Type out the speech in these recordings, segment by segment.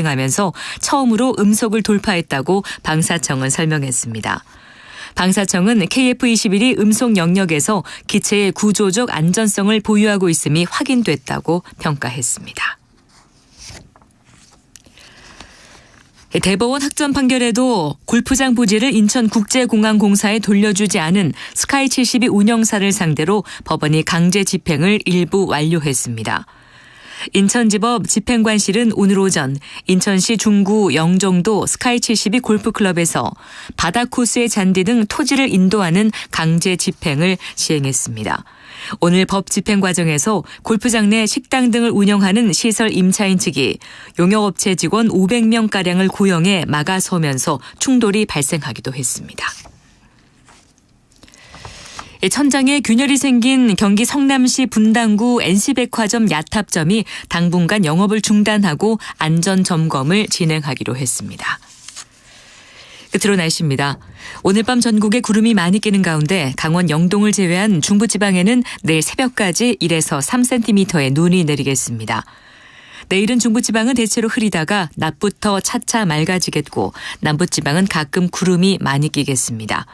하면서 처음으로 음속을 돌파했다고 방사청은 설명했습니다. 방사청은 KF-21이 음속 영역에서 기체의 구조적 안전성을 보유하고 있음이 확인됐다고 평가했습니다. 대법원 학전 판결에도 골프장 부지를 인천국제공항공사에 돌려주지 않은 스카이72 운영사를 상대로 법원이 강제 집행을 일부 완료했습니다. 인천지법 집행관실은 오늘 오전 인천시 중구 영종도 스카이72 골프클럽에서 바다 코스의 잔디 등 토지를 인도하는 강제 집행을 시행했습니다. 오늘 법 집행 과정에서 골프장 내 식당 등을 운영하는 시설 임차인 측이 용역업체 직원 500명가량을 고용해 막아서면서 충돌이 발생하기도 했습니다. 천장에 균열이 생긴 경기 성남시 분당구 NC백화점 야탑점이 당분간 영업을 중단하고 안전점검을 진행하기로 했습니다. 끝으로 날씨입니다. 오늘 밤 전국에 구름이 많이 끼는 가운데 강원 영동을 제외한 중부지방에는 내일 새벽까지 1에서 3cm의 눈이 내리겠습니다. 내일은 중부지방은 대체로 흐리다가 낮부터 차차 맑아지겠고 남부지방은 가끔 구름이 많이 끼겠습니다.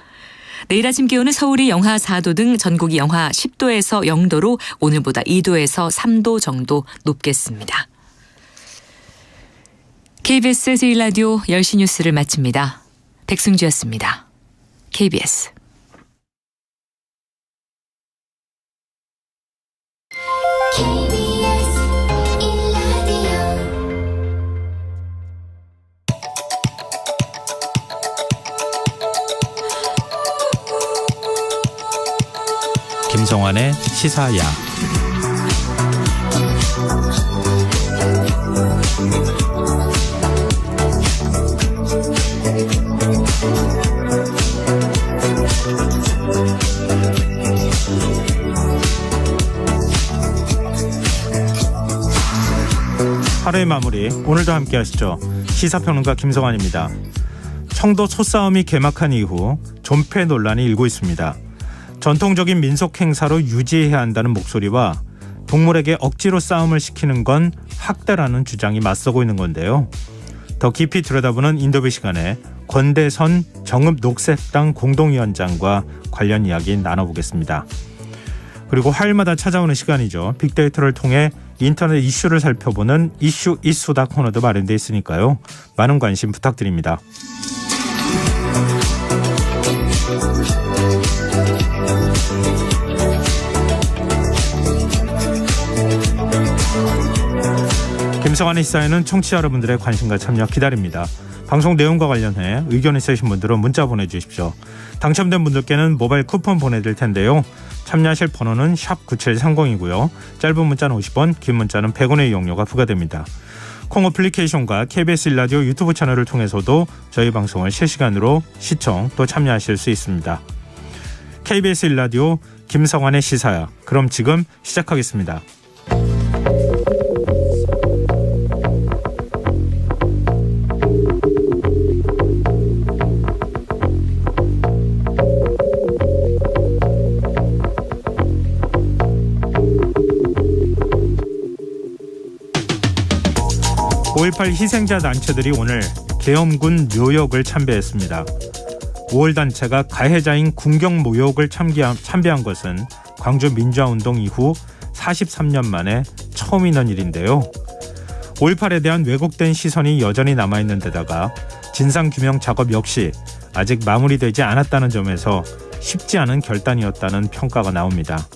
내일 아침 기온은 서울이 영하 4도 등 전국이 영하 10도에서 0도로 오늘보다 2도에서 3도 정도 높겠습니다. KBS 제1라디오 10시 뉴스를 마칩니다. 백승주였습니다. KBS. 김성환의 시사야. 하루의 마무리, 오늘도 함께 하시죠. 시사평론가 김성환입니다. 청도 소싸움이 개막한 이후 존폐 논란이 일고 있습니다. 전통적인 민속 행사로 유지해야 한다는 목소리와 동물에게 억지로 싸움을 시키는 건 학대라는 주장이 맞서고 있는 건데요. 더 깊이 들여다보는 인터뷰 시간에 권대선 정읍녹색당 공동위원장과 관련 이야기 나눠보겠습니다. 그리고 화요일마다 찾아오는 시간이죠. 빅데이터를 통해 인터넷 이슈를 살펴보는 이슈 이수다 코너도 마련되어 있으니까요. 많은 관심 부탁드립니다. 김성환의 시사에는 청취자 여러분들의 관심과 참여 기다립니다. 방송 내용과 관련해 의견 있으신 분들은 문자 보내주십시오. 당첨된 분들께는 모바일 쿠폰 보내드릴 텐데요. 참여하실 번호는 샵9730이고요. 짧은 문자는 50원, 긴 문자는 100원의 이용료가 부과됩니다. 콩 어플리케이션과 KBS 1라디오 유튜브 채널을 통해서도 저희 방송을 실시간으로 시청 또 참여하실 수 있습니다. KBS 1라디오 김성환의 시사야. 그럼 지금 시작하겠습니다. (5.18) 희생자 단체들이 오늘 계엄군 묘역을 참배했습니다. 5월 단체가 가해자인 군경 묘역을 참배한 것은 광주 민주화운동 이후 43년 만에 처음 있는 일인데요. 5.18에 대한 왜곡된 시선이 여전히 남아있는 데다가 진상규명 작업 역시 아직 마무리되지 않았다는 점에서 쉽지 않은 결단이었다는 평가가 나옵니다.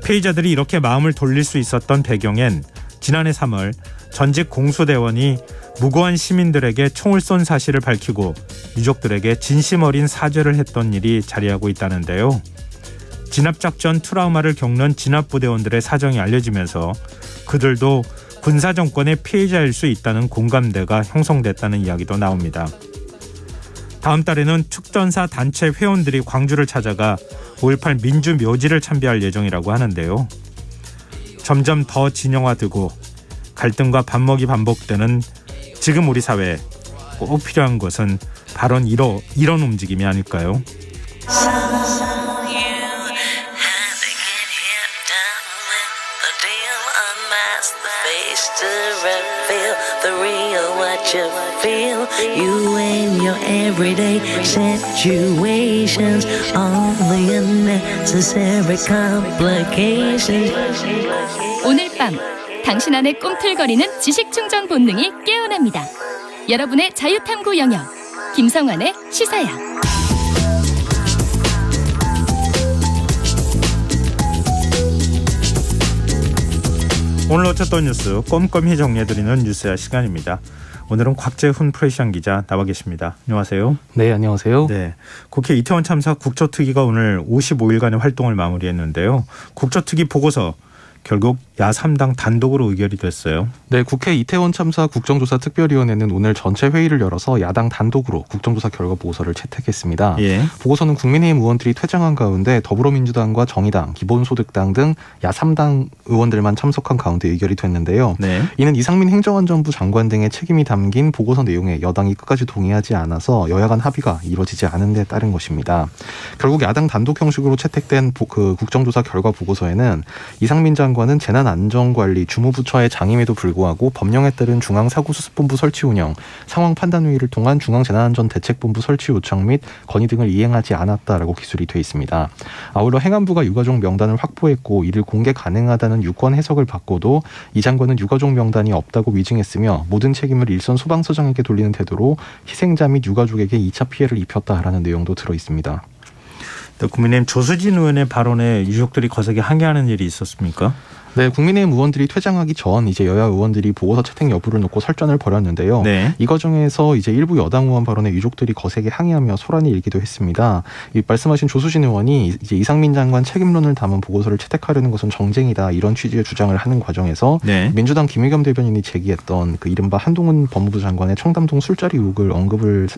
피해자들이 이렇게 마음을 돌릴 수 있었던 배경엔 지난해 3월 전직 공수대원이 무고한 시민들에게 총을 쏜 사실을 밝히고 유족들에게 진심 어린 사죄를 했던 일이 자리하고 있다는데요. 진압작전 트라우마를 겪는 진압부대원들의 사정이 알려지면서 그들도 군사정권의 피해자일 수 있다는 공감대가 형성됐다는 이야기도 나옵니다. 다음 달에는 특전사 단체 회원들이 광주를 찾아가 5.18 민주묘지를 참배할 예정이라고 하는데요. 점점 더 진영화되고 갈등과 반목이 반복되는 지금 우리 사회에 꼭 필요한 것은 바로 이런 움직임이 아닐까요? The real what you feel. You and your everyday situations, all the unnecessary complications. 오늘 밤 당신 안의 꿈틀거리는 지식 충전 본능이 깨어납니다. 여러분의 자유탐구 영역 김성환의 시사야. 오늘 어쨌든 뉴스 꼼꼼히 정리해드리는 뉴스야 시간입니다. 오늘은 곽재훈 프레시안 기자 나와 계십니다. 안녕하세요. 네, 안녕하세요. 네, 국회 이태원 참사 국조특위가 오늘 55일간의 활동을 마무리했는데요. 국조특위 보고서 결국 야3당 단독으로 의결이 됐어요. 네, 국회 이태원 참사 국정조사 특별위원회는 오늘 전체 회의를 열어서 야당 단독으로 국정조사 결과 보고서를 채택했습니다. 예. 보고서는 국민의힘 의원들이 퇴장한 가운데 더불어민주당과 정의당, 기본소득당 등 야3당 의원들만 참석한 가운데 의결이 됐는데요. 네. 이는 이상민 행정안전부 장관 등의 책임이 담긴 보고서 내용에 여당이 끝까지 동의하지 않아서 여야 간 합의가 이루어지지 않은 데 따른 것입니다. 결국 야당 단독 형식으로 채택된 그 국정조사 결과 보고서에는 이상민 장관은 재난안전관리 주무부처의 장임에도 불구하고 법령에 따른 중앙사고수습본부 설치 운영, 상황판단회의를 통한 중앙재난안전대책본부 설치 요청 및 건의 등을 이행하지 않았다라고 기술이 돼 있습니다. 아울러 행안부가 유가족 명단을 확보했고 이를 공개 가능하다는 유권 해석을 받고도 이 장관은 유가족 명단이 없다고 위증했으며 모든 책임을 일선 소방서장에게 돌리는 태도로 희생자 및 유가족에게 2차 피해를 입혔다라는 내용도 들어 있습니다. 국민의힘 조수진 의원의 발언에 유족들이 거세게 항의하는 일이 있었습니까? 네, 국민의힘 의원들이 퇴장하기 전 이제 여야 의원들이 보고서 채택 여부를 놓고 설전을 벌였는데요. 네. 이 과정에서 이제 일부 여당 의원 발언에 유족들이 거세게 항의하며 소란이 일기도 했습니다. 이 말씀하신 조수진 의원이 이제 이상민 장관 책임론을 담은 보고서를 채택하려는 것은 정쟁이다 이런 취지의 주장을 하는 과정에서 네. 민주당 김의겸 대변인이 제기했던 그 이른바 한동훈 법무부 장관의 청담동 술자리 의혹을 언급을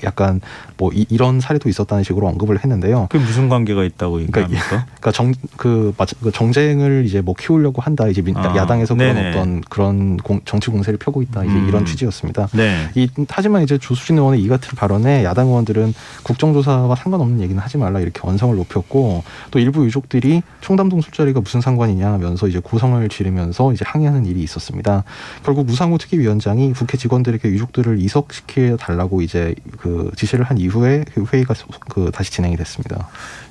약간 뭐 이런 사례도 있었다는 식으로 언급을 했는데요. 그게 무슨 관계가 있다고 얘기합니까? 그러니까 정쟁을 이제 뭐 키우려고 한다. 이제 야당에서 그런 네네. 어떤 그런 정치 공세를 펴고 있다. 이제 이런 취지였습니다. 네. 하지만 이제 조수진 의원의 이 같은 발언에 야당 의원들은 국정조사와 상관없는 얘기는 하지 말라 이렇게 언성을 높였고 또 일부 유족들이 청담동 술자리가 무슨 상관이냐 하면서 이제 고성을 지르면서 이제 항의하는 일이 있었습니다. 결국 우상호 특위위원장이 국회 직원들에게 유족들을 이석시켜 달라고 이제 그 지시를 한 이후에 회의가 다시 진행이 됐습니다.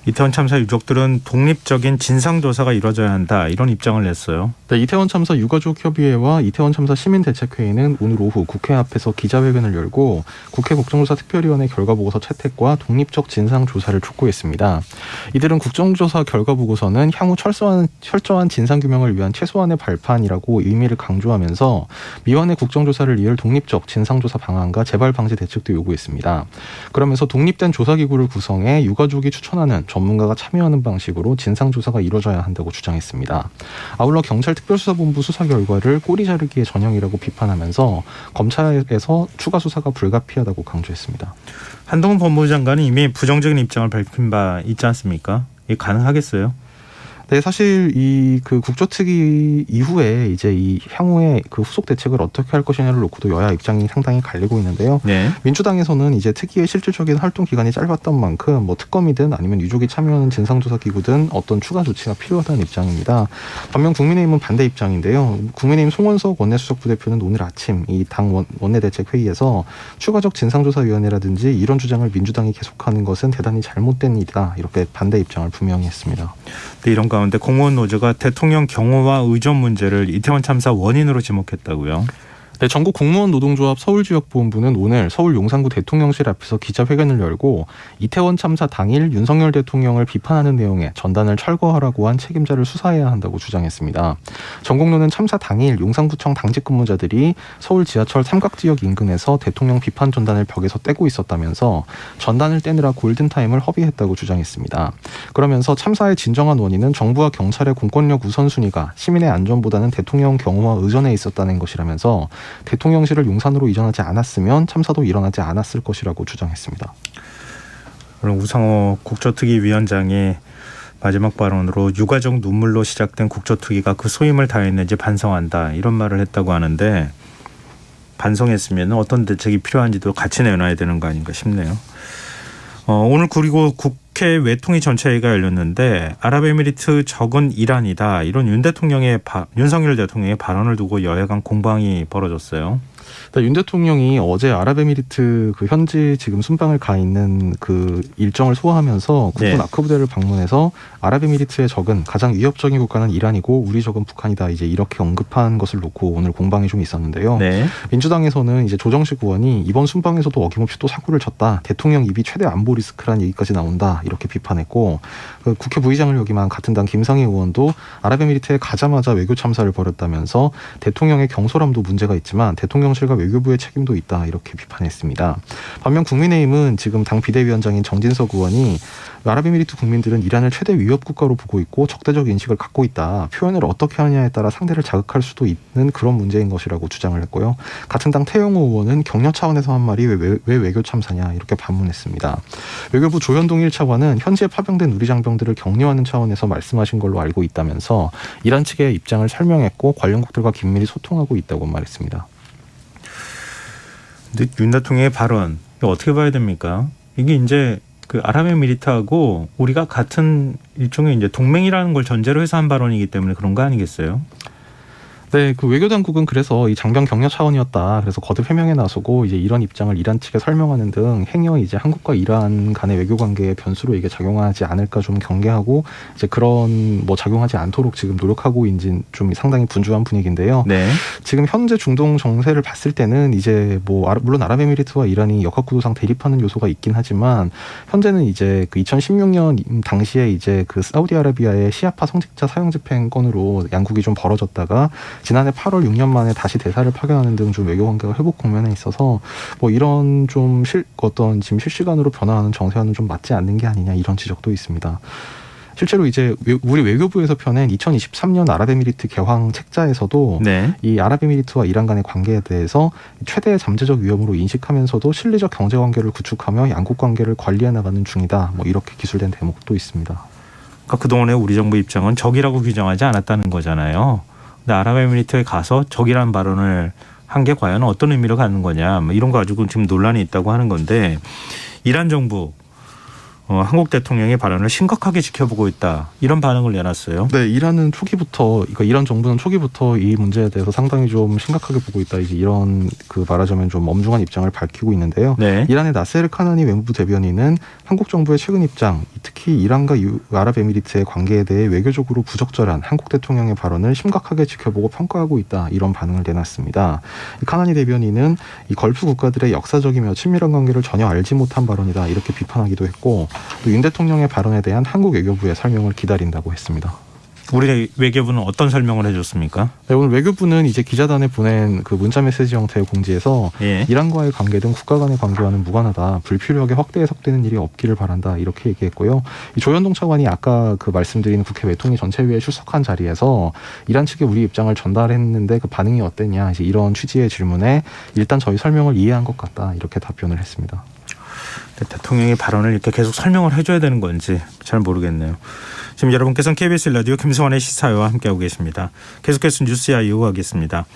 이태원 참사 유족들은 독립적인 진상조사가 이루어져야 한다 이런 입장을 냈어요. 네, 이태원 참사 유가족협의회와 이태원 참사 시민대책회의는 오늘 오후 국회 앞에서 기자회견을 열고 국회 국정조사 특별위원회 결과보고서 채택과 독립적 진상조사를 촉구했습니다. 이들은 국정조사 결과보고서는 향후 철저한 진상규명을 위한 최소한의 발판이라고 의미를 강조하면서 미완의 국정조사를 이을 독립적 진상조사 방안과 재발 방지 대책도 요구했습니다. 그러면서 독립된 조사기구를 구성해 유가족이 추천하는 전문가가 참여하는 방식으로 진상조사가 이루어져야 한다고 주장했습니다. 아울러 경찰특별수사본부 수사 결과를 꼬리 자르기의 전형이라고 비판하면서 검찰에서 추가 수사가 불가피하다고 강조했습니다. 한동훈 법무부 장관은 이미 부정적인 입장을 밝힌 바 있지 않습니까? 이게 가능하겠어요? 네, 사실 그 국조특위 이후에 이제 이 향후에 그 후속 대책을 어떻게 할 것이냐를 놓고도 여야 입장이 상당히 갈리고 있는데요. 네. 민주당에서는 이제 특위의 실질적인 활동 기간이 짧았던 만큼 뭐 특검이든 아니면 유족이 참여하는 진상조사 기구든 어떤 추가 조치가 필요하다는 입장입니다. 반면 국민의힘은 반대 입장인데요. 국민의힘 송원석 원내수석 부대표는 오늘 아침 이 당 원내대책 회의에서 추가적 진상조사위원회라든지 이런 주장을 민주당이 계속하는 것은 대단히 잘못된 일이다 이렇게 반대 입장을 분명히 했습니다. 네, 이런 가운데 공무원 노조가 대통령 경호와 의전 문제를 이태원 참사 원인으로 지목했다고요. 네, 전국 공무원 노동조합 서울지역본부는 오늘 서울 용산구 대통령실 앞에서 기자회견을 열고 이태원 참사 당일 윤석열 대통령을 비판하는 내용의 전단을 철거하라고 한 책임자를 수사해야 한다고 주장했습니다. 전공로는 참사 당일 용산구청 당직 근무자들이 서울 지하철 삼각지역 인근에서 대통령 비판 전단을 벽에서 떼고 있었다면서 전단을 떼느라 골든타임을 허비했다고 주장했습니다. 그러면서 참사의 진정한 원인은 정부와 경찰의 공권력 우선순위가 시민의 안전보다는 대통령 경호와 의전에 있었다는 것이라면서 대통령실을 용산으로 이전하지 않았으면 참사도 일어나지 않았을 것이라고 주장했습니다. 오늘 우상호 국조특위 위원장이 마지막 발언으로 유가족 눈물로 시작된 국조특위가 그 소임을 다했는지 반성한다 이런 말을 했다고 하는데 반성했으면 어떤 대책이 필요한지도 같이 내놔야 되는 거 아닌가 싶네요. 오늘 그리고 국회 외통위 전체회의가 열렸는데 아랍에미리트 적은 이란이다 이런 윤석열 대통령의 발언을 두고 여야 간 공방이 벌어졌어요. 윤 대통령이 어제 아랍에미리트 그 현지 지금 순방을 가 있는 그 일정을 소화하면서 국군 네. 아크 부대를 방문해서 아랍에미리트의 적은 가장 위협적인 국가는 이란이고 우리 적은 북한이다. 이제 이렇게 언급한 것을 놓고 오늘 공방이 좀 있었는데요. 네. 민주당에서는 이제 조정식 의원이 이번 순방에서도 어김없이 또 사고를 쳤다. 대통령 입이 최대 안보 리스크란 얘기까지 나온다. 이렇게 비판했고 그 국회 부의장을 역임한 같은 당 김상희 의원도 아랍에미리트에 가자마자 외교 참사를 벌였다면서 대통령의 경솔함도 문제가 있지만 대통령실과 외교부의 책임도 있다. 이렇게 비판했습니다. 반면 국민의힘은 지금 당 비대위원장인 정진석 의원이 아랍에미리트 국민들은 이란을 최대 위협 국가로 보고 있고 적대적 인식을 갖고 있다. 표현을 어떻게 하느냐에 따라 상대를 자극할 수도 있는 그런 문제인 것이라고 주장을 했고요. 같은 당 태영호 의원은 격려 차원에서 한 말이 왜 외교 참사냐 이렇게 반문했습니다. 외교부 조현동 1차관은 현지에 파병된 우리 장병들을 격려하는 차원에서 말씀하신 걸로 알고 있다면서 이란 측의 입장을 설명했고 관련국들과 긴밀히 소통하고 있다고 말했습니다. 근데 윤 대통령의 발언 이거 어떻게 봐야 됩니까? 이게 이제 그 아랍에미리트하고 우리가 같은 일종의 이제 동맹이라는 걸 전제로 해서 한 발언이기 때문에 그런 거 아니겠어요? 네, 그 외교당국은 그래서 이 장병 격려 차원이었다. 그래서 거듭 해명에 나서고 이제 이런 입장을 이란 측에 설명하는 등 행여 이제 한국과 이란 간의 외교 관계의 변수로 이게 작용하지 않을까 좀 경계하고 이제 그런 뭐 작용하지 않도록 지금 노력하고 있는 좀 상당히 분주한 분위기인데요. 네. 지금 현재 중동 정세를 봤을 때는 이제 뭐 물론 아랍에미리트와 이란이 역학구도상 대립하는 요소가 있긴 하지만 현재는 이제 그 2016년 당시에 이제 그 사우디아라비아의 시아파 성직자 사형 집행 건으로 양국이 좀 벌어졌다가 지난해 8월 6년 만에 다시 대사를 파견하는 등 좀 외교 관계가 회복 국면에 있어서 뭐 이런 좀 어떤 지금 실시간으로 변화하는 정세와는 좀 맞지 않는 게 아니냐 이런 지적도 있습니다. 실제로 이제 우리 외교부에서 펴낸 2023년 아랍에미리트 개황 책자에서도 네. 이 아랍에미리트와 이란 간의 관계에 대해서 최대의 잠재적 위험으로 인식하면서도 실리적 경제 관계를 구축하며 양국 관계를 관리해 나가는 중이다. 뭐 이렇게 기술된 대목도 있습니다. 그러니까 그동안의 우리 정부 입장은 적이라고 규정하지 않았다는 거잖아요. 근데 아랍에미리트에 가서 적이라는 발언을 한 게 과연 어떤 의미를 갖는 거냐 뭐 이런 거 가지고 지금 논란이 있다고 하는 건데 이란 정부 한국 대통령의 발언을 심각하게 지켜보고 있다 이런 반응을 내놨어요. 네, 이란은 초기부터 그러니까 이란 정부는 초기부터 이 문제에 대해서 상당히 좀 심각하게 보고 있다. 이제 이런 그 말하자면 좀 엄중한 입장을 밝히고 있는데요. 네. 이란의 나세르 카나니 외무부 대변인은 한국 정부의 최근 입장, 특히 이란과 아랍에미리트의 관계에 대해 외교적으로 부적절한 한국 대통령의 발언을 심각하게 지켜보고 평가하고 있다. 이런 반응을 내놨습니다. 카나니 대변인은 이 걸프 국가들의 역사적이며 친밀한 관계를 전혀 알지 못한 발언이다. 이렇게 비판하기도 했고 또 윤 대통령의 발언에 대한 한국 외교부의 설명을 기다린다고 했습니다. 우리 외교부는 어떤 설명을 해줬습니까? 네, 오늘 외교부는 이제 기자단에 보낸 그 문자 메시지 형태의 공지에서 예. 이란과의 관계 등 국가 간의 관계와는 무관하다. 불필요하게 확대 해석되는 일이 없기를 바란다. 이렇게 얘기했고요. 이 조현동 차관이 아까 그 말씀드린 국회 외통위 전체회의에 출석한 자리에서 이란 측에 우리 입장을 전달했는데 그 반응이 어땠냐. 이제 이런 취지의 질문에 일단 저희 설명을 이해한 것 같다. 이렇게 답변을 했습니다. 대통령의 발언을 이렇게 계속 설명을 해줘야 되는 건지 잘 모르겠네요. 지금 여러분께서는 KBS 라디오 김성환의 시사회와 함께하고 계십니다. 계속해서 뉴스야 이어가겠습니다.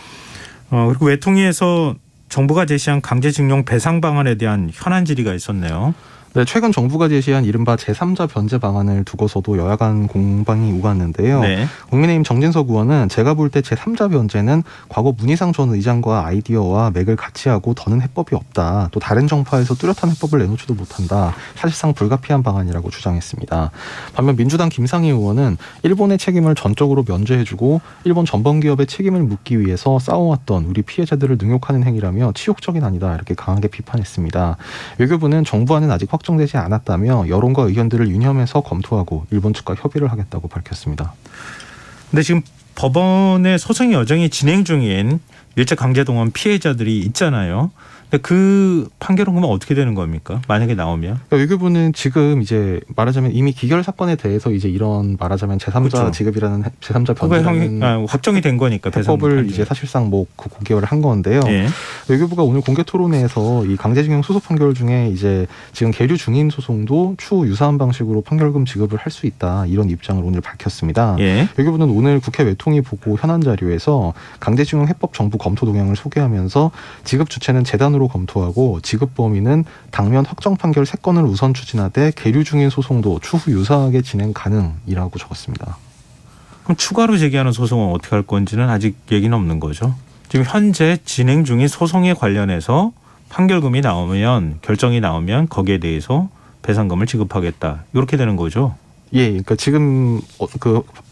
그리고 외통위에서 정부가 제시한 강제징용 배상 방안에 대한 현안 질의가 있었네요. 네, 최근 정부가 제시한 이른바 제3자 변제 방안을 두고서도 여야 간 공방이 오갔는데요. 네. 국민의힘 정진석 의원은 제가 볼 때 제3자 변제는 과거 문희상 전 의장과 아이디어와 맥을 같이 하고 더는 해법이 없다. 또 다른 정파에서 뚜렷한 해법을 내놓지도 못한다. 사실상 불가피한 방안이라고 주장했습니다. 반면 민주당 김상희 의원은 일본의 책임을 전적으로 면제해주고 일본 전범기업의 책임을 묻기 위해서 싸워왔던 우리 피해자들을 능욕하는 행위라며 치욕적인 아니다. 이렇게 강하게 비판했습니다. 외교부는 정부안은 아직 확정되지 않았다며 여론과 의견들을 유념해서 검토하고 일본 측과 협의를 하겠다고 밝혔습니다. 근데 지금 법원의 소송이 여전히 진행 중인 일제강제동원 피해자들이 있잖아요. 근데 그 판결은 그러면 어떻게 되는 겁니까? 만약에 나오면? 그러니까 외교부는 지금 이제 말하자면 이미 기결 사건에 대해서 이제 이런 말하자면 제3자 그렇죠. 지급이라는 제3자 변제라는 확정이 된 거니까 해법을 이제 사실상 뭐 고개를 한 건데요. 예. 외교부가 오늘 공개 토론회에서 이 강제징용 소송 판결 중에 이제 지금 계류 중인 소송도 추후 유사한 방식으로 판결금 지급을 할 수 있다 이런 입장을 오늘 밝혔습니다. 예. 외교부는 오늘 국회 외통위 보고 현안 자료에서 강제징용 해법 정부 검토 동향을 소개하면서 지급 주체는 재단으로 검토하고 지급 범위는 당면 확정 판결 3건을 우선 추진하되 계류 중인 소송도 추후 유사하게 진행 가능이라고 적었습니다. 그럼 추가로 제기하는 소송은 어떻게 할 건지는 아직 얘기는 없는 거죠? 지금 현재 진행 중인 소송에 관련해서 판결금이 나오면 결정이 나오면 거기에 대해서 배상금을 지급하겠다. 이렇게 되는 거죠. 예, 그러니까 지금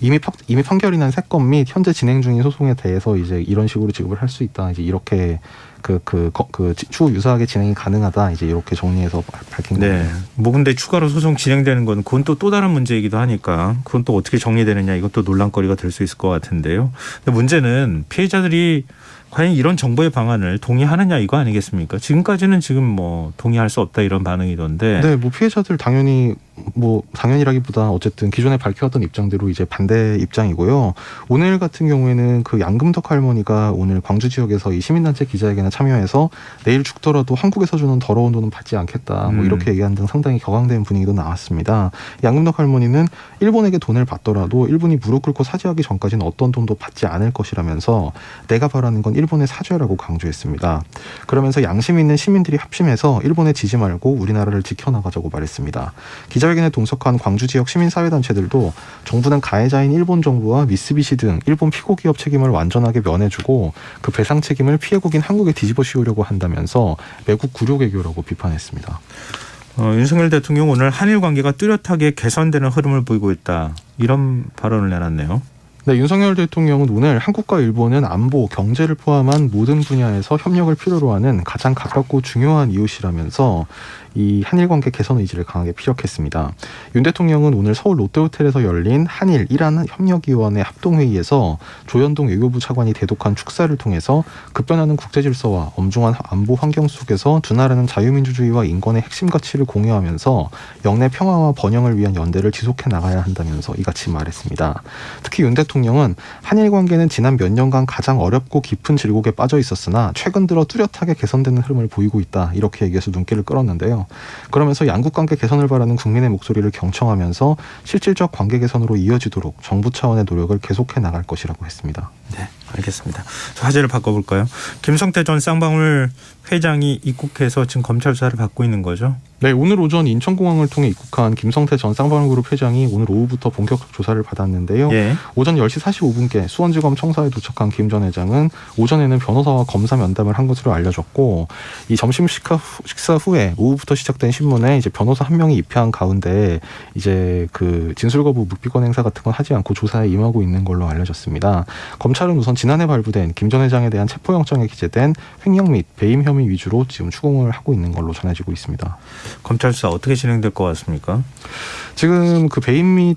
이미 판결이 난 3건 및 현재 진행 중인 소송에 대해서 이제 이런 식으로 지급을 할 수 있다. 이제 이렇게 추후 유사하게 진행이 가능하다. 이제 이렇게 정리해서 밝힌 네. 겁니다. 뭐 근데 추가로 소송 진행되는 건 그건 또 다른 문제이기도 하니까 그건 또 어떻게 정리되느냐 이것도 논란거리가 될 수 있을 것 같은데요. 근데 문제는 피해자들이 과연 이런 정부의 방안을 동의하느냐 이거 아니겠습니까? 지금까지는 지금 뭐 동의할 수 없다 이런 반응이던데. 네, 뭐 피해자들 당연히라기보다 어쨌든 기존에 밝혀왔던 입장대로 이제 반대 입장이고요. 오늘 같은 경우에는 그 양금덕 할머니가 오늘 광주 지역에서 이 시민단체 기자회견에 참여해서 내일 죽더라도 한국에서 주는 더러운 돈은 받지 않겠다. 뭐 이렇게 얘기한 등 상당히 격앙된 분위기도 나왔습니다. 양금덕 할머니는 일본에게 돈을 받더라도 일본이 무릎 꿇고 사죄하기 전까지는 어떤 돈도 받지 않을 것이라면서 내가 바라는 건 일본의 사죄라고 강조했습니다. 그러면서 양심 있는 시민들이 합심해서 일본에 지지 말고 우리나라를 지켜나가자고 말했습니다. 기자회견에 동석한 광주 지역 시민사회단체들도 정부는 가해자인 일본 정부와 미쓰비시 등 일본 피고기업 책임을 완전하게 면해주고 그 배상 책임을 피해국인 한국에 뒤집어 씌우려고 한다면서 매국 굴욕외교라고 비판했습니다. 윤석열 대통령 오늘 한일 관계가 뚜렷하게 개선되는 흐름을 보이고 있다. 이런 발언을 내놨네요. 네, 윤석열 대통령은 오늘 한국과 일본은 안보, 경제를 포함한 모든 분야에서 협력을 필요로 하는 가장 가깝고 중요한 이웃이라면서 이 한일 관계 개선 의지를 강하게 피력했습니다. 윤 대통령은 오늘 서울 롯데호텔에서 열린 한일 이란 협력위원회 합동회의에서 조현동 외교부 차관이 대독한 축사를 통해서 급변하는 국제질서와 엄중한 안보 환경 속에서 두 나라는 자유민주주의와 인권의 핵심 가치를 공유하면서 영내 평화와 번영을 위한 연대를 지속해 나가야 한다면서 이같이 말했습니다. 특히 윤 대통령은 한일 관계는 지난 몇 년간 가장 어렵고 깊은 질곡에 빠져 있었으나 최근 들어 뚜렷하게 개선되는 흐름을 보이고 있다. 이렇게 얘기해서 눈길을 끌었는데요. 그러면서 양국 관계 개선을 바라는 국민의 목소리를 경청하면서 실질적 관계 개선으로 이어지도록 정부 차원의 노력을 계속해 나갈 것이라고 했습니다. 네, 알겠습니다. 화제를 바꿔볼까요? 김성태 전 쌍방울 회장이 입국해서 지금 검찰 수사를 받고 있는 거죠? 네, 오늘 오전 인천공항을 통해 입국한 김성태 전 쌍방울그룹 회장이 오늘 오후부터 본격적 조사를 받았는데요. 예. 오전 10시 45분께 수원지검 청사에 도착한 김 전 회장은 오전에는 변호사와 검사 면담을 한 것으로 알려졌고 이 점심 식사 후에 오후부터 시작된 신문에 이제 변호사 한 명이 입회한 가운데 이제 그 진술거부 묵비권 행사 같은 건 하지 않고 조사에 임하고 있는 걸로 알려졌습니다. 검찰은 우선 지난해 발부된 김 전 회장에 대한 체포영장에 기재된 횡령 및 배임 혐의 위주로 지금 추궁을 하고 있는 걸로 전해지고 있습니다. 검찰 수사 어떻게 진행될 것 같습니까? 지금 그 배임 및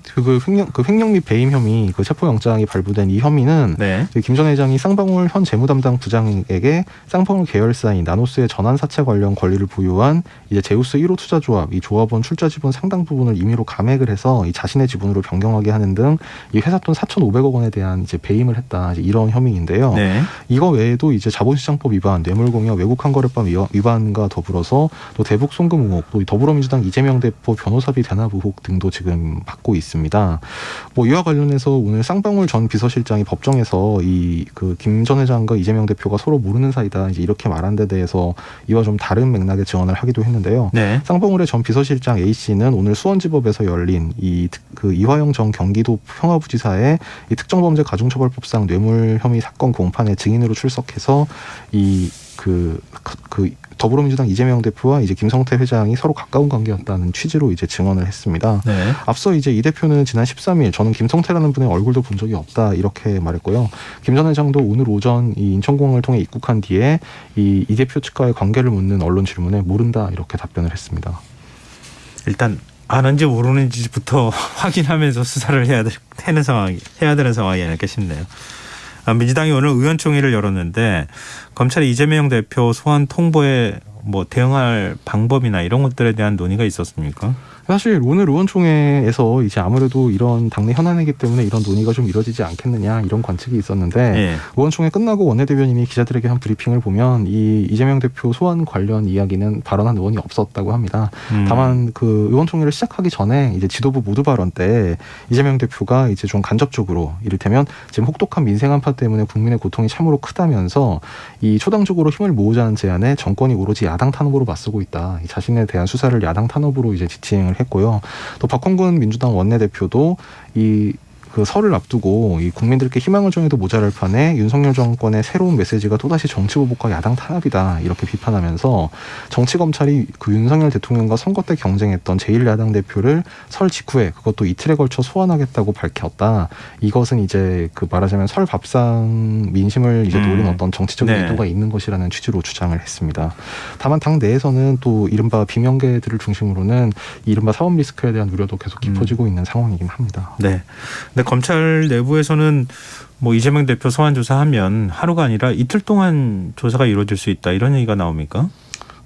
횡령 및 배임 혐의 그 체포영장이 발부된 이 혐의는 네. 김 전 회장이 쌍방울 현 재무담당 부장에게 쌍방울 계열사인 나노스의 전환 사채 관련 권리를 보유한 이제 제우스 1호 투자조합 이 조합원 출자 지분 상당 부분을 임의로 감액을 해서 이 자신의 지분으로 변경하게 하는 등 이 회사 돈 4,500억 원에 대한 이제 배임을 했다 이제 이런 혐의인데요. 네. 이거 외에도 이제 자본시장법 위반, 뇌물공여, 외국환거래법 위반과 더불어서 또 대북 송금 의혹, 또 더불어민주당 이재명 대표 변호사비 대납 의혹 등도 지금 받고 있습니다. 뭐 이와 관련해서 오늘 쌍방울 전 비서실장이 법정에서 이 그 김 전 회장과 이재명 대표가 서로 모르는 사이다 이제 이렇게 말한 데 대해서 이와 좀 다른 맥락의 증언을 하기도 했는데요. 네. 쌍방울의 전 비서실장 A 씨는 오늘 수원지법에서 열린 그 이화영 전 경기도 평화부지사의 이 특정범죄 가중처벌법상 뇌물 혐의 사건 공판에 증인으로 출석해서 더불어민주당 이재명 대표와 이제 김성태 회장이 서로 가까운 관계였다는 취지로 이제 증언을 했습니다. 네. 앞서 이제 이 대표는 지난 13일 저는 김성태라는 분의 얼굴도 본 적이 없다 이렇게 말했고요. 김 전 회장도 오늘 오전 이 인천공항을 통해 입국한 뒤에 이 대표 측과의 관계를 묻는 언론 질문에 모른다 이렇게 답변을 했습니다. 일단 아는지 모르는지부터 확인하면서 수사를 해야 되는 상황이 아닐까 싶네요. 민주당이 오늘 의원총회를 열었는데 검찰이 이재명 대표 소환 통보에 뭐 대응할 방법이나 이런 것들에 대한 논의가 있었습니까? 사실 오늘 의원총회에서 이제 아무래도 이런 당내 현안이기 때문에 이런 논의가 좀 이뤄지지 않겠느냐 이런 관측이 있었는데 예. 의원총회 끝나고 원내대변인이 기자들에게 한 브리핑을 보면 이 이재명 대표 소환 관련 이야기는 발언한 의원이 없었다고 합니다. 다만 그 의원총회를 시작하기 전에 이제 지도부 모두 발언 때 이재명 대표가 이제 좀 간접적으로 이를테면 지금 혹독한 민생 한파 때문에 국민의 고통이 참으로 크다면서 이 초당적으로 힘을 모으자는 제안에 정권이 오로지 야당 탄압으로 맞서고 있다. 자신에 대한 수사를 야당 탄압으로 이제 지칭을 했고요. 또 박홍근 민주당 원내대표도 그 설을 앞두고 이 국민들께 희망을 정해도 모자랄 판에 윤석열 정권의 새로운 메시지가 또다시 정치 보복과 야당 탄압이다 이렇게 비판하면서 정치 검찰이 그 윤석열 대통령과 선거 때 경쟁했던 제1야당 대표를 설 직후에 그것도 이틀에 걸쳐 소환하겠다고 밝혔다. 이것은 이제 그 말하자면 설 밥상 민심을 이제 노린 어떤 정치적인 네. 의도가 있는 것이라는 취지로 주장을 했습니다. 다만 당 내에서는 또 이른바 비명계들을 중심으로는 이른바 사법 리스크에 대한 우려도 계속 깊어지고 있는 상황이긴 합니다. 네. 근데 검찰 내부에서는 뭐 이재명 대표 소환 조사하면 하루가 아니라 이틀 동안 조사가 이루어질 수 있다 이런 얘기가 나옵니까?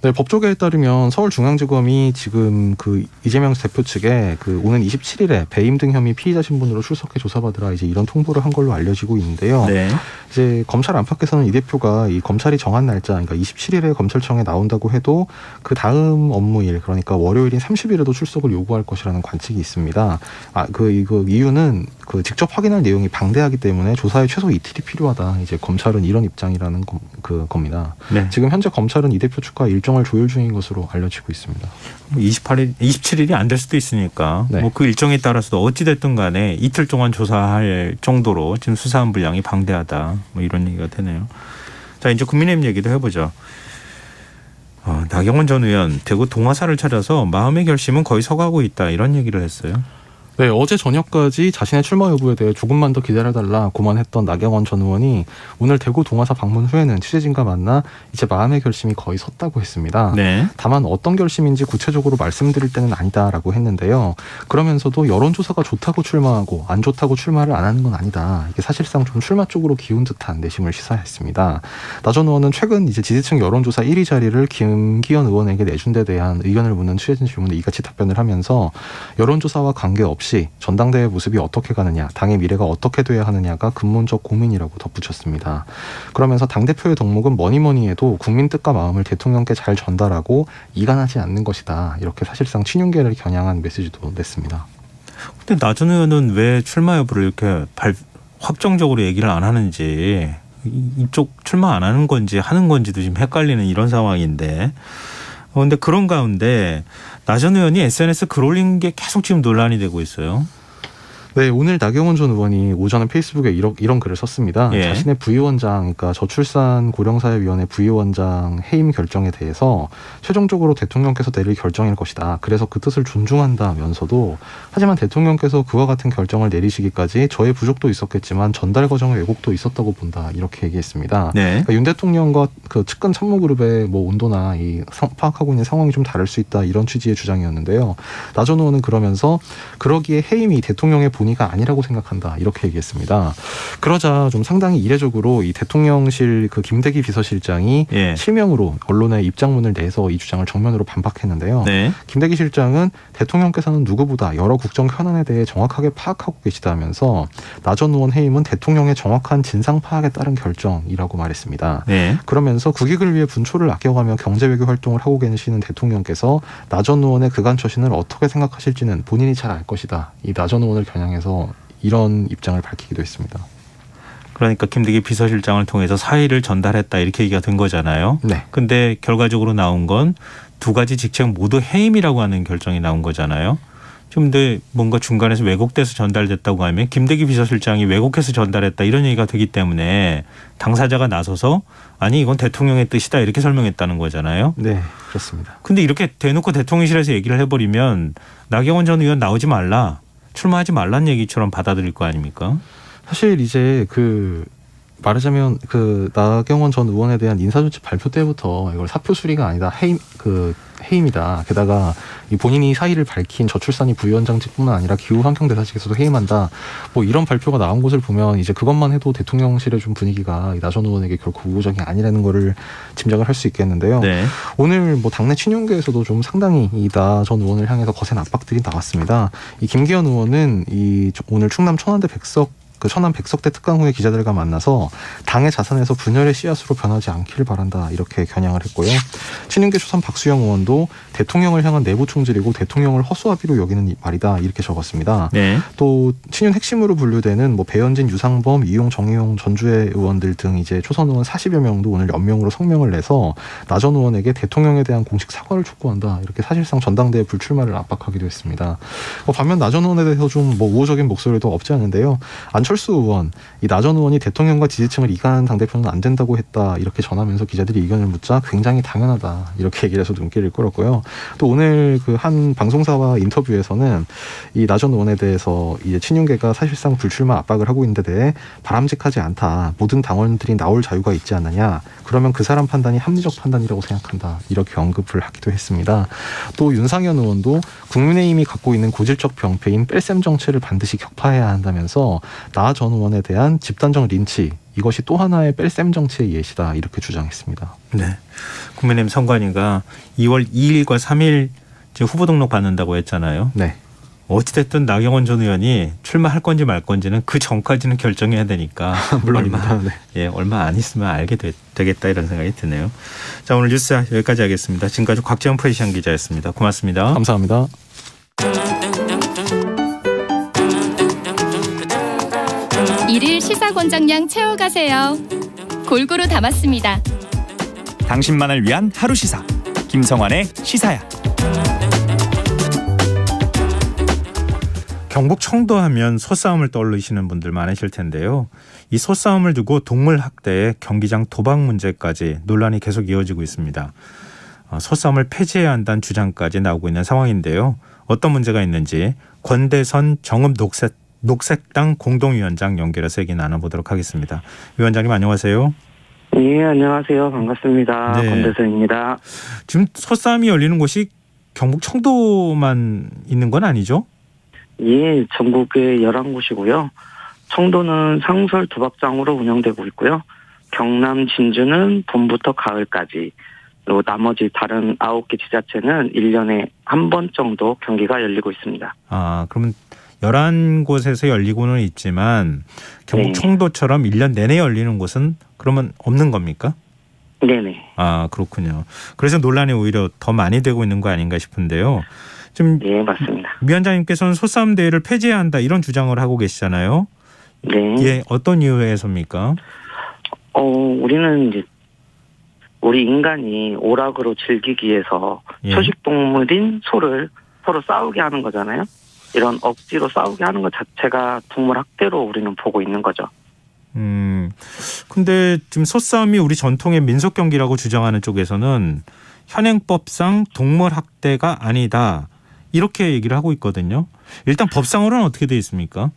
네, 법조계에 따르면 서울중앙지검이 지금 그 이재명 대표 측에 그 오는 27일에 배임 등 혐의 피의자 신분으로 출석해 조사받으라 이제 이런 통보를 한 걸로 알려지고 있는데요. 네. 이제 검찰 안팎에서는 이 대표가 이 검찰이 정한 날짜, 그러니까 27일에 검찰청에 나온다고 해도 그 다음 업무일, 그러니까 월요일인 30일에도 출석을 요구할 것이라는 관측이 있습니다. 이거 이유는 그 직접 확인할 내용이 방대하기 때문에 조사에 최소 이틀이 필요하다. 이제 검찰은 이런 입장이라는 겁니다. 네. 지금 현재 검찰은 이 대표 측과 일정을 조율 중인 것으로 알려지고 있습니다. 27일이 안 될 수도 있으니까 네. 뭐 그 일정에 따라서도 어찌 됐든 간에 이틀 동안 조사할 정도로 지금 수사한 분량이 방대하다. 뭐 이런 얘기가 되네요. 자, 이제 국민의힘 얘기도 해보죠. 나경원 전 의원 대구 동화사를 찾아서 마음의 결심은 거의 서가고 있다 이런 얘기를 했어요. 네, 어제 저녁까지 자신의 출마 여부에 대해 조금만 더 기다려달라 고만했던 나경원 전 의원이 오늘 대구 동화사 방문 후에는 취재진과 만나 이제 마음의 결심이 거의 섰다고 했습니다. 네. 다만 어떤 결심인지 구체적으로 말씀드릴 때는 아니다라고 했는데요. 그러면서도 여론조사가 좋다고 출마하고 안 좋다고 출마를 안 하는 건 아니다. 이게 사실상 좀 출마 쪽으로 기운 듯한 내심을 시사했습니다. 나 전 의원은 최근 이제 지지층 여론조사 1위 자리를 김기현 의원에게 내준 데 대한 의견을 묻는 취재진 질문에 이같이 답변을 하면서 여론조사와 관계없이 전당대회 모습이 어떻게 가느냐, 당의 미래가 어떻게 돼야 하느냐가 근본적 고민이라고 덧붙였습니다. 그러면서 당대표의 덕목은 뭐니 해도 국민 뜻과 마음을 대통령께 잘 전달하고 이간하지 않는 것이다. 이렇게 사실상 친윤계를 겨냥한 메시지도 냈습니다. 근데 나 전 의원은 왜 출마 여부를 이렇게 확정적으로 얘기를 안 하는지, 이쪽 출마 안 하는 건지 하는 건지도 지금 헷갈리는 이런 상황인데, 근데 그런 가운데 나 전 의원이 SNS 글 올린 게 계속 지금 논란이 되고 있어요. 네, 오늘 나경원 전 의원이 오전에 페이스북에 이런 글을 썼습니다. 예. 자신의 부위원장, 그러니까 저출산 고령사회위원회 부위원장 해임 결정에 대해서 최종적으로 대통령께서 내릴 결정일 것이다. 그래서 그 뜻을 존중한다면서도 하지만 대통령께서 그와 같은 결정을 내리시기까지 저의 부족도 있었겠지만 전달 과정의 왜곡도 있었다고 본다. 이렇게 얘기했습니다. 네. 그러니까 윤 대통령과 그 측근 참모그룹의 뭐 온도나 파악하고 있는 상황이 좀 다를 수 있다. 이런 취지의 주장이었는데요. 나 전 의원은 그러면서 그러기에 해임이 대통령의 본의가 아니라고 생각한다 이렇게 얘기했습니다. 그러자 좀 상당히 이례적으로 이 대통령실 그 김대기 비서실장이 예. 실명으로 언론에 입장문을 내서 이 주장을 정면으로 반박했는데요. 네. 김대기 실장은 대통령께서는 누구보다 여러 국정 현안에 대해 정확하게 파악하고 계시다면서 나 전 의원 해임은 대통령의 정확한 진상 파악에 따른 결정이라고 말했습니다. 네. 그러면서 국익을 위해 분초를 아껴가며 경제외교 활동을 하고 계시는 대통령께서 나 전 의원의 그간 처신을 어떻게 생각하실지는 본인이 잘 알 것이다. 이 나 전 의원을 겨냥해서 이런 입장을 밝히기도 했습니다. 그러니까 김대기 비서실장을 통해서 사의를 전달했다 이렇게 얘기가 된 거잖아요. 네. 근데 결과적으로 나온 건 두 가지 직책 모두 해임이라고 하는 결정이 나온 거잖아요. 좀 근데 뭔가 중간에서 왜곡돼서 전달됐다고 하면 김대기 비서실장이 왜곡해서 전달했다 이런 얘기가 되기 때문에 당사자가 나서서 아니 이건 대통령의 뜻이다 이렇게 설명했다는 거잖아요. 네, 그렇습니다. 근데 이렇게 대놓고 대통령실에서 얘기를 해버리면 나경원 전 의원 나오지 말라, 출마하지 말란 얘기처럼 받아들일 거 아닙니까? 사실 이제 말하자면 나경원 전 의원에 대한 인사조치 발표 때부터 이걸 사표 수리가 아니다 해임이다. 게다가 이 본인이 사의를 밝힌 저출산이 부위원장직뿐만 아니라 기후환경대사직에서도 해임한다. 뭐 이런 발표가 나온 것을 보면 이제 그것만 해도 대통령실의 좀 분위기가 나 전 의원에게 결코 우호적이 아니라는 거를 짐작을 할 수 있겠는데요. 네. 오늘 뭐 당내 친윤계에서도 좀 상당히 이 나 전 의원을 향해서 거센 압박들이 나왔습니다. 이 김기현 의원은 오늘 충남 천안대 천안 백석대 특강 후에 기자들과 만나서 당의 자산에서 분열의 씨앗으로 변하지 않기를 바란다 이렇게 겨냥을 했고요. 친윤계 초선 박수영 의원도 대통령을 향한 내부 총질이고 대통령을 허수아비로 여기는 말이다 이렇게 적었습니다. 네. 또 친윤 핵심으로 분류되는 뭐 배현진, 유상범, 이용, 정의용, 전주혜 의원들 등 이제 초선 의원 40여 명도 오늘 연명으로 성명을 내서 나 전 의원에게 대통령에 대한 공식 사과를 촉구한다 이렇게 사실상 전당대회 불출마를 압박하기도 했습니다. 반면 나 전 의원에 대해서 좀 뭐 우호적인 목소리도 없지 않은데요. 안철수 의원, 이 나 전 의원이 대통령과 지지층을 이간한 당대표는 안 된다고 했다 이렇게 전하면서 기자들이 의견을 묻자 굉장히 당연하다 이렇게 얘기를 해서 눈길을 끌었고요. 또 오늘 그 한 방송사와 인터뷰에서는 이 나 전 의원에 대해서 이제 친윤계가 사실상 불출마 압박을 하고 있는 데 대해 바람직하지 않다. 모든 당원들이 나올 자유가 있지 않느냐. 그러면 그 사람 판단이 합리적 판단이라고 생각한다. 이렇게 언급을 하기도 했습니다. 또 윤상현 의원도 국민의힘이 갖고 있는 고질적 병폐인 뺄셈 정체를 반드시 격파해야 한다면서 나 전 의원에 대한 집단적 린치 이것이 또 하나의 뺄셈 정치의 예시다 이렇게 주장했습니다. 네. 국민의힘 선관위가 2월 2일과 3일 후보 등록 받는다고 했잖아요. 네. 어찌됐든 나경원 전 의원이 출마할 건지 말 건지는 그 전까지는 결정해야 되니까 물론입니다. 얼마 안 있으면 알게 되겠다 이런 생각이 드네요. 자, 오늘 뉴스 여기까지 하겠습니다. 지금까지 곽재원 프레시안 기자였습니다. 고맙습니다. 감사합니다. 일일 시사권장량 채워가세요. 골고루 담았습니다. 당신만을 위한 하루 시사 김성환의 시사야. 경북 청도하면 소싸움을 떠올리시는 분들 많으실 텐데요. 이 소싸움을 두고 동물 학대, 경기장 도박 문제까지 논란이 계속 이어지고 있습니다. 소싸움을 폐지해야 한다는 주장까지 나오고 있는 상황인데요. 어떤 문제가 있는지 권대선 정읍녹색당 공동위원장 연결해서 얘기 나눠보도록 하겠습니다. 위원장님 안녕하세요. 예, 안녕하세요. 반갑습니다. 네. 권대선입니다. 지금 소싸움이 열리는 곳이 경북 청도만 있는 건 아니죠? 예, 전국에 11곳이고요. 청도는 상설 도박장으로 운영되고 있고요. 경남 진주는 봄부터 가을까지, 그리고 나머지 다른 9개 지자체는 1년에 한 번 정도 경기가 열리고 있습니다. 아, 그러면 11곳에서 열리고는 있지만 경북 네. 청도처럼 1년 내내 열리는 곳은 그러면 없는 겁니까? 네네. 아, 그렇군요. 그래서 논란이 오히려 더 많이 되고 있는 거 아닌가 싶은데요. 지금 예, 맞습니다. 위원장님께서는 소싸움 대회를 폐지해야 한다 이런 주장을 하고 계시잖아요. 네. 예, 어떤 이유에서입니까? 우리는 이제 우리 인간이 오락으로 즐기기 위해서 예. 초식동물인 소를 서로 싸우게 하는 거잖아요. 이런 억지로 싸우게 하는 것 자체가 동물 학대로 우리는 보고 있는 거죠. 근데 지금 소싸움이 우리 전통의 민속 경기라고 주장하는 쪽에서는 현행법상 동물 학대가 아니다. 이렇게 얘기를 하고 있거든요. 일단 법상으로는 어떻게 돼 있습니까?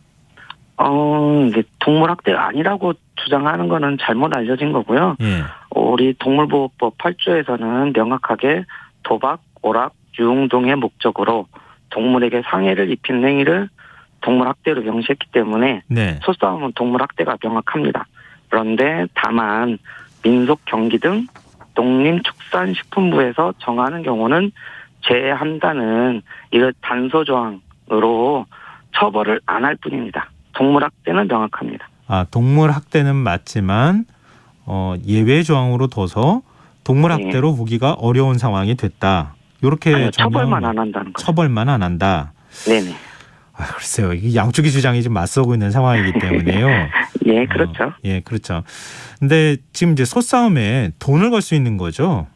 이제 동물 학대가 아니라고 주장하는 거는 잘못 알려진 거고요. 예. 우리 동물보호법 8조에서는 명확하게 도박, 오락, 유흥 등의 목적으로 동물에게 상해를 입힌 행위를 동물 학대로 명시했기 때문에 네. 소싸움은 동물 학대가 명확합니다. 그런데 다만 민속 경기 등 농림축산식품부에서 정하는 경우는 제한다는 이런 단서 조항으로 처벌을 안 할 뿐입니다. 동물 학대는 명확합니다. 아, 동물 학대는 맞지만 예외 조항으로 둬서 동물 학대로 보기가 어려운 상황이 됐다. 이렇게 아니요, 처벌만 안 한다는 거죠. 처벌만 안 한다. 네네. 아, 글쎄요. 이게 양쪽의 주장이 좀 맞서고 있는 상황이기 때문에요. 예, 그렇죠. 예, 그렇죠. 근데 지금 이제 소싸움에 돈을 걸 수 있는 거죠?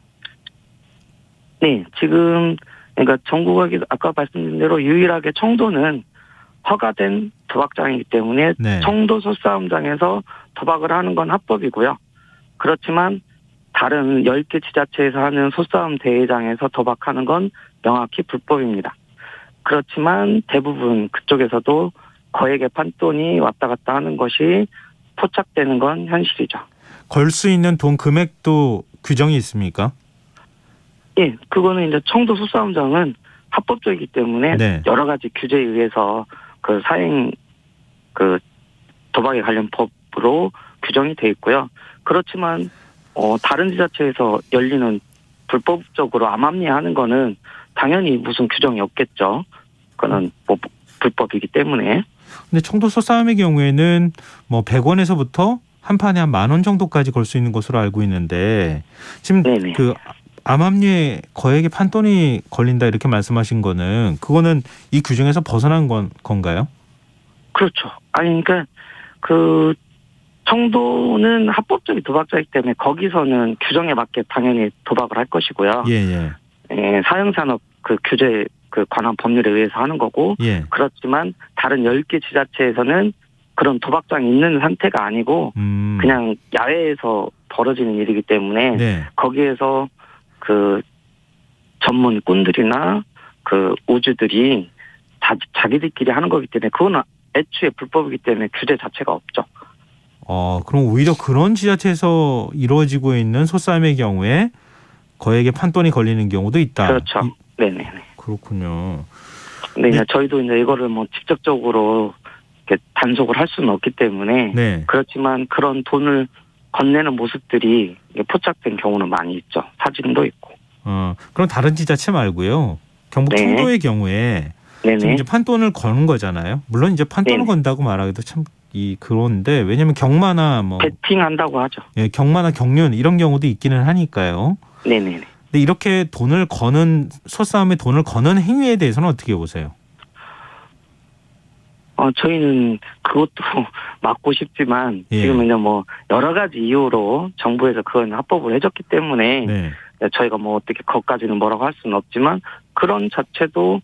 네, 지금 그러니까 전국에 아까 말씀드린 대로 유일하게 청도는 허가된 도박장이기 때문에 네. 청도 소싸움장에서 도박을 하는 건 합법이고요. 그렇지만 다른 10개 지자체에서 하는 소싸움 대회장에서 도박하는 건 명확히 불법입니다. 그렇지만 대부분 그쪽에서도 거액의 판돈이 왔다 갔다 하는 것이 포착되는 건 현실이죠. 걸 수 있는 돈 금액도 규정이 있습니까? 예, 그거는 이제 청도 소싸움장은 합법적이기 때문에 네. 여러 가지 규제에 의해서 그 사행 그 도박에 관련 법으로 규정이 돼 있고요. 그렇지만 다른 지자체에서 열리는 불법적으로 암암리하는 거는 당연히 무슨 규정이 없겠죠. 그거는 뭐 불법이기 때문에. 근데 청도 소싸움의 경우에는 뭐 100원에서부터 한 판에 한 10,000원 정도까지 걸 수 있는 것으로 알고 있는데 지금 네네. 그 암압류에 거액의 판돈이 걸린다 이렇게 말씀하신 거는 그거는 이 규정에서 벗어난 건가요? 그렇죠. 아니 그러니까 그 청도는 합법적인 도박자이기 때문에 거기서는 규정에 맞게 당연히 도박을 할 것이고요. 예. 사형산업 그 규제 그 관한 법률에 의해서 하는 거고 예. 그렇지만 다른 10개 지자체에서는 그런 도박장이 있는 상태가 아니고 그냥 야외에서 벌어지는 일이기 때문에 네. 거기에서 그 전문 꾼들이나 그 우주들이 자기들끼리 하는 거기 때문에 그건 애초에 불법이기 때문에 규제 자체가 없죠. 그럼 오히려 그런 지자체에서 이루어지고 있는 소싸움의 경우에 거액의 판돈이 걸리는 경우도 있다. 그렇죠. 네네. 그렇군요. 네, 저희도 이제 이거를 뭐 직접적으로 이렇게 단속을 할 수는 없기 때문에 네. 그렇지만 그런 돈을 건네는 모습들이 포착된 경우는 많이 있죠. 사진도 있고. 그럼 다른 지자체 말고요. 경북 네. 청도의 경우에 지금 네네. 이제 판돈을 거는 거잖아요. 물론 이제 판돈을 네네. 건다고 말하기도 참 그런데 왜냐하면 경마나 뭐 베팅한다고 하죠. 경마나 경륜 이런 경우도 있기는 하니까요. 네네네. 근데 이렇게 돈을 거는 소싸움에 돈을 거는 행위에 대해서는 어떻게 보세요? 저희는 그것도 막고 싶지만 예. 지금 이제 뭐 여러 가지 이유로 정부에서 그건 합법을 해줬기 때문에 네. 저희가 뭐 어떻게 그것까지는 뭐라고 할 수는 없지만 그런 자체도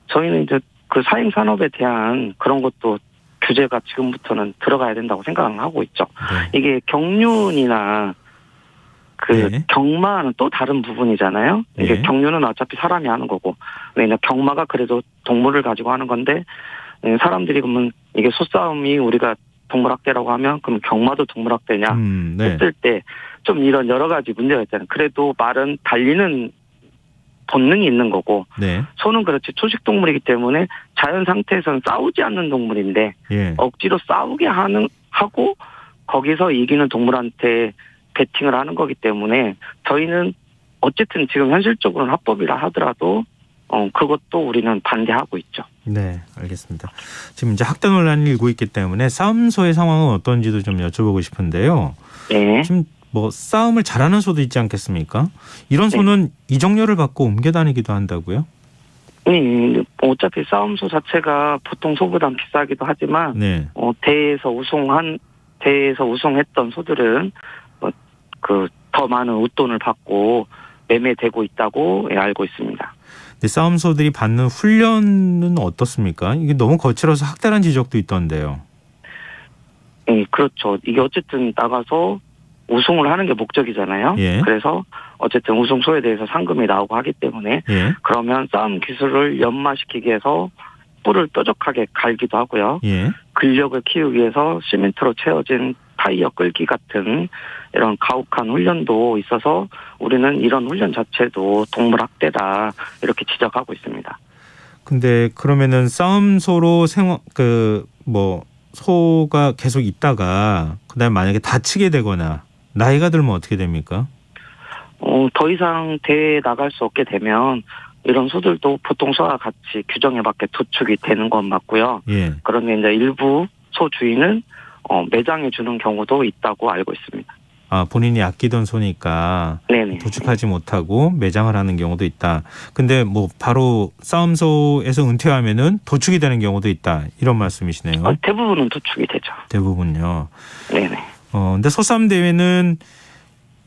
저희는 이제 그 사행 산업에 대한 그런 것도 규제가 지금부터는 들어가야 된다고 생각하고 있죠. 네. 이게 경륜이나 그 네. 경마는 또 다른 부분이잖아요. 이게 네. 경륜은 어차피 사람이 하는 거고, 왜냐 경마가 그래도 동물을 가지고 하는 건데 사람들이 그러면 이게 소싸움이 우리가 동물학대라고 하면 그럼 경마도 동물학대냐 네. 했을 때 좀 이런 여러 가지 문제가 있잖아요. 그래도 말은 달리는 본능이 있는 거고 네. 소는 그렇지 초식 동물이기 때문에 자연 상태에서는 싸우지 않는 동물인데 예. 억지로 싸우게 하고 거기서 이기는 동물한테 배팅을 하는 거기 때문에 저희는 어쨌든 지금 현실적으로는 합법이라 하더라도 그것도 우리는 반대하고 있죠. 네, 알겠습니다. 지금 이제 학대 논란이 일고 있기 때문에 싸움소의 상황은 어떤지도 좀 여쭤보고 싶은데요. 네. 지금 뭐 싸움을 잘하는 소도 있지 않겠습니까? 이런 소는 이정료를 받고 옮겨 다니기도 한다고요? 네, 어차피 싸움소 자체가 보통 소보다 비싸기도 하지만 네. 대회에서 우승했던 소들은 그 더 많은 웃돈을 받고 매매되고 있다고 알고 있습니다. 근데 싸움소들이 받는 훈련은 어떻습니까? 이게 너무 거칠어서 학대라는 지적도 있던데요. 네, 그렇죠. 이게 어쨌든 나가서 우승을 하는 게 목적이잖아요. 예. 그래서 어쨌든 우승소에 대해서 상금이 나오고 하기 때문에 예. 그러면 싸움 기술을 연마시키기 위해서 뿔을 뾰족하게 갈기도 하고요. 예. 근력을 키우기 위해서 시멘트로 채워진 타이어 끌기 같은 이런 가혹한 훈련도 있어서 우리는 이런 훈련 자체도 동물학대다 이렇게 지적하고 있습니다. 근데 그러면은 싸움소로 소가 계속 있다가 그다음에 만약에 다치게 되거나 나이가 들면 어떻게 됩니까? 더 이상 대회에 나갈 수 없게 되면 이런 소들도 보통 소와 같이 규정에 맞게 도축이 되는 건 맞고요. 예. 그런데 이제 일부 소 주인은 매장해 주는 경우도 있다고 알고 있습니다. 본인이 아끼던 소니까 네네. 도축하지 못하고 매장을 하는 경우도 있다. 근데 뭐 바로 싸움소에서 은퇴하면은 도축이 되는 경우도 있다. 이런 말씀이시네요. 대부분은 도축이 되죠. 대부분요. 네네. 근데 소싸움 대회는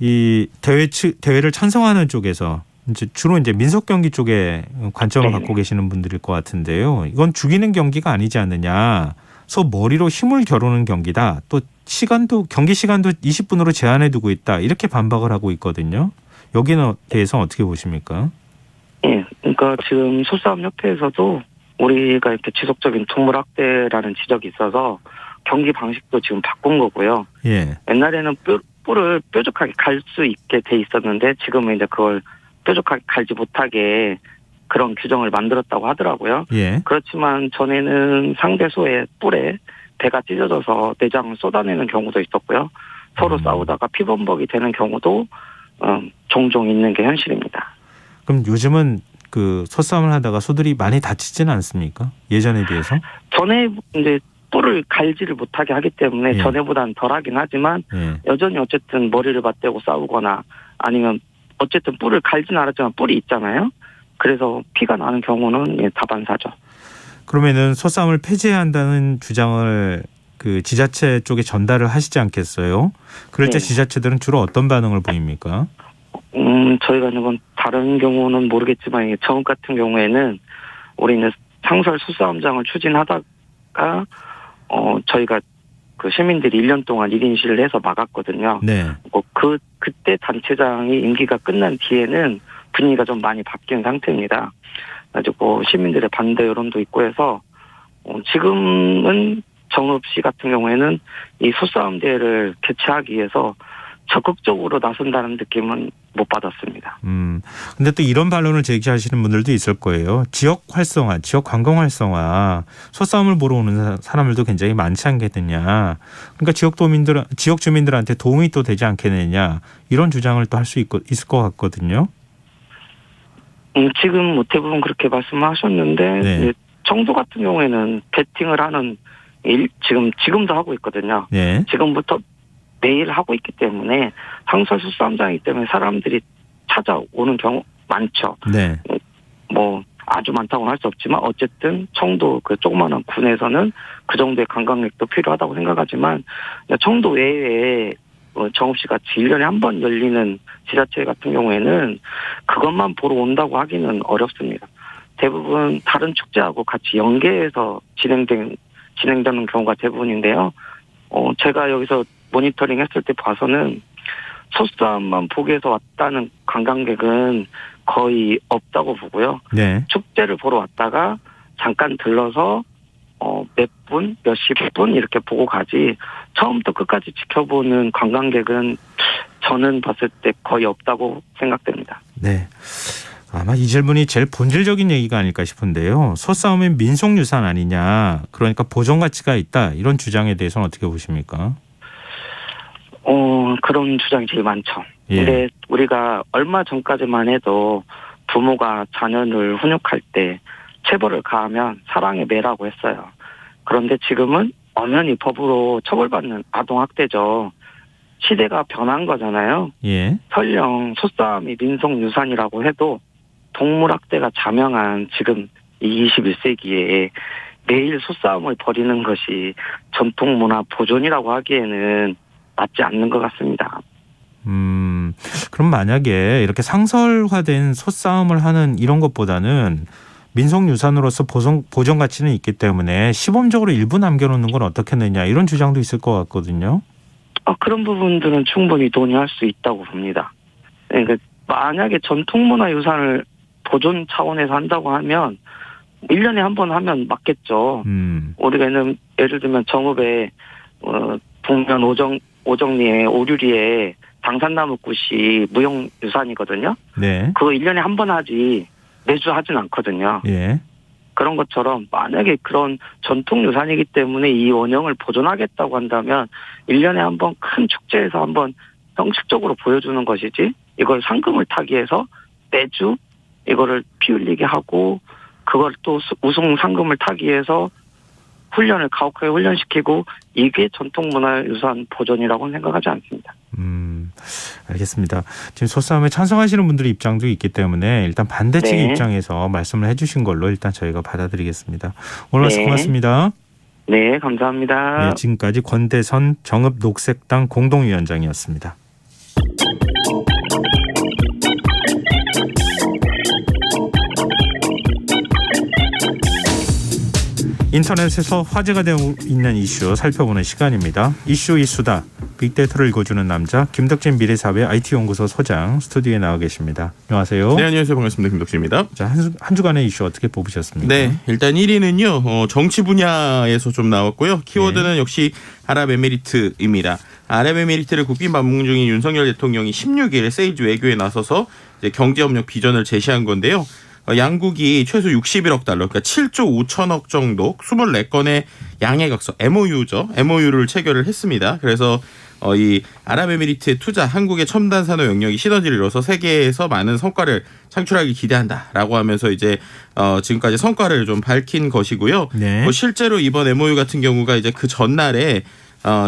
이 대회를 찬성하는 쪽에서 이제 주로 이제 민속 경기 쪽에 관점을 네네. 갖고 계시는 분들일 것 같은데요. 이건 죽이는 경기가 아니지 않느냐. 소 머리로 힘을 겨루는 경기다. 또 경기 시간도 20분으로 제한해 두고 있다. 이렇게 반박을 하고 있거든요. 여기는 대해서 어떻게 보십니까? 예, 그러니까 지금 소싸움협회에서도 우리가 이렇게 지속적인 동물학대라는 지적이 있어서 경기 방식도 지금 바꾼 거고요. 예. 옛날에는 뿔을 뾰족하게 갈 수 있게 돼 있었는데 지금은 이제 그걸 뾰족하게 갈지 못하게 그런 규정을 만들었다고 하더라고요. 예. 그렇지만 전에는 상대 소의 뿔에 배가 찢어져서 내장을 쏟아내는 경우도 있었고요. 서로 싸우다가 피범벅이 되는 경우도 종종 있는 게 현실입니다. 그럼 요즘은 그 소싸움을 하다가 소들이 많이 다치지는 않습니까? 예전에 비해서? 전에 이제 뿔을 갈지를 못하게 하기 때문에 예. 전에보다는 덜하긴 하지만 예. 여전히 어쨌든 머리를 맞대고 싸우거나 아니면 어쨌든 뿔을 갈진 않았지만 뿔이 있잖아요. 그래서 피가 나는 경우는 다반사죠. 그러면은 소싸움을 폐지해야 한다는 주장을 그 지자체 쪽에 전달을 하시지 않겠어요? 그럴 때 네. 지자체들은 주로 어떤 반응을 보입니까? 저희가 이건 다른 경우는 모르겠지만 이게 정읍 같은 경우에는 우리는 상설 소싸움장을 추진하다가 저희가 그 시민들이 1년 동안 1인 시위를 해서 막았거든요. 네. 그때 단체장이 임기가 끝난 뒤에는 분위기가 좀 많이 바뀐 상태입니다. 가지고 시민들의 반대 여론도 있고 해서 지금은 정읍시 같은 경우에는 이 소싸움 대회를 개최하기 위해서 적극적으로 나선다는 느낌은 못 받았습니다. 근데 또 이런 반론을 제기하시는 분들도 있을 거예요. 지역 활성화, 지역 관광 활성화, 소싸움을 보러 오는 사람들도 굉장히 많지 않겠느냐. 그러니까 지역 주민들한테 도움이 또 되지 않겠느냐. 이런 주장을 또 할 수 있을 것 같거든요. 지금 대부분 그렇게 말씀하셨는데 네. 청도 같은 경우에는 배팅을 하는 지금도 하고 있거든요. 네. 지금부터 매일 하고 있기 때문에 상설 소싸움장이기 때문에 사람들이 찾아오는 경우 많죠. 네. 뭐 아주 많다고는 할 수 없지만 어쨌든 청도 그 조그마한 군에서는 그 정도의 관광객도 필요하다고 생각하지만 청도 외에 정읍시 같이 1년에 한 번 열리는 지자체 같은 경우에는 그것만 보러 온다고 하기는 어렵습니다. 대부분 다른 축제하고 같이 연계해서 진행되는 경우가 대부분인데요. 제가 여기서 모니터링 했을 때 봐서는 소싸움만 보기 위해서 왔다는 관광객은 거의 없다고 보고요. 네. 축제를 보러 왔다가 잠깐 들러서 몇십 분 이렇게 보고 가지 처음부터 끝까지 지켜보는 관광객은 저는 봤을 때 거의 없다고 생각됩니다. 네. 아마 이 질문이 제일 본질적인 얘기가 아닐까 싶은데요. 소싸움은 민속유산 아니냐. 그러니까 보존 가치가 있다. 이런 주장에 대해서는 어떻게 보십니까? 그런 주장이 제일 많죠. 예. 근데 우리가 얼마 전까지만 해도 부모가 자녀를 훈육할 때 체벌을 가하면 사랑의 매라고 했어요. 그런데 지금은 엄연히 법으로 처벌받는 아동학대죠. 시대가 변한 거잖아요. 예. 설령 소싸움이 민속유산이라고 해도 동물학대가 자명한 지금 이 21세기에 매일 소싸움을 벌이는 것이 전통문화 보존이라고 하기에는 맞지 않는 것 같습니다. 그럼 만약에 이렇게 상설화된 소싸움을 하는 이런 것보다는 민속유산으로서 보존 가치는 있기 때문에 시범적으로 일부 남겨놓는 건 어떻겠느냐 이런 주장도 있을 것 같거든요. 그런 부분들은 충분히 논의할 수 있다고 봅니다. 그러니까 만약에 전통문화유산을 보존 차원에서 한다고 하면 1년에 한 번 하면 맞겠죠. 우리가는 예를 들면 정읍에 북면 오정리에 오류리에 당산나무꽃이 무형유산이거든요. 네. 그거 1년에 한 번 하지 매주 하진 않거든요. 예. 그런 것처럼 만약에 그런 전통유산이기 때문에 이 원형을 보존하겠다고 한다면 1년에 한 번 큰 축제에서 한번 형식적으로 보여주는 것이지 이걸 상금을 타기 위해서 매주 이거를 피 흘리게 하고 그걸 또 우승 상금을 타기 위해서 훈련을 가혹하게 훈련시키고 이게 전통문화유산 보존이라고는 생각하지 않습니다. 알겠습니다. 지금 소싸움에 찬성하시는 분들의 입장도 있기 때문에 일단 반대 측의 네. 입장에서 말씀을 해주신 걸로 일단 저희가 받아들이겠습니다. 오늘 말씀 네. 고맙습니다. 네, 감사합니다. 네, 지금까지 권대선 정읍녹색당 공동위원장이었습니다. 인터넷에서 화제가 되고 있는 이슈 살펴보는 시간입니다. 이슈 이수다. 빅데이터를 읽어주는 남자 김덕진 미래사회 IT연구소 소장 스튜디오에 나와 계십니다. 안녕하세요. 네, 안녕하세요. 반갑습니다. 김덕진입니다. 자, 한 주간의 이슈 어떻게 뽑으셨습니까? 네, 일단 1위는요. 정치 분야에서 좀 나왔고요. 키워드는 역시 아랍에미리트입니다. 아랍에미리트를 국빈 방문 중인 윤석열 대통령이 16일 세이지 외교에 나서서 이제 경제협력 비전을 제시한 건데요. 양국이 최소 61억 달러, 그러니까 7조 5천억 정도 24건의 양해각서, MOU죠. MOU를 체결을 했습니다. 그래서 이 아랍에미리트의 투자, 한국의 첨단 산업 영역이 시너지를 이뤄서 세계에서 많은 성과를 창출하기 기대한다라고 하면서 이제 지금까지 성과를 좀 밝힌 것이고요. 네. 실제로 이번 MOU 같은 경우가 이제 그 전날에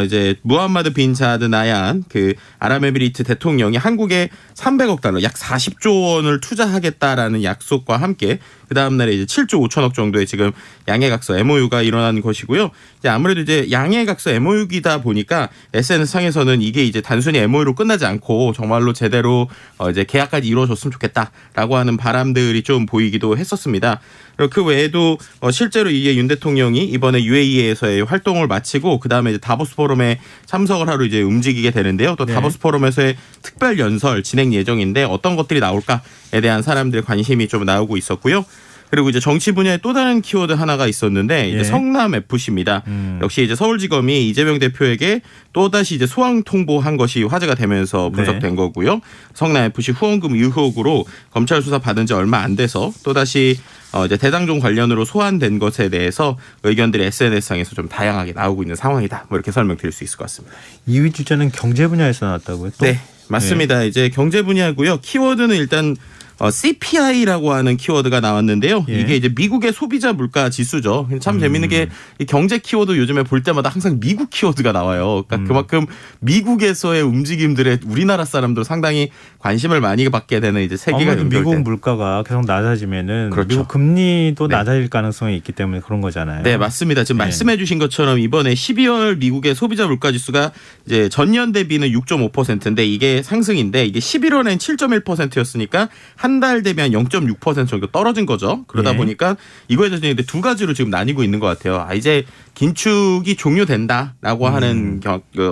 이제 무함마드 빈 자드 나얀 그 아랍에미리트 대통령이 한국에 300억 달러, 약 40조 원을 투자하겠다라는 약속과 함께 그 다음 날에 이제 7조 5천억 정도의 지금 양해각서 MOU가 일어난 것이고요. 이제 아무래도 이제 양해각서 MOU이다 보니까 SNS 상에서는 이게 이제 단순히 MOU로 끝나지 않고 정말로 제대로 이제 계약까지 이루어졌으면 좋겠다라고 하는 바람들이 좀 보이기도 했었습니다. 그리고 그 외에도 실제로 이게 윤 대통령이 이번에 UAE에서의 활동을 마치고 그 다음에 이제 다보스 포럼에 참석을 하러 이제 움직이게 되는데요. 또 다보스 포럼에서의 특별 연설 진행 예정인데 어떤 것들이 나올까에 대한 사람들의 관심이 좀 나오고 있었고요. 그리고 이제 정치 분야의 또 다른 키워드 하나가 있었는데 이제 성남 FC입니다. 역시 이제 서울지검이 이재명 대표에게 또 다시 이제 소환 통보한 것이 화제가 되면서 분석된 거고요. 성남 FC 후원금 의혹으로 검찰 수사 받은 지 얼마 안 돼서 또 다시 이제 대장동 관련으로 소환된 것에 대해서 의견들이 SNS상에서 좀 다양하게 나오고 있는 상황이다. 뭐 이렇게 설명드릴 수 있을 것 같습니다. 2위 주자는 경제 분야에서 나왔다고요? 또? 네, 맞습니다. 이제 경제 분야고요. 키워드는 일단 CPI라고 하는 키워드가 나왔는데요. 이게 이제 미국의 소비자 물가 지수죠. 참 재밌는 게 이 경제 키워드 요즘에 볼 때마다 항상 미국 키워드가 나와요. 그러니까 그만큼 미국에서의 움직임들에 우리나라 사람들 상당히 관심을 많이 받게 되는 이제 세계가 연결된. 미국 물가가 계속 낮아지면은 그렇죠. 미국 금리도 낮아질 가능성이 있기 때문에 그런 거잖아요. 네, 맞습니다. 지금 말씀해 주신 것처럼 이번에 12월 미국의 소비자 물가 지수가 이제 전년 대비는 6.5%인데 이게 상승인데 이게 11월엔 7.1%였으니까 한 달 대비 한 0.6% 정도 떨어진 거죠. 그러다 보니까 이거에 대해서 이제 두 가지로 지금 나뉘고 있는 것 같아요. 이제 긴축이 종료된다라고 하는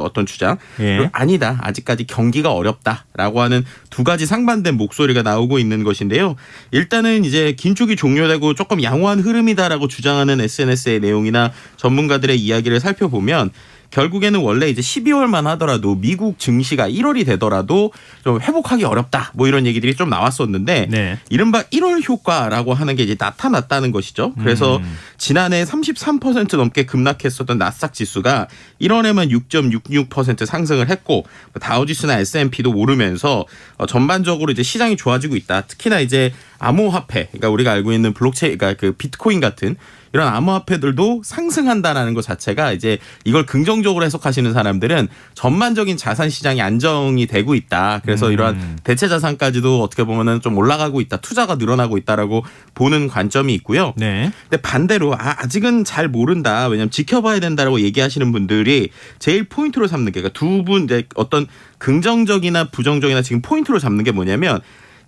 어떤 주장. 그리고 아니다. 아직까지 경기가 어렵다라고 하는 두 가지 상반된 목소리가 나오고 있는 것인데요. 일단은 이제 긴축이 종료되고 조금 양호한 흐름이다라고 주장하는 SNS의 내용이나 전문가들의 이야기를 살펴보면 결국에는 원래 이제 12월만 하더라도 미국 증시가 1월이 되더라도 좀 회복하기 어렵다. 뭐 이런 얘기들이 좀 나왔었는데 이른바 1월 효과라고 하는 게 이제 나타났다는 것이죠. 그래서 지난해 33% 넘게 급락했었던 나스닥 지수가 1월에만 6.66% 상승을 했고 다우지수나 S&P도 오르면서 전반적으로 이제 시장이 좋아지고 있다. 특히나 이제 암호화폐, 그러니까 우리가 알고 있는 블록체인, 그러니까 그 비트코인 같은 이런 암호화폐들도 상승한다라는 것 자체가 이제 이걸 긍정적으로 해석하시는 사람들은 전반적인 자산 시장이 안정이 되고 있다. 그래서 이러한 대체 자산까지도 어떻게 보면은 좀 올라가고 있다. 투자가 늘어나고 있다라고 보는 관점이 있고요. 근데 반대로 아직은 잘 모른다. 왜냐하면 지켜봐야 된다라고 얘기하시는 분들이 제일 포인트로 삼는 게 그러니까 두 분 이제 어떤 긍정적이나 부정적이나 지금 포인트로 잡는 게 뭐냐면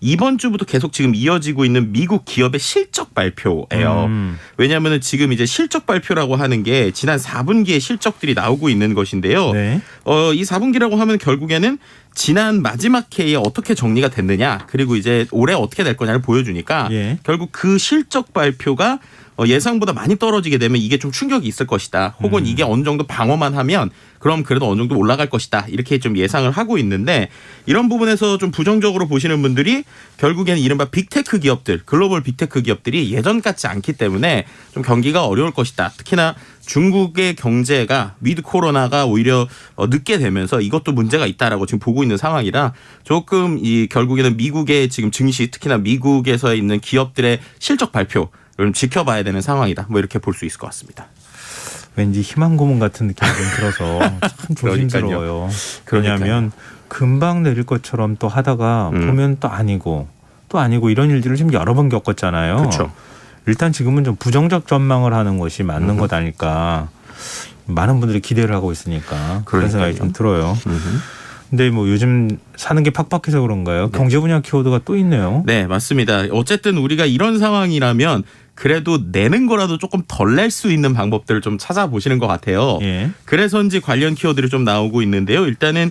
이번 주부터 계속 지금 이어지고 있는 미국 기업의 실적 발표예요. 왜냐하면 지금 이제 실적 발표라고 하는 게 지난 4분기의 실적들이 나오고 있는 것인데요. 이 4분기라고 하면 결국에는 지난 마지막 해에 어떻게 정리가 됐느냐 그리고 이제 올해 어떻게 될 거냐를 보여주니까 결국 그 실적 발표가 예상보다 많이 떨어지게 되면 이게 좀 충격이 있을 것이다. 혹은 이게 어느 정도 방어만 하면 그럼 그래도 어느 정도 올라갈 것이다. 이렇게 좀 예상을 하고 있는데 이런 부분에서 좀 부정적으로 보시는 분들이 결국에는 이른바 빅테크 기업들, 글로벌 빅테크 기업들이 예전 같지 않기 때문에 좀 경기가 어려울 것이다. 특히나 중국의 경제가 위드 코로나가 오히려 늦게 되면서 이것도 문제가 있다라고 지금 보고 있는 상황이라 조금 이 결국에는 미국의 지금 증시 특히나 미국에서 있는 기업들의 실적 발표 좀 지켜봐야 되는 상황이다. 뭐 이렇게 볼 수 있을 것 같습니다. 왠지 희망 고문 같은 느낌이 좀 들어서 참 조심스러워요. 왜냐하면 금방 내릴 것처럼 또 하다가 보면 또 아니고 이런 일들을 지금 여러 번 겪었잖아요. 그렇죠. 일단 지금은 좀 부정적 전망을 하는 것이 맞는 것 아닐까. 많은 분들이 기대를 하고 있으니까 그런 생각이 좀 들어요. 근데 뭐 요즘 사는 게 팍팍해서 그런가요? 경제 분야 키워드가 또 있네요. 네, 맞습니다. 어쨌든 우리가 이런 상황이라면 그래도 내는 거라도 조금 덜 낼 수 있는 방법들을 좀 찾아보시는 것 같아요. 그래서인지 관련 키워드를 좀 나오고 있는데요. 일단은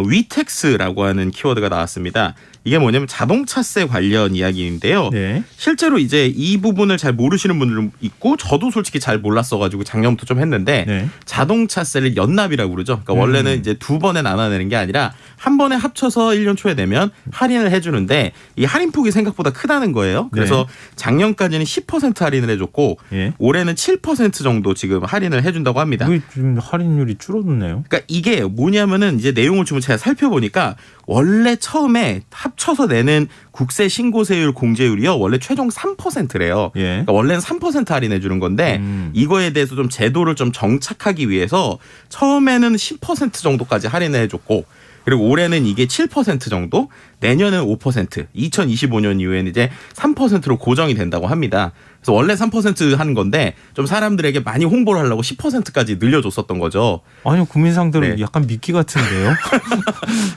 위텍스라고 하는 키워드가 나왔습니다. 이게 뭐냐면 자동차세 관련 이야기인데요. 실제로 이제 이 부분을 잘 모르시는 분들도 있고 저도 솔직히 잘 몰랐어가지고 작년부터 좀 했는데 자동차세를 연납이라고 그러죠. 그러니까 원래는 이제 두 번에 나눠내는 게 아니라 한 번에 합쳐서 1년 초에 내면 할인을 해주는데 이 할인폭이 생각보다 크다는 거예요. 그래서 작년까지는 10% 할인을 해줬고 올해는 7% 정도 지금 할인을 해준다고 합니다. 왜 지금 할인율이 줄어드네요? 그러니까 이게 뭐냐면은 이제 내용을 좀 제가 살펴보니까 원래 처음에 합쳐서 내는 국세 신고세율 공제율이요. 원래 최종 3%래요. 예. 그러니까 원래는 3% 할인해 주는 건데 이거에 대해서 좀 제도를 좀 정착하기 위해서 처음에는 10% 정도까지 할인해 줬고 그리고 올해는 이게 7% 정도, 내년은 5%, 2025년 이후에는 이제 3%로 고정이 된다고 합니다. 그래서 원래 3% 하는 건데 좀 사람들에게 많이 홍보를 하려고 10%까지 늘려줬었던 거죠. 아니요, 국민 상대로 네. 약간 미끼 같은데요.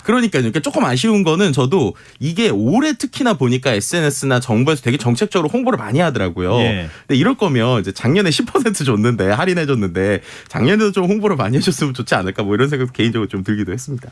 그러니까요. 그러니까 조금 아쉬운 거는 저도 이게 올해 특히나 보니까 SNS나 정부에서 되게 정책적으로 홍보를 많이 하더라고요. 예. 근데 이럴 거면 이제 작년에 10% 줬는데 할인해줬는데 작년에도 좀 홍보를 많이 해줬으면 좋지 않을까 뭐 이런 생각 개인적으로 좀 들기도 했습니다.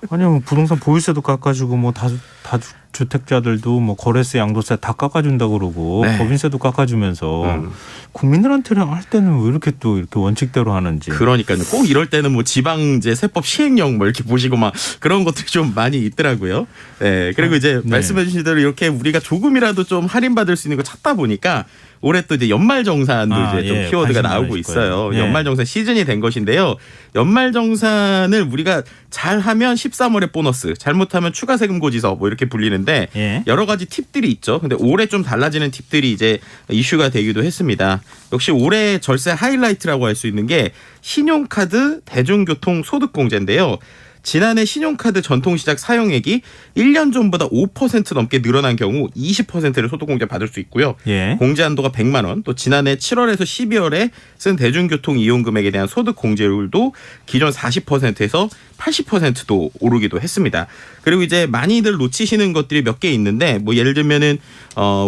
아니요, 부동산 보유세도 깎아주고 뭐 다주택자들도 뭐 거래세, 양도세 다 깎아준다 그러고 네. 법인세도 깎아주면서 국민들한테는 할 때는 왜 이렇게 또 이렇게 원칙대로 하는지. 그러니까요. 꼭 이럴 때는 뭐 지방제 세법 시행령 뭐 이렇게 보시고 막 그런 것들이 좀 많이 있더라고요. 네. 그리고 이제 네. 말씀해 주신 대로 이렇게 우리가 조금이라도 좀 할인받을 수 있는 거 찾다 보니까 올해 또 이제 연말정산도 이제 좀 예, 키워드가 관심 나오고 많으실 있어요. 거예요. 예. 연말정산 시즌이 된 것인데요. 연말정산을 우리가 잘하면 13월에 보너스, 잘못하면 추가 세금 고지서 뭐 이렇게 불리는데 예. 여러 가지 팁들이 있죠. 근데 올해 좀 달라지는 팁들이 이제 이슈가 되기도 했습니다. 역시 올해 절세 하이라이트라고 할 수 있는 게 신용카드 대중교통 소득공제인데요. 지난해 신용카드 전통시작 사용액이 1년 전보다 5% 넘게 늘어난 경우 20%를 소득공제 받을 수 있고요. 예. 공제 한도가 100만 원. 또 지난해 7월에서 12월에 쓴 대중교통 이용 금액에 대한 소득공제율도 기존 40%에서 80%도 오르기도 했습니다. 그리고 이제 많이들 놓치시는 것들이 몇 개 있는데 뭐 예를 들면은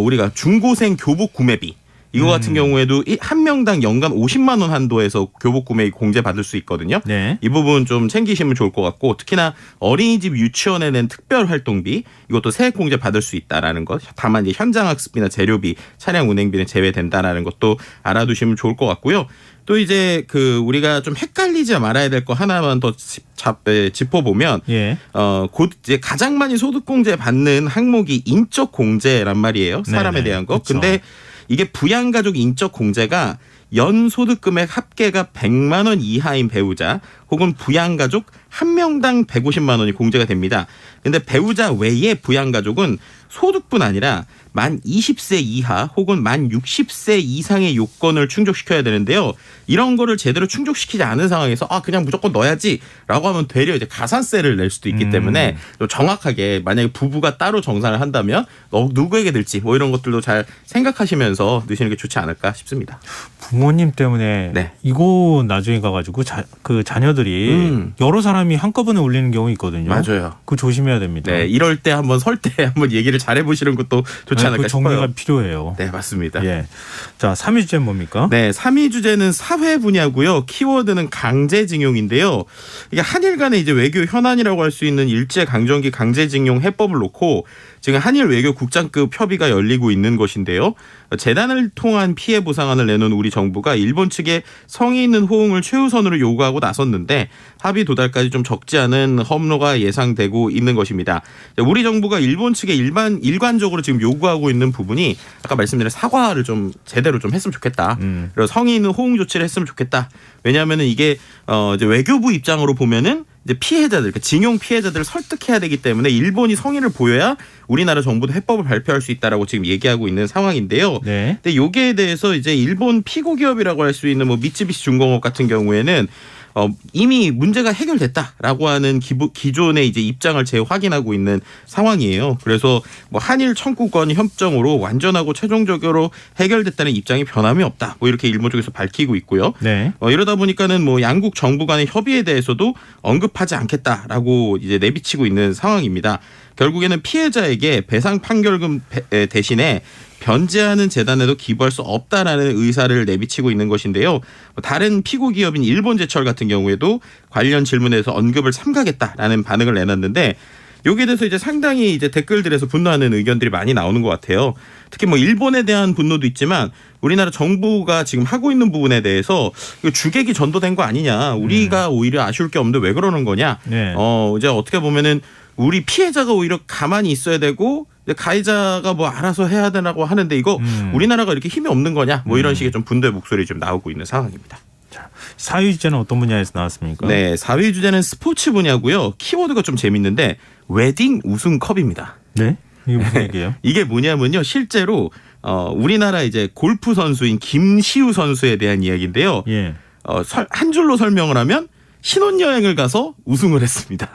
우리가 중고생 교복 구매비 이거 같은 경우에도 한 명당 연간 50만 원 한도에서 교복 구매 공제받을 수 있거든요. 네. 이 부분 좀 챙기시면 좋을 것 같고 특히나 어린이집 유치원에 낸 특별 활동비 이것도 세액 공제 받을 수 있다라는 것. 다만 이제 현장 학습비나 재료비, 차량 운행비는 제외된다라는 것도 알아두시면 좋을 것 같고요. 또 이제 그 우리가 좀 헷갈리지 말아야 될 거 하나만 더 짚어보면 예. 곧 이제 가장 많이 소득공제 받는 항목이 인적 공제란 말이에요. 사람에 네네. 대한 거. 그쵸. 근데 이게 부양가족 인적 공제가 연소득금액 합계가 100만 원 이하인 배우자 혹은 부양가족 한 명당 150만 원이 공제가 됩니다. 그런데 배우자 외의 부양가족은 소득뿐 아니라 만 20세 이하 혹은 만 60세 이상의 요건을 충족시켜야 되는데요. 이런 거를 제대로 충족시키지 않은 상황에서 그냥 무조건 넣어야지라고 하면 되려 이제 가산세를 낼 수도 있기 때문에 좀 정확하게 만약에 부부가 따로 정산을 한다면 누구에게 들지 뭐 이런 것들도 잘 생각하시면서 넣으시는 게 좋지 않을까 싶습니다. 부모님 때문에 네. 이거 나중에 가가지고 그 자녀들이 여러 사람이 한꺼번에 올리는 경우 있거든요. 맞아요. 그거 조심해야 됩니다. 네, 이럴 때 한번 설 때 한번 얘기를 잘 해보시는 것도 좋지 않을까 그 싶어요. 정리가 필요해요. 네, 맞습니다. 예. 자, 3위 주제는 뭡니까? 네, 3위 주제는 사회 분야고요. 키워드는 강제징용인데요. 이게 한일 간의 이제 외교 현안이라고 할 수 있는 일제 강점기 강제징용 해법을 놓고 지금 한일 외교 국장급 협의가 열리고 있는 것인데요. 재단을 통한 피해 보상안을 내놓은 우리 정부가 일본 측에 성의 있는 호응을 최우선으로 요구하고 나섰는데 합의 도달까지 좀 적지 않은 험로가 예상되고 있는 것입니다. 우리 정부가 일본 측에 일관적으로 지금 요구하고 있는 부분이 아까 말씀드린 사과를 좀 제대로 좀 했으면 좋겠다. 그리고 성의 있는 호응 조치를 했으면 좋겠다. 왜냐하면은 이게 이제 외교부 입장으로 보면은 이제 피해자들, 그러니까 징용 피해자들을 설득해야 되기 때문에 일본이 성의를 보여야 우리나라 정부도 해법을 발표할 수 있다라고 지금 얘기하고 있는 상황인데요. 네. 근데 여기에 대해서 이제 일본 피고 기업이라고 할 수 있는 뭐 미쓰비시 중공업 같은 경우에는 이미 문제가 해결됐다라고 하는 기존의 이제 입장을 재확인하고 있는 상황이에요. 그래서 뭐 한일 청구권 협정으로 완전하고 최종적으로 해결됐다는 입장이 변함이 없다. 뭐 이렇게 일본 쪽에서 밝히고 있고요. 네. 이러다 보니까는 뭐 양국 정부 간의 협의에 대해서도 언급하지 않겠다라고 이제 내비치고 있는 상황입니다. 결국에는 피해자에게 배상 판결금 대신에 변제하는 재단에도 기부할 수 없다라는 의사를 내비치고 있는 것인데요. 다른 피고 기업인 일본제철 같은 경우에도 관련 질문에서 언급을 삼가겠다라는 반응을 내놨는데 여기에 대해서 이제 상당히 이제 댓글들에서 분노하는 의견들이 많이 나오는 것 같아요. 특히 뭐 일본에 대한 분노도 있지만 우리나라 정부가 지금 하고 있는 부분에 대해서 주객이 전도된 거 아니냐. 우리가 오히려 아쉬울 게 없는데 왜 그러는 거냐. 네. 이제 어떻게 보면은 우리 피해자가 오히려 가만히 있어야 되고 가해자가 뭐 알아서 해야 되라고 하는데 이거 우리나라가 이렇게 힘이 없는 거냐. 뭐 이런 식의 좀 분노의 목소리 좀 나오고 있는 상황입니다. 4위 주제는 어떤 분야에서 나왔습니까? 네, 4위 주제는 스포츠 분야고요. 키워드가 좀 재밌는데 웨딩 우승컵입니다. 네? 이게 무슨 얘기예요? 이게 뭐냐면요. 실제로 우리나라 이제 골프 선수인 김시우 선수에 대한 이야기인데요. 예. 한 줄로 설명을 하면 신혼여행을 가서 우승을 했습니다.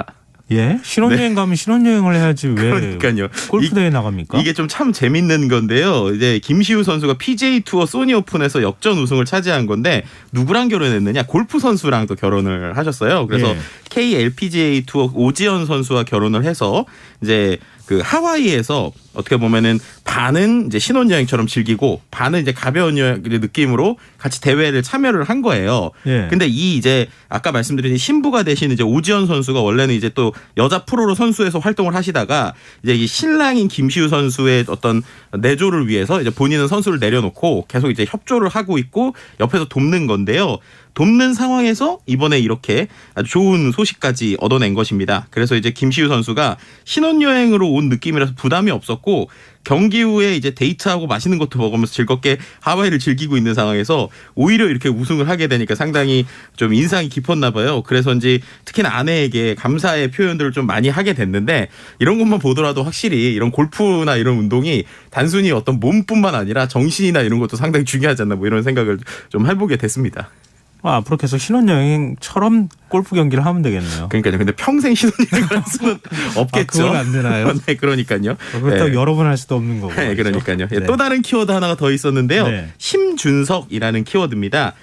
예? 신혼여행 가면 신혼여행을 해야지 왜 그러니까요. 골프 대회 나갑니까? 이게 좀 참 재밌는 건데요. 이제 김시우 선수가 PGA 투어 소니 오픈에서 역전 우승을 차지한 건데 누구랑 결혼했느냐? 골프 선수랑 또 결혼을 하셨어요. 그래서 예. KLPGA 투어 오지연 선수와 결혼을 해서 이제 그 하와이에서 어떻게 보면은 반은 이제 신혼여행처럼 즐기고 반은 이제 가벼운 여행 느낌으로 같이 대회를 참여를 한 거예요. 예. 근데 이 이제 아까 말씀드린 신부가 되신 이제 오지연 선수가 원래는 이제 또 여자 프로로 선수에서 활동을 하시다가 이제 이 신랑인 김시우 선수의 어떤 내조를 위해서 이제 본인은 선수를 내려놓고 계속 이제 협조를 하고 있고 옆에서 돕는 건데요. 돕는 상황에서 이번에 이렇게 아주 좋은 소식까지 얻어낸 것입니다. 그래서 이제 김시우 선수가 신혼여행으로 온 느낌이라서 부담이 없었고 경기 후에 이제 데이트하고 맛있는 것도 먹으면서 즐겁게 하와이를 즐기고 있는 상황에서 오히려 이렇게 우승을 하게 되니까 상당히 좀 인상이 깊었나 봐요. 그래서인지 특히나 아내에게 감사의 표현들을 좀 많이 하게 됐는데 이런 것만 보더라도 확실히 이런 골프나 이런 운동이 단순히 어떤 몸뿐만 아니라 정신이나 이런 것도 상당히 중요하지 않나 뭐 이런 생각을 좀 해보게 됐습니다. 앞으로 계속 신혼여행처럼 골프 경기를 하면 되겠네요. 그러니까요. 근데 평생 신혼여행을 할 수는 없겠죠. 그건 안 되나요? 네, 그러니까요. 그렇다고 여러 번 할 수도 없는 거고. 네, 그러니까요. 네. 또 다른 키워드 하나가 더 있었는데요. 네. 심준석이라는 키워드입니다.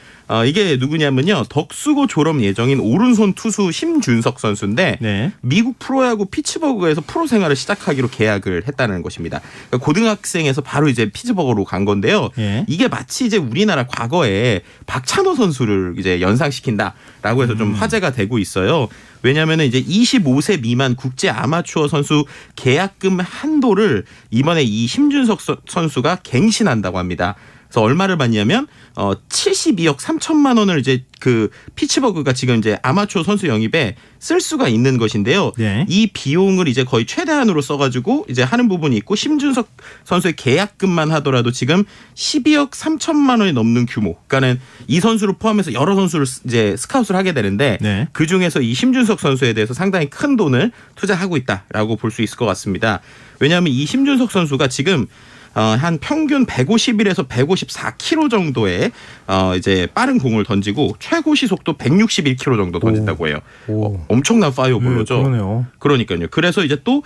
이게 누구냐면요. 덕수고 졸업 예정인 오른손 투수 심준석 선수인데 네. 미국 프로야구 피츠버그에서 프로 생활을 시작하기로 계약을 했다는 것입니다. 그러니까 고등학생에서 바로 이제 피츠버그로 간 건데요. 예. 이게 마치 이제 우리나라 과거에 박찬호 선수를 이제 연상시킨다라고 해서 좀 화제가 되고 있어요. 왜냐하면 이제 25세 미만 국제 아마추어 선수 계약금 한도를 이번에 이 심준석 선수가 갱신한다고 합니다. 그래서 얼마를 받냐면 72억 3천만 원을 이제 그 피츠버그가 지금 이제 아마추어 선수 영입에 쓸 수가 있는 것인데요. 네. 이 비용을 이제 거의 최대한으로 써가지고 이제 하는 부분이 있고 심준석 선수의 계약금만 하더라도 지금 12억 3천만 원이 넘는 규모. 그러니까는 이 선수를 포함해서 여러 선수를 이제 스카웃을 하게 되는데 네. 그 중에서 이 심준석 선수에 대해서 상당히 큰 돈을 투자하고 있다라고 볼 수 있을 것 같습니다. 왜냐하면 이 심준석 선수가 지금 한 평균 151에서 154km 정도의 이제 빠른 공을 던지고 최고 시속도 161km 정도 던진다고 해요. 엄청난 파이어볼로죠. 네, 그러네요. 그러니까요. 그래서 이제 또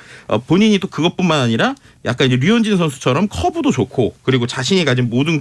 본인이 또 그것뿐만 아니라 약간 이제 류현진 선수처럼 커브도 좋고 그리고 자신이 가진 모든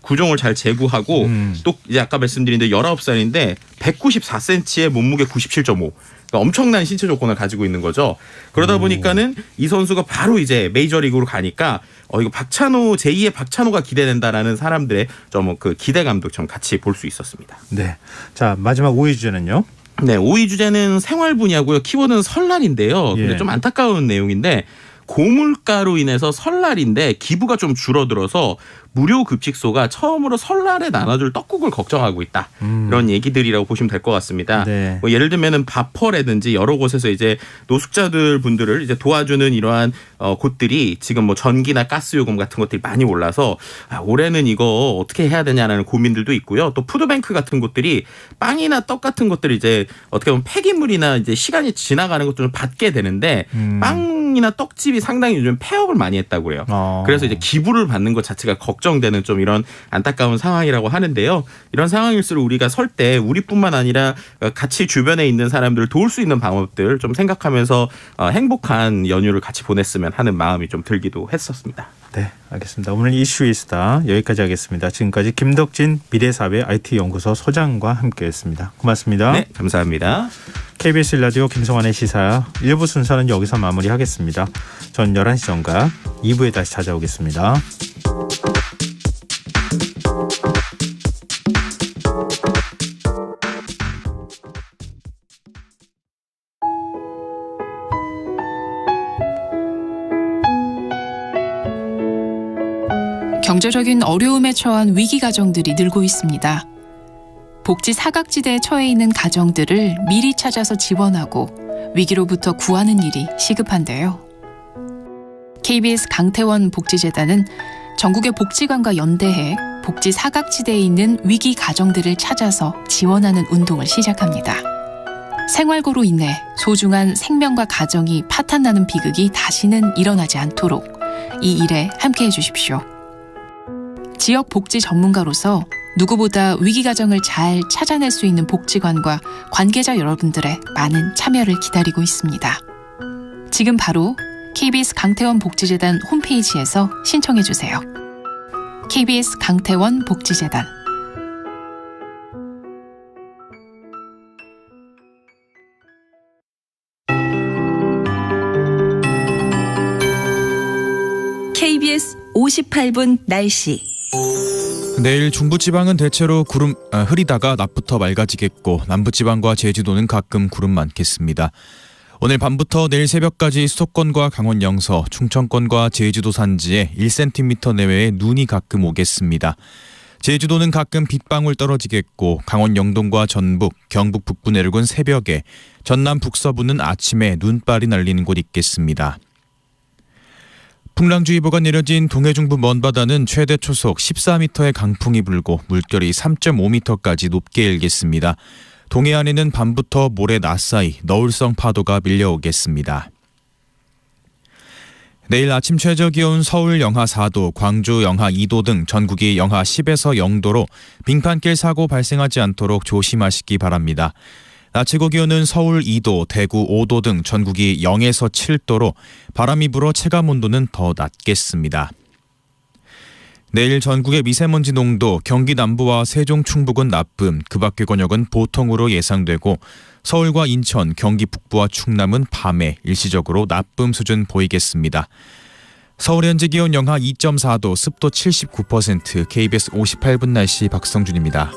구종을 잘 제구하고 또 이제 아까 말씀드린 데 19살인데 194cm에 몸무게 97.5. 그러니까 엄청난 신체 조건을 가지고 있는 거죠. 그러다 보니까는 이 선수가 바로 이제 메이저리그로 가니까 이거 박찬호 제2의 박찬호가 기대된다라는 사람들의 좀 그 기대감도 좀 같이 볼 수 있었습니다. 네. 자, 마지막 5위 주제는요. 네, 5위 주제는 생활 분야고요. 키워드는 설날인데요. 근데 예. 좀 안타까운 내용인데 고물가로 인해서 설날인데 기부가 좀 줄어들어서 무료 급식소가 처음으로 설날에 나눠줄 떡국을 걱정하고 있다. 이런 얘기들이라고 보시면 될 것 같습니다. 네. 뭐 예를 들면은 바퍼라든지 여러 곳에서 이제 노숙자들 분들을 이제 도와주는 이러한 곳들이 지금 뭐 전기나 가스 요금 같은 것들이 많이 올라서 올해는 이거 어떻게 해야 되냐라는 고민들도 있고요. 또 푸드뱅크 같은 곳들이 빵이나 떡 같은 것들이 이제 어떻게 보면 폐기물이나 이제 시간이 지나가는 것도 좀 받게 되는데 빵이나 떡집이 상당히 요즘 폐업을 많이 했다고 해요. 그래서 이제 기부를 받는 것 자체가 걱정되는 좀 이런 안타까운 상황이라고 하는데요. 이런 상황일수록 우리가 설 때 우리뿐만 아니라 같이 주변에 있는 사람들을 도울 수 있는 방법들 좀 생각하면서 행복한 연휴를 같이 보냈으면 하는 마음이 좀 들기도 했었습니다. 네, 알겠습니다. 오늘 이슈이스다 여기까지 하겠습니다. 지금까지 김덕진 미래사회 IT연구소 소장과 함께했습니다. 고맙습니다. 네, 감사합니다. KBS 라디오 김성환의 시사 1부 순서는 여기서 마무리하겠습니다. 전 11시 전과 2부에 다시 찾아오겠습니다. 경제적인 어려움에 처한 위기 가정들이 늘고 있습니다. 복지 사각지대에 처해 있는 가정들을 미리 찾아서 지원하고 위기로부터 구하는 일이 시급한데요. KBS 강태원 복지재단은 전국의 복지관과 연대해 복지 사각지대에 있는 위기 가정들을 찾아서 지원하는 운동을 시작합니다. 생활고로 인해 소중한 생명과 가정이 파탄나는 비극이 다시는 일어나지 않도록 이 일에 함께해 주십시오. 지역 복지 전문가로서 누구보다 위기 가정을 잘 찾아낼 수 있는 복지관과 관계자 여러분들의 많은 참여를 기다리고 있습니다. 지금 바로 KBS 강태원 복지재단 홈페이지에서 신청해 주세요. KBS 강태원 복지재단. KBS 58분 날씨. 내일 중부지방은 대체로 흐리다가 낮부터 맑아지겠고 남부지방과 제주도는 가끔 구름 많겠습니다. 오늘 밤부터 내일 새벽까지 수도권과 강원 영서, 충청권과 제주도 산지에 1cm 내외의 눈이 가끔 오겠습니다. 제주도는 가끔 빗방울 떨어지겠고 강원 영동과 전북, 경북 북부 내륙은 새벽에, 전남 북서부는 아침에 눈발이 날리는 곳 있겠습니다. 풍랑주의보가 내려진 동해중부 먼바다는 최대 초속 14m의 강풍이 불고 물결이 3.5m까지 높게 일겠습니다. 동해안에는 밤부터 모레 낮 사이 너울성 파도가 밀려오겠습니다. 내일 아침 최저 기온 서울 영하 4도, 광주 영하 2도 등 전국이 영하 10에서 0도로 빙판길 사고 발생하지 않도록 조심하시기 바랍니다. 낮 최고 기온은 서울 2도, 대구 5도 등 전국이 0에서 7도로 바람이 불어 체감 온도는 더 낮겠습니다. 내일 전국의 미세먼지 농도 경기 남부와 세종 충북은 나쁨, 그 밖의 권역은 보통으로 예상되고 서울과 인천, 경기 북부와 충남은 밤에 일시적으로 나쁨 수준 보이겠습니다. 서울 현재 기온 영하 2.4도, 습도 79%, KBS 58분 날씨 박성준입니다.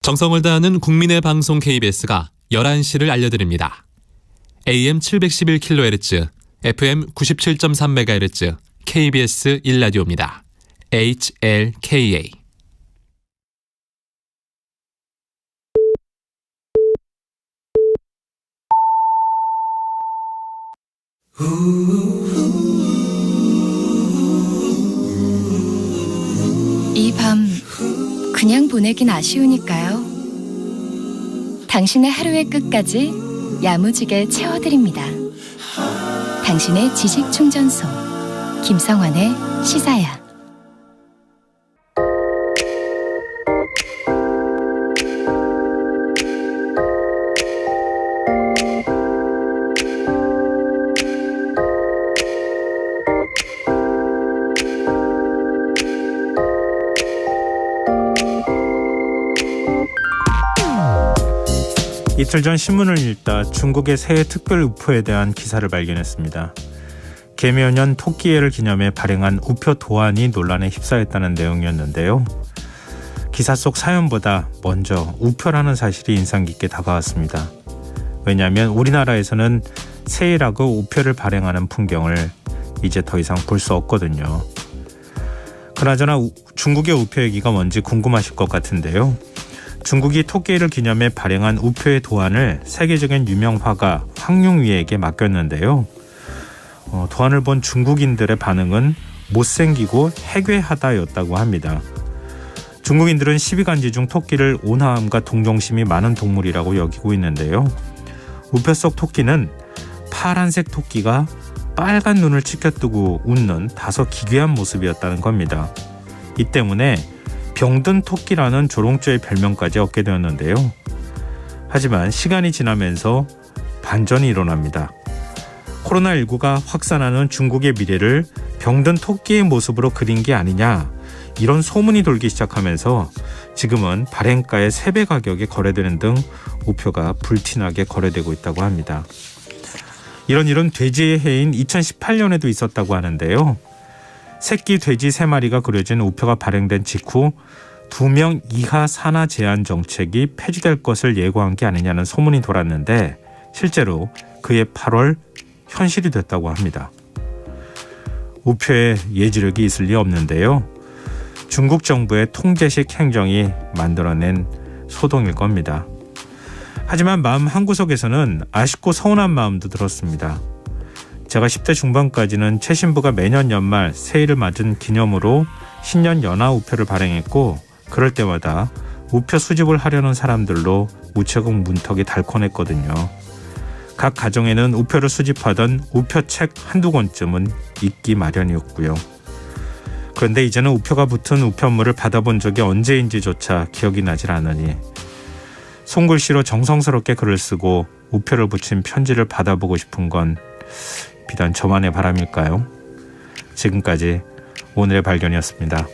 정성을 다하는 국민의 방송 KBS가 11시를 알려드립니다. AM 711kHz, FM 97.3MHz, KBS 1라디오입니다. HLKA. 이 밤 그냥 보내긴 아쉬우니까요. 당신의 하루의 끝까지 야무지게 채워드립니다. 당신의 지식 충전소 김성환의 시사야. 이틀 전 신문을 읽다 중국의 새해 특별 우표에 대한 기사를 발견했습니다. 개묘년 토끼해를 기념해 발행한 우표 도안이 논란에 휩싸였다는 내용이었는데요. 기사 속 사연보다 먼저 우표라는 사실이 인상 깊게 다가왔습니다. 왜냐하면 우리나라에서는 새해라고 우표를 발행하는 풍경을 이제 더 이상 볼 수 없거든요. 그나저나 중국의 우표 얘기가 뭔지 궁금하실 것 같은데요. 중국이 토끼해를 기념해 발행한 우표의 도안을 세계적인 유명 화가 황룡위에게 맡겼는데요. 도안을 본 중국인들의 반응은 못생기고 해괴하다였다고 합니다. 중국인들은 12간지 중 토끼를 온화함과 동정심이 많은 동물이라고 여기고 있는데요. 우표 속 토끼는 파란색 토끼가 빨간 눈을 치켜뜨고 웃는 다소 기괴한 모습이었다는 겁니다. 이 때문에 병든 토끼라는 조롱조의 별명까지 얻게 되었는데요. 하지만 시간이 지나면서 반전이 일어납니다. 코로나19가 확산하는 중국의 미래를 병든 토끼의 모습으로 그린 게 아니냐, 이런 소문이 돌기 시작하면서 지금은 발행가의 3배 가격에 거래되는 등 우표가 불티나게 거래되고 있다고 합니다. 이런 일은 돼지의 해인 2018년에도 있었다고 하는데요. 새끼 돼지 3마리가 그려진 우표가 발행된 직후 2명 이하 산하 제한 정책이 폐지될 것을 예고한 게 아니냐는 소문이 돌았는데 실제로 그해 8월 현실이 됐다고 합니다. 우표에 예지력이 있을 리 없는데요. 중국 정부의 통제식 행정이 만들어낸 소동일 겁니다. 하지만 마음 한구석에서는 아쉽고 서운한 마음도 들었습니다. 제가 10대 중반까지는 최 신부가 매년 연말 새해를 맞은 기념으로 신년 연화 우표를 발행했고 그럴 때마다 우표 수집을 하려는 사람들로 우체국 문턱이 달콘했거든요. 각 가정에는 우표를 수집하던 우표책 한두 권쯤은 있기 마련이었고요. 그런데 이제는 우표가 붙은 우편물을 받아본 적이 언제인지조차 기억이 나질 않으니 손글씨로 정성스럽게 글을 쓰고 우표를 붙인 편지를 받아보고 싶은 건 비단 저만의 바람일까요? 지금까지 오늘의 발견이었습니다.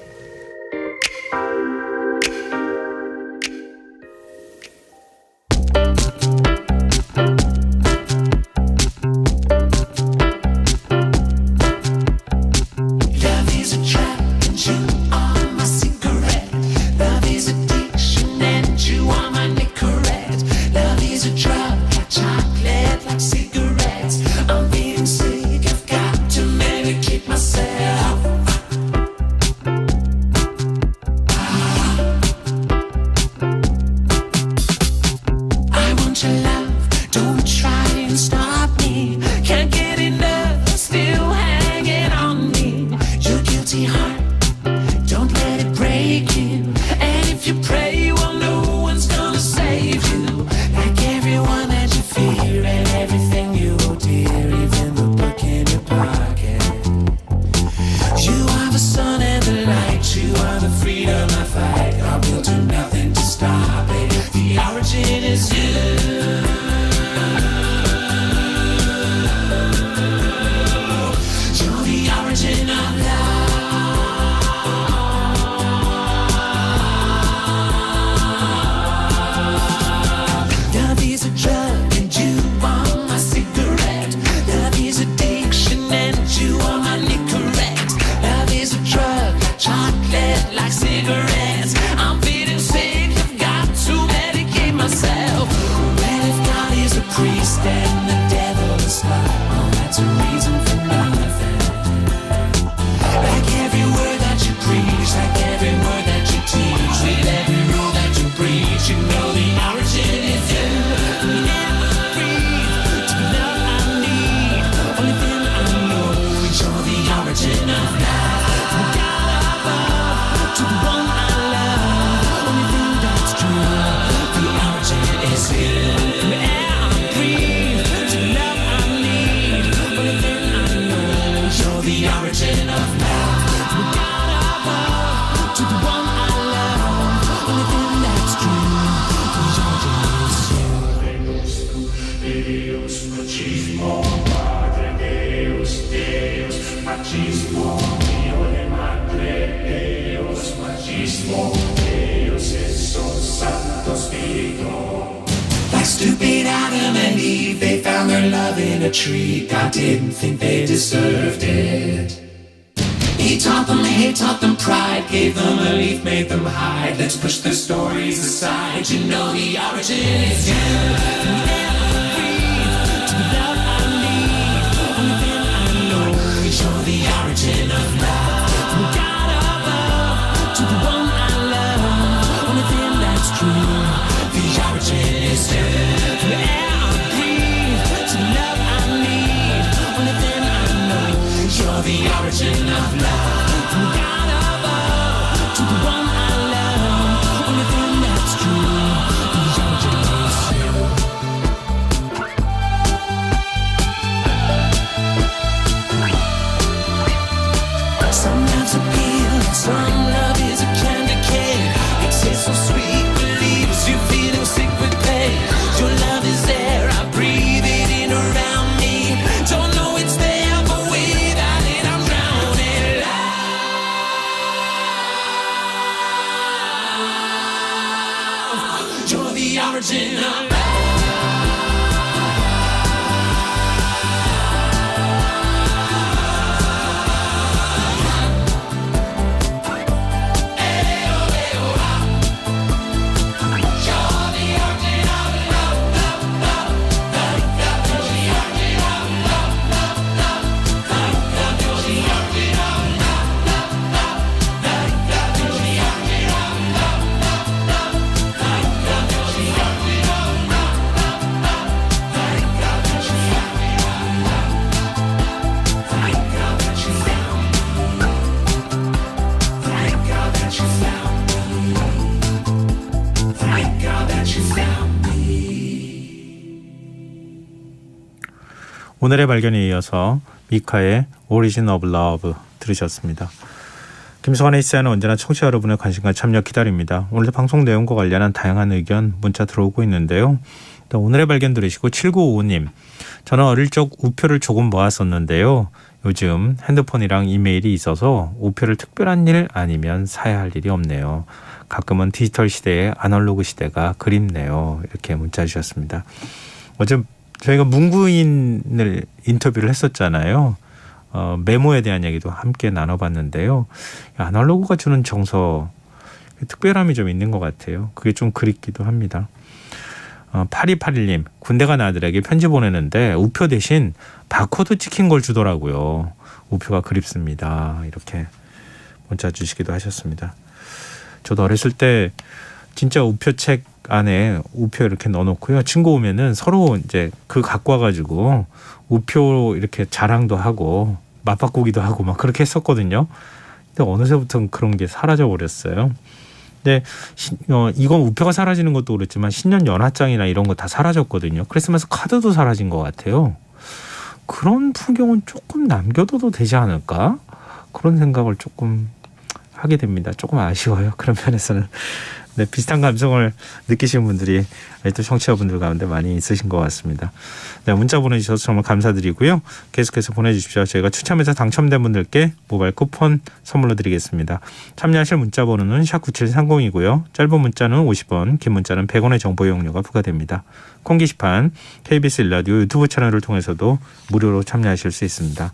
Like stupid Adam and Eve, they found their love in a tree. God didn't think they deserved it. He taught them hate, taught them pride, gave them a leaf, made them hide. Let's push their stories aside. You know the origin is you. From the air I breathe to the love I need. Only then I know you're the origin of love. From God above to the one I love. Only then that's true. The origin is you. From the air I breathe to the love I need. Only then I know you're the origin of love. From God above to the one I love. Only then that's true. The origin is you. 오늘의 발견에 이어서 미카의 Origin of Love 들으셨습니다. 김성환의 시사는 언제나 청취자 여러분의 관심과 참여 기다립니다. 오늘도 방송 내용과 관련한 다양한 의견 문자 들어오고 있는데요. 오늘의 발견 들으시고 7955님. 저는 어릴 적 우표를 조금 모았었는데요. 요즘 핸드폰이랑 이메일이 있어서 우표를 특별한 일 아니면 사야 할 일이 없네요. 가끔은 디지털 시대의 아날로그 시대가 그립네요. 이렇게 문자 주셨습니다. 어제 저희가 문구인을 인터뷰를 했었잖아요. 메모에 대한 얘기도 함께 나눠봤는데요. 아날로그가 주는 정서, 특별함이 좀 있는 것 같아요. 그게 좀 그립기도 합니다. 8281님, 군대 간 아들에게 편지 보내는데 우표 대신 바코드 찍힌 걸 주더라고요. 우표가 그립습니다. 이렇게 문자 주시기도 하셨습니다. 저도 어렸을 때 진짜 우표책 안에 우표 이렇게 넣어놓고요. 친구 오면은 서로 이제 그 갖고 와가지고 우표 이렇게 자랑도 하고 맞바꾸기도 하고 막 그렇게 했었거든요. 근데 어느새부터 그런 게 사라져 버렸어요. 근데 이건 우표가 사라지는 것도 그렇지만 신년 연하장이나 이런 거 다 사라졌거든요. 크리스마스 카드도 사라진 것 같아요. 그런 풍경은 조금 남겨둬도 되지 않을까? 그런 생각을 조금 하게 됩니다. 조금 아쉬워요. 그런 면에서는. 네, 비슷한 감성을 느끼시는 분들이 또 청취자분들 가운데 많이 있으신 것 같습니다. 네, 문자 보내주셔서 정말 감사드리고요. 계속해서 보내주십시오. 저희가 추첨해서 당첨된 분들께 모바일 쿠폰 선물로 드리겠습니다. 참여하실 문자 번호는 샵9730이고요. 짧은 문자는 50원, 긴 문자는 100원의 정보 이용료가 부과됩니다. 콩 게시판, KBS 1라디오 유튜브 채널을 통해서도 무료로 참여하실 수 있습니다.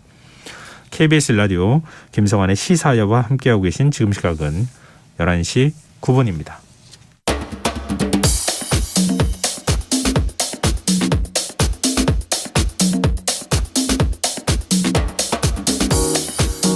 KBS 1라디오 김성환의 시사야와 함께하고 계신 지금 시각은 11시 9분입니다.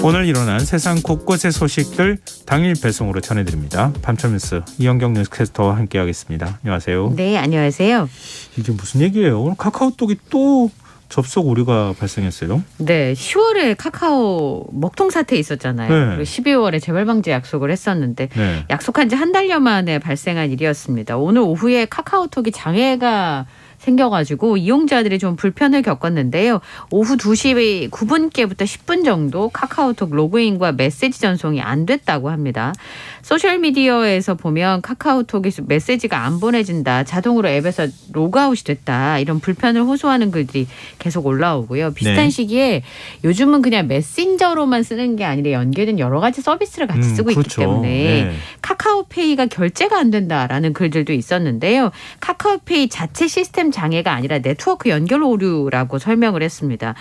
오늘 일어난 세상 곳곳의 소식들 당일 배송으로 전해드립니다. 밤철뉴스 이현경 뉴스캐스터와 함께하겠습니다. 안녕하세요. 네, 안녕하세요. 이게 무슨 얘기예요? 오늘 카카오톡이 또 접속 오류가 발생했어요. 네, 10월에 카카오 먹통 사태 있었잖아요. 네. 그리고 12월에 재발 방지 약속을 했었는데 네. 약속한 지 한 달여 만에 발생한 일이었습니다. 오늘 오후에 카카오톡이 장애가 생겨가지고 이용자들이 좀 불편을 겪었는데요. 오후 2시 9분께부터 10분 정도 카카오톡 로그인과 메시지 전송이 안 됐다고 합니다. 소셜미디어에서 보면 카카오톡이 메시지가 안 보내진다. 자동으로 앱에서 로그아웃이 됐다. 이런 불편을 호소하는 글들이 계속 올라오고요. 비슷한 네. 시기에 요즘은 그냥 메신저로만 쓰는 게 아니라 연계된 여러 가지 서비스를 같이 쓰고 그렇죠. 있기 때문에 네. 카카오페이가 결제가 안 된다라는 글들도 있었는데요. 카카오페이 자체 시스템 장애가 아니라 네트워크 연결 오류라고 설명을 했습니다.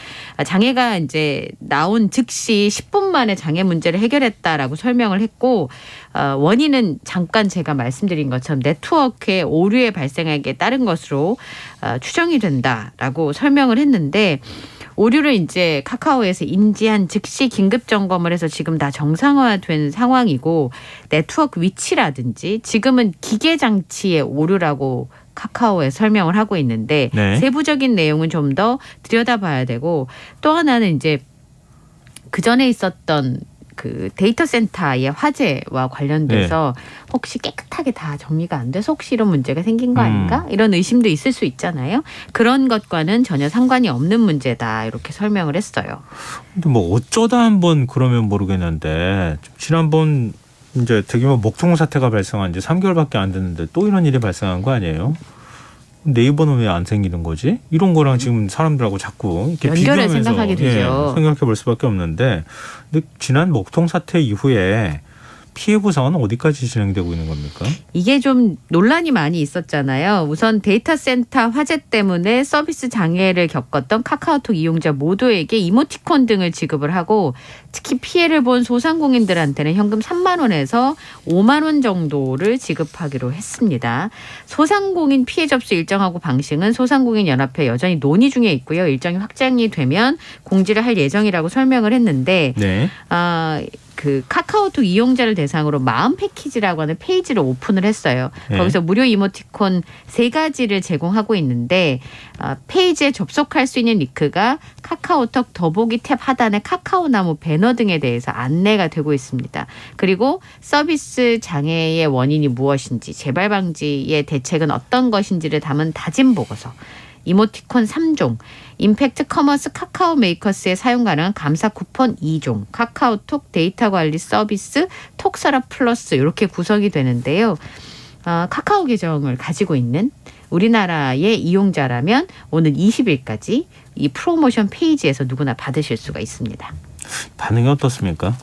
장애가 이제 나온 즉시 10분 만에 장애 문제를 해결했다라고 설명을 했고 원인은 잠깐 제가 말씀드린 것처럼 네트워크의 오류의 발생에 따른 것으로 추정이 된다라고 설명을 했는데 오류를 이제 카카오에서 인지한 즉시 긴급 점검을 해서 지금 다 정상화된 상황이고 네트워크 위치라든지 지금은 기계 장치의 오류라고 카카오에 설명을 하고 있는데 네. 세부적인 내용은 좀 더 들여다봐야 되고 또 하나는 이제 그전에 있었던 그 데이터 센터의 화재와 관련돼서 혹시 깨끗하게 다 정리가 안 돼서 혹시 이런 문제가 생긴 거 아닌가? 이런 의심도 있을 수 있잖아요. 그런 것과는 전혀 상관이 없는 문제다. 이렇게 설명을 했어요. 근데 뭐 어쩌다 한번 그러면 모르겠는데 지난번 이제 대규모 먹통 사태가 발생한 지 3개월밖에 안 됐는데 또 이런 일이 발생한 거 아니에요? 네이버는 왜 안 생기는 거지? 이런 거랑 지금 사람들하고 자꾸 이렇게 연결을 비교하면서 생각하게 되죠. 생각해 볼 수밖에 없는데 근데 지난 먹통 사태 이후에 피해 보상은 어디까지 진행되고 있는 겁니까? 이게 좀 논란이 많이 있었잖아요. 우선 데이터 센터 화재 때문에 서비스 장애를 겪었던 카카오톡 이용자 모두에게 이모티콘 등을 지급을 하고 특히 피해를 본 소상공인들한테는 현금 3만 원에서 5만 원 정도를 지급하기로 했습니다. 소상공인 피해 접수 일정하고 방식은 소상공인 연합회 여전히 논의 중에 있고요. 일정이 확정이 되면 공지를 할 예정이라고 설명을 했는데 네. 그 카카오톡 이용자를 대상으로 마음 패키지라고 하는 페이지를 오픈을 했어요. 네. 거기서 무료 이모티콘 3가지를 제공하고 있는데 페이지에 접속할 수 있는 링크가 카카오톡 더보기 탭 하단에 카카오나무 배너 등에 대해서 안내가 되고 있습니다. 그리고 서비스 장애의 원인이 무엇인지 재발 방지의 대책은 어떤 것인지를 담은 다짐 보고서 이모티콘 3종, 임팩트 커머스 카카오 메이커스에 사용 가능한 감사 쿠폰 2종, 카카오톡 데이터 관리 서비스 톡서랍 플러스 이렇게 구성이 되는데요. 카카오 계정을 가지고 있는 우리나라의 이용자라면 오늘 20일까지 이 프로모션 페이지에서 누구나 받으실 수가 있습니다. 반응이 어떻습니까?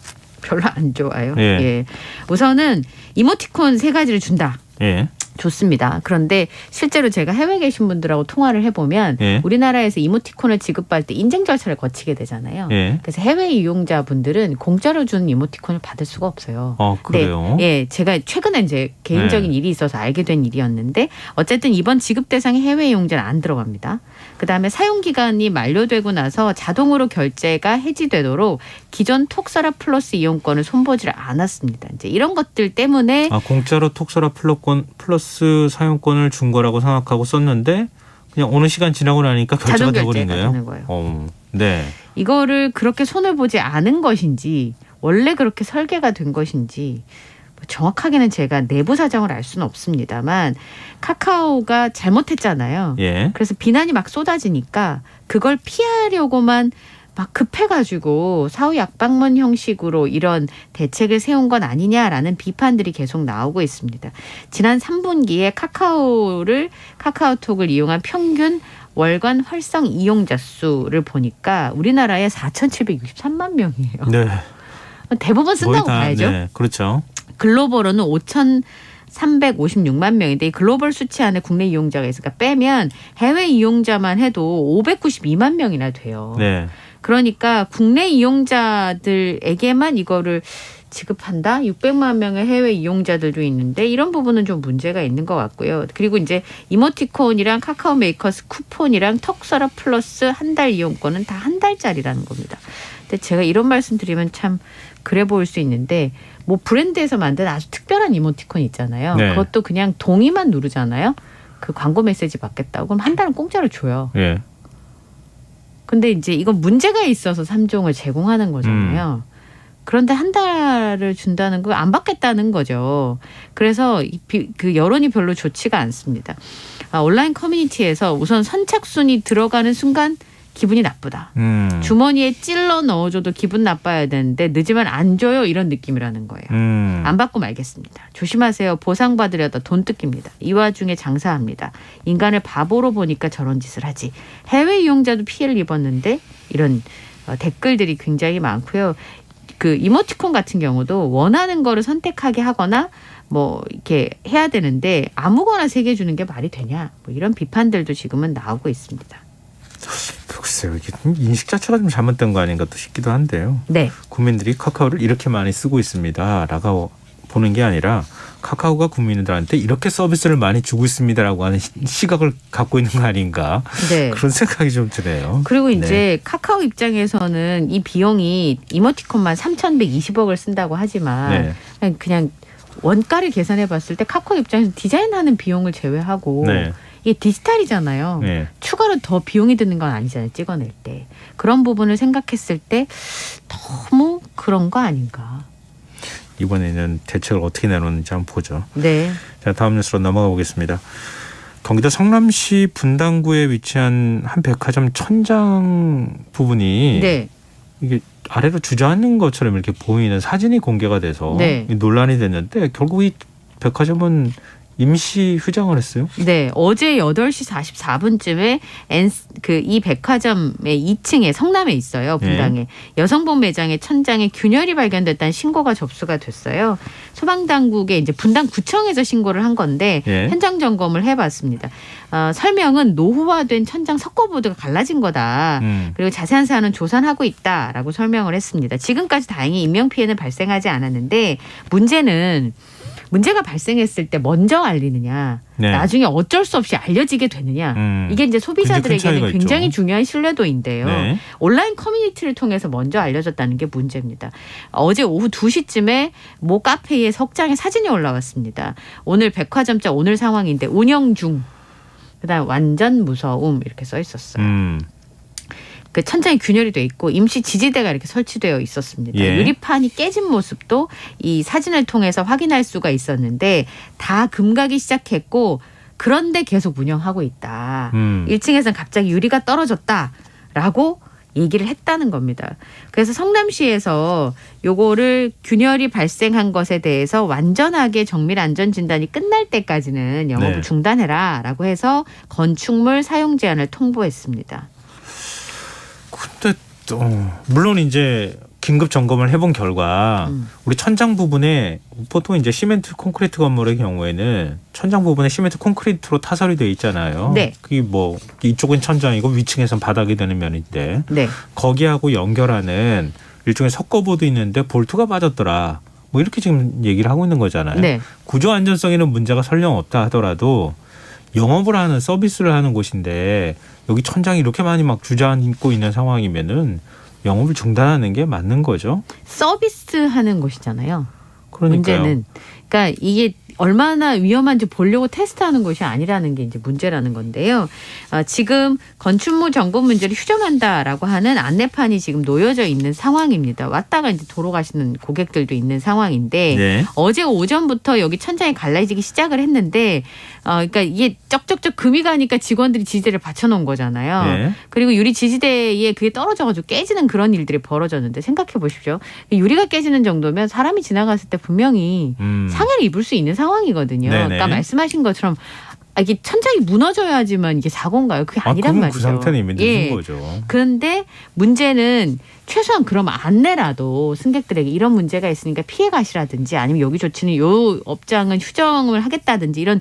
별로 안 좋아요. 예. 예. 우선은 이모티콘 3가지를 준다. 예. 좋습니다. 그런데 실제로 제가 해외에 계신 분들하고 통화를 해보면 예. 우리나라에서 이모티콘을 지급받을 때 인증 절차를 거치게 되잖아요. 예. 그래서 해외 이용자분들은 공짜로 주는 이모티콘을 받을 수가 없어요. 그래요? 네, 예, 제가 최근에 이제 개인적인 일이 있어서 알게 된 일이었는데 어쨌든 이번 지급 대상에 해외 이용자는 안 들어갑니다. 그다음에 사용 기간이 만료되고 나서 자동으로 결제가 해지되도록 기존 톡서랍 플러스 이용권을 손보지를 않았습니다. 이제 이런 것들 때문에 공짜로 톡서랍 플러스 사용권을 준 거라고 생각하고 썼는데 그냥 어느 시간 지나고 나니까 결제가 돼버린 거예요. 되는 거예요. 네. 이거를 그렇게 손을 보지 않은 것인지 원래 그렇게 설계가 된 것인지 정확하게는 제가 내부 사정을 알 수는 없습니다만 카카오가 잘못했잖아요. 예. 그래서 비난이 막 쏟아지니까 그걸 피하려고만 막 급해가지고 사후 약방문 형식으로 이런 대책을 세운 건 아니냐라는 비판들이 계속 나오고 있습니다. 지난 3분기에 카카오톡을 이용한 평균 월간 활성 이용자 수를 보니까 우리나라에 4,763만 명이에요. 네. 대부분 쓴다고 봐야죠. 네, 그렇죠. 글로벌로는 5,356만 명인데 이 글로벌 수치 안에 국내 이용자가 있으니까 빼면 해외 이용자만 해도 592만 명이나 돼요. 네. 그러니까 국내 이용자들에게만 이거를 지급한다? 600만 명의 해외 이용자들도 있는데 이런 부분은 좀 문제가 있는 것 같고요. 그리고 이제 이모티콘이랑 카카오 메이커스 쿠폰이랑 톡서랍 플러스 한 달 이용권은 다 한 달짜리라는 겁니다. 근데 제가 이런 말씀 드리면 참 그래 보일 수 있는데 뭐 브랜드에서 만든 아주 특별한 이모티콘 있잖아요. 네. 그것도 그냥 동의만 누르잖아요. 그 광고 메시지 받겠다고. 그럼 한 달은 공짜로 줘요. 예. 근데 이제 이건 문제가 있어서 3종을 제공하는 거잖아요. 그런데 한 달을 준다는 거 안 받겠다는 거죠. 그래서 그 여론이 별로 좋지가 않습니다. 온라인 커뮤니티에서 우선 선착순이 들어가는 순간 기분이 나쁘다. 주머니에 찔러 넣어줘도 기분 나빠야 되는데 늦으면 안 줘요. 이런 느낌이라는 거예요. 안 받고 말겠습니다. 조심하세요. 보상받으려다 돈 뜯깁니다. 이 와중에 장사합니다. 인간을 바보로 보니까 저런 짓을 하지. 해외 이용자도 피해를 입었는데 이런 댓글들이 굉장히 많고요. 그 이모티콘 같은 경우도 원하는 거를 선택하게 하거나 뭐 이렇게 해야 되는데 아무거나 3개 주는 게 말이 되냐. 뭐 이런 비판들도 지금은 나오고 있습니다. 글쎄요. 이게 인식 자체가 좀 잘못된 거 아닌가 또 싶기도 한데요. 네. 국민들이 카카오를 이렇게 많이 쓰고 있습니다라고 보는 게 아니라 카카오가 국민들한테 이렇게 서비스를 많이 주고 있습니다라고 하는 시각을 갖고 있는 거 아닌가. 네. 그런 생각이 좀 드네요. 그리고 이제 카카오 입장에서는 이 비용이 이모티콘만 3,120억을 쓴다고 하지만 그냥 원가를 계산해 봤을 때 카카오 입장에서 디자인하는 비용을 제외하고 이게 디지털이잖아요. 추가로 더 비용이 드는 건 아니잖아요. 찍어낼 때. 그런 부분을 생각했을 때 너무 그런 거 아닌가. 이번에는 대책을 어떻게 내놓는지 한번 보죠. 네. 자, 다음 뉴스로 넘어가 보겠습니다. 경기도 성남시 분당구에 위치한 한 백화점 천장 부분이 이게 아래로 주저앉는 것처럼 이렇게 보이는 사진이 공개가 돼서 논란이 됐는데 결국 이 백화점은 임시 휴장을 했어요? 네. 어제 8시 44분쯤에 이 백화점의 2층에 성남에 있어요. 분당에. 여성복 매장의 천장에 균열이 발견됐다는 신고가 접수가 됐어요. 소방당국에 이제 분당구청에서 신고를 한 건데 현장 점검을 해봤습니다. 설명은 노후화된 천장 석고보드가 갈라진 거다. 그리고 자세한 사안은 조사하고 있다라고 설명을 했습니다. 지금까지 다행히 인명피해는 발생하지 않았는데 문제가 발생했을 때 먼저 알리느냐, 나중에 어쩔 수 없이 알려지게 되느냐, 이게 이제 소비자들에게는 굉장히 중요한 신뢰도인데요. 온라인 커뮤니티를 통해서 먼저 알려졌다는 게 문제입니다. 어제 오후 2시쯤에 모 카페에 석장에 사진이 올라왔습니다. 오늘 백화점자 오늘 상황인데 운영 중, 그다음 완전 무서움 이렇게 써 있었어요. 그 천장이 균열이 돼 있고 임시 지지대가 이렇게 설치되어 있었습니다. 유리판이 깨진 모습도 이 사진을 통해서 확인할 수가 있었는데 다 금가기 시작했고 그런데 계속 운영하고 있다. 1층에서는 갑자기 유리가 떨어졌다라고 얘기를 했다는 겁니다. 그래서 성남시에서 요거를 균열이 발생한 것에 대해서 완전하게 정밀 안전 진단이 끝날 때까지는 영업을 네. 중단해라라고 해서 건축물 사용 제한을 통보했습니다. 근데 물론 이제 긴급 점검을 해본 결과 우리 천장 부분에 보통 이제 시멘트 콘크리트 건물의 경우에는 천장 부분에 시멘트 콘크리트로 타설이 돼 있잖아요. 네. 그게 뭐 이쪽은 천장이고 위층에선 바닥이 되는 면인데 네. 거기하고 연결하는 일종의 석고보도 있는데 볼트가 빠졌더라. 뭐 이렇게 지금 얘기를 하고 있는 거잖아요. 네. 구조 안전성에는 문제가 설령 없다 하더라도 영업을 하는 서비스를 하는 곳인데 여기 천장이 이렇게 많이 막 주저앉고 있는 상황이면은 영업을 중단하는 게 맞는 거죠. 서비스하는 곳이잖아요. 그러니까요. 문제는 그러니까 이게 얼마나 위험한지 보려고 테스트하는 것이 아니라는 게 이제 문제라는 건데요. 지금 건축물 점검 문제를 휴정한다라고 하는 안내판이 지금 놓여져 있는 상황입니다. 왔다가 이제 도로 가시는 고객들도 있는 상황인데 네. 어제 오전부터 여기 천장이 갈라지기 시작을 했는데 그러니까 이게 쩍쩍쩍 금이 가니까 직원들이 지지대를 받쳐놓은 거잖아요. 네. 그리고 유리 지지대에 그게 떨어져가지고 깨지는 그런 일들이 벌어졌는데 생각해 보십시오. 유리가 깨지는 정도면 사람이 지나갔을 때 분명히 상해를 입을 수 있는 상황이거든요. 네네. 그러니까 말씀하신 것처럼 이게 천장이 무너져야지만 이게 사고인가요? 그게 아니란 그럼 말이죠. 그 상태는 이미 늦은 거죠. 그런데 문제는 최소한 그럼 안내라도 승객들에게 이런 문제가 있으니까 피해 가시라든지 아니면 여기 조치는 요 업장은 휴정을 하겠다든지 이런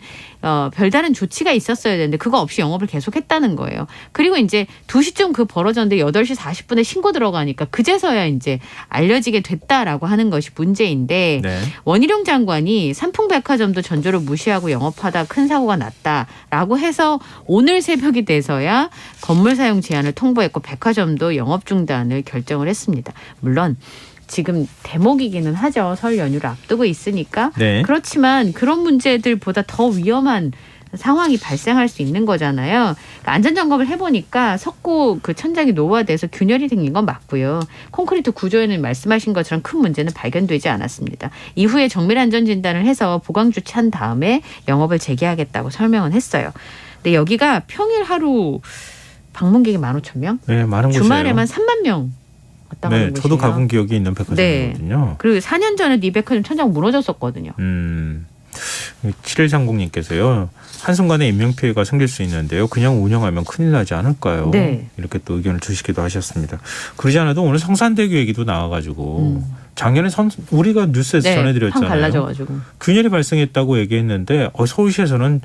별다른 조치가 있었어야 되는데 그거 없이 영업을 계속했다는 거예요. 그리고 이제 2시쯤 그 벌어졌는데 8시 40분에 신고 들어가니까 그제서야 이제 알려지게 됐다라고 하는 것이 문제인데 네. 원희룡 장관이 삼풍백화점도 전조를 무시하고 영업하다 큰 사고가 났다라고 해서 오늘 새벽이 돼서야 건물 사용 제한을 통보했고 백화점도 영업 중단을 결정을 했습니다. 물론 지금 대목이기는 하죠. 설 연휴를 앞두고 있으니까. 네. 그렇지만 그런 문제들보다 더 위험한 상황이 발생할 수 있는 거잖아요. 그러니까 안전점검을 해보니까 석고 그 천장이 노화돼서 균열이 생긴 건 맞고요. 콘크리트 구조에는 말씀하신 것처럼 큰 문제는 발견되지 않았습니다. 이후에 정밀안전진단을 해서 보강 조치한 다음에 영업을 재개하겠다고 설명은 했어요. 근데 여기가 평일 하루 방문객이 15,000명? 네, 많은 곳이에요. 주말에만 3만 명 왔다 가는 네, 곳이에요. 저도 가본 기억이 있는 백화점이거든요. 네. 그리고 4년 전에 이 백화점 천장 무너졌었거든요. 7130님께서요. 한순간에 인명피해가 생길 수 있는데요. 그냥 운영하면 큰일 나지 않을까요? 네. 이렇게 또 의견을 주시기도 하셨습니다. 그러지 않아도 오늘 성산대교 얘기도 나와가지고 작년에 우리가 뉴스에서 네, 전해드렸잖아요. 판 갈라져가지고. 균열이 발생했다고 얘기했는데 서울시에서는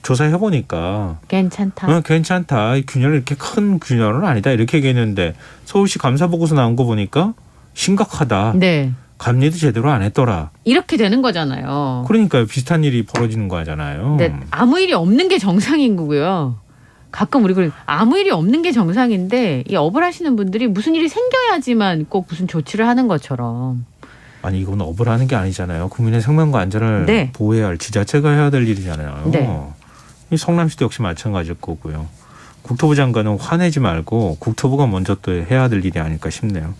조사해보니까 괜찮다. 괜찮다. 균열 이렇게 큰 균열은 아니다. 이렇게 얘기했는데 서울시 감사보고서 나온 거 보니까 심각하다. 네. 감리도 제대로 안 했더라. 이렇게 되는 거잖아요. 그러니까요. 비슷한 일이 벌어지는 거잖아요. 근데 아무 일이 없는 게 정상인 거고요. 가끔 우리 아무 일이 없는 게 정상인데 이 업을 하시는 분들이 무슨 일이 생겨야지만 꼭 무슨 조치를 하는 것처럼. 아니 이건 업을 하는 게 아니잖아요. 국민의 생명과 안전을 네. 보호해야 할 지자체가 해야 될 일이잖아요. 네. 이 성남시도 역시 마찬가지일 거고요. 국토부 장관은 화내지 말고 국토부가 먼저 또 해야 될 일이 아닐까 싶네요.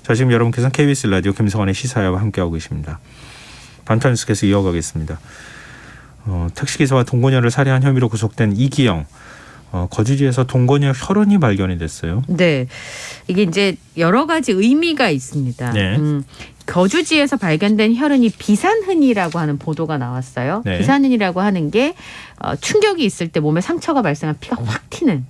자, 지금 여러분께서는 KBS 라디오 김성환의 시사야와 함께하고 계십니다. 반탄뉴스께서 이어가겠습니다. 택시기사와 동거녀를 살해한 혐의로 구속된 이기영. 거주지에서 동거녀 혈흔이 발견이 됐어요. 네. 이게 이제 여러 가지 의미가 있습니다. 네. 거주지에서 발견된 혈흔이 비산흔이라고 하는 보도가 나왔어요. 네. 비산흔이라고 하는 게 충격이 있을 때 몸에 상처가 발생한 피가 확 튀는.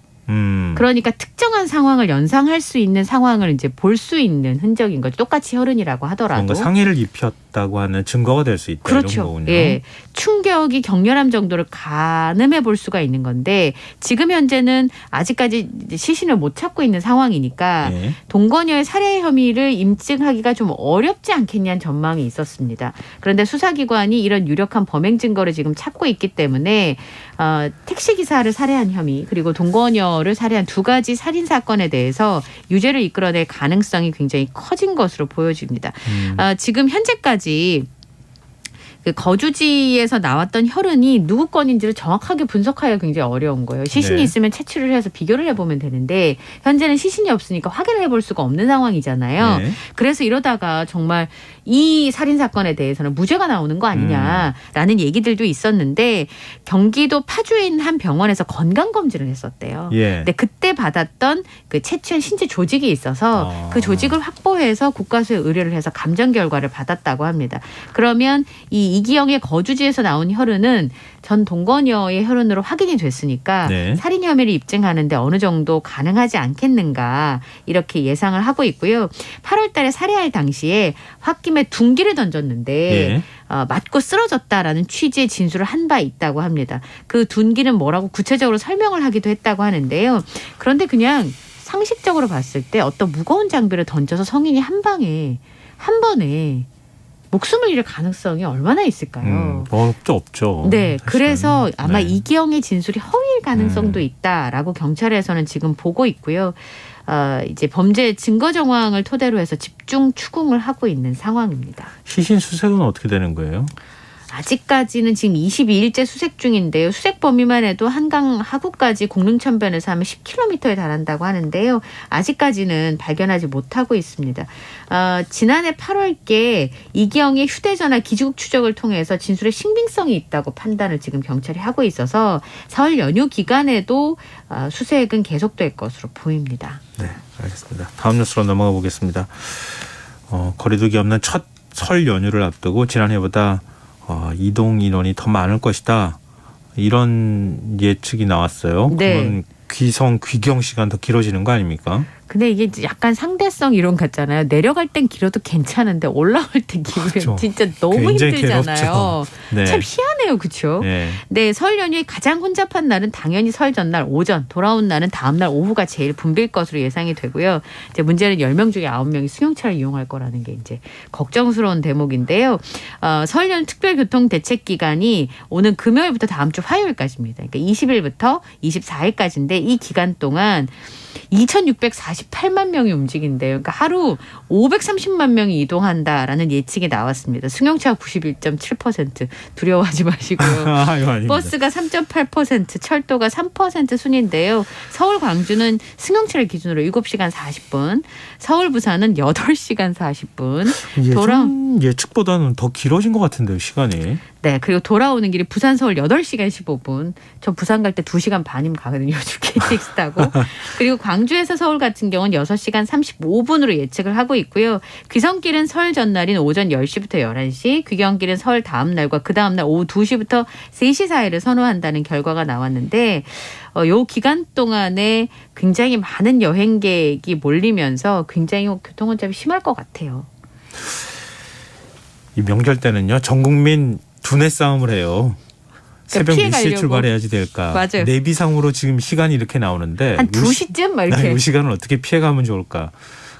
그러니까 특정한 상황을 연상할 수 있는 상황을 이제 볼 수 있는 흔적인 거죠. 똑같이 혈흔이라고 하더라도. 뭔가 상해를 입혔다고 하는 증거가 될 수 있다. 그렇죠. 이런 거군요. 예. 충격이 격렬함 정도를 가늠해 볼 수가 있는 건데 지금 현재는 아직까지 시신을 못 찾고 있는 상황이니까 예. 동거녀의 살해 혐의를 인증하기가 좀 어렵지 않겠냐는 전망이 있었습니다. 그런데 수사기관이 이런 유력한 범행 증거를 지금 찾고 있기 때문에 택시기사를 살해한 혐의 그리고 동거녀를 살해한 두 가지 살인 사건에 대해서 유죄를 이끌어낼 가능성이 굉장히 커진 것으로 보여집니다. 지금 현재까지 그 거주지에서 나왔던 혈흔이 누구 건인지를 정확하게 분석하기가 굉장히 어려운 거예요. 시신이 네. 있으면 채취를 해서 비교를 해보면 되는데 현재는 시신이 없으니까 확인을 해볼 수가 없는 상황이잖아요. 네. 그래서 이러다가 정말 이 살인 사건에 대해서는 무죄가 나오는 거 아니냐라는 얘기들도 있었는데 경기도 파주에 있는 한 병원에서 건강 검진을 했었대요. 예. 근데 그때 받았던 그 채취한 신체 조직이 있어서 그 조직을 확보해서 국과수에 의뢰를 해서 감정 결과를 받았다고 합니다. 그러면 이 이기영의 거주지에서 나온 혈흔은 전 동거녀의 혈흔으로 확인이 됐으니까 네. 살인 혐의를 입증하는데 어느 정도 가능하지 않겠는가 이렇게 예상을 하고 있고요. 8월 달에 살해할 당시에 홧김에 둔기를 던졌는데 예. 맞고 쓰러졌다라는 취지의 진술을 한 바 있다고 합니다. 그 둔기는 뭐라고 구체적으로 설명을 하기도 했다고 하는데요. 그런데 그냥 상식적으로 봤을 때 어떤 무거운 장비를 던져서 성인이 한 번에 목숨을 잃을 가능성이 얼마나 있을까요? 없죠. 네, 그래서 아마 네. 이기영의 진술이 허위일 가능성도 있다라고 경찰에서는 지금 보고 있고요. 이제 범죄 증거 정황을 토대로 해서 집중 추궁을 하고 있는 상황입니다. 시신 수색은 어떻게 되는 거예요? 아직까지는 지금 22일째 수색 중인데요. 수색 범위만 해도 한강 하구까지 공릉천변에서 하면 10km에 달한다고 하는데요. 아직까지는 발견하지 못하고 있습니다. 지난해 8월께 이기영의 휴대전화 기지국 추적을 통해서 진술에 신빙성이 있다고 판단을 지금 경찰이 하고 있어서 설 연휴 기간에도 수색은 계속될 것으로 보입니다. 네, 알겠습니다. 다음 뉴스로 넘어가 보겠습니다. 거리두기 없는 첫 설 연휴를 앞두고 지난해보다 이동 인원이 더 많을 것이다. 이런 예측이 나왔어요. 네. 그러면 귀경 시간 더 길어지는 거 아닙니까? 근데 이게 약간 상대성 이론 같잖아요. 내려갈 땐 길어도 괜찮은데 올라올 때 길면 그렇죠. 진짜 너무 굉장히 힘들잖아요. 괴롭죠. 네. 참 희한해요. 그렇죠? 네. 네, 설 연휴에 가장 혼잡한 날은 당연히 설 전날 오전, 돌아온 날은 다음 날 오후가 제일 붐빌 것으로 예상이 되고요. 이제 문제는 10명 중에 9명이 승용차를 이용할 거라는 게 이제 걱정스러운 대목인데요. 설 연휴 특별교통 대책 기간이 오는 금요일부터 다음 주 화요일까지입니다. 그러니까 20일부터 24일까지인데 이 기간 동안 2,648만 명이 움직인대요. 그러니까 하루 530만 명이 이동한다라는 예측이 나왔습니다. 승용차가 91.7% 두려워하지 마시고요. 버스가 3.8%, 철도가 3% 순인데요. 서울 광주는 승용차를 기준으로 7시간 40분, 서울 부산은 8시간 40분. 예측보다는 더 길어진 것 같은데요, 시간이. 네, 그리고 돌아오는 길이 부산 서울 8시간 15분. 저 부산 갈 때 2시간 반이면 가거든요. 요즘 KTX 타고. 그리고 광주에서 서울 같은 경우는 6시간 35분으로 예측을 하고 있고요. 귀성길은 설 전날인 오전 10시부터 11시, 귀경길은 설 다음 날과 그 다음 날 오후 2시부터 3시 사이를 선호한다는 결과가 나왔는데 요 기간 동안에 굉장히 많은 여행객이 몰리면서 굉장히 교통 혼잡이 심할 것 같아요. 이 명절 때는요, 전 국민 두뇌 싸움을 해요. 새벽 몇 시에 출발해야지 될까. 맞아요. 내비상으로 지금 시간이 이렇게 나오는데 한 2시쯤 막 이렇게. 이 시간을 어떻게 피해가면 좋을까.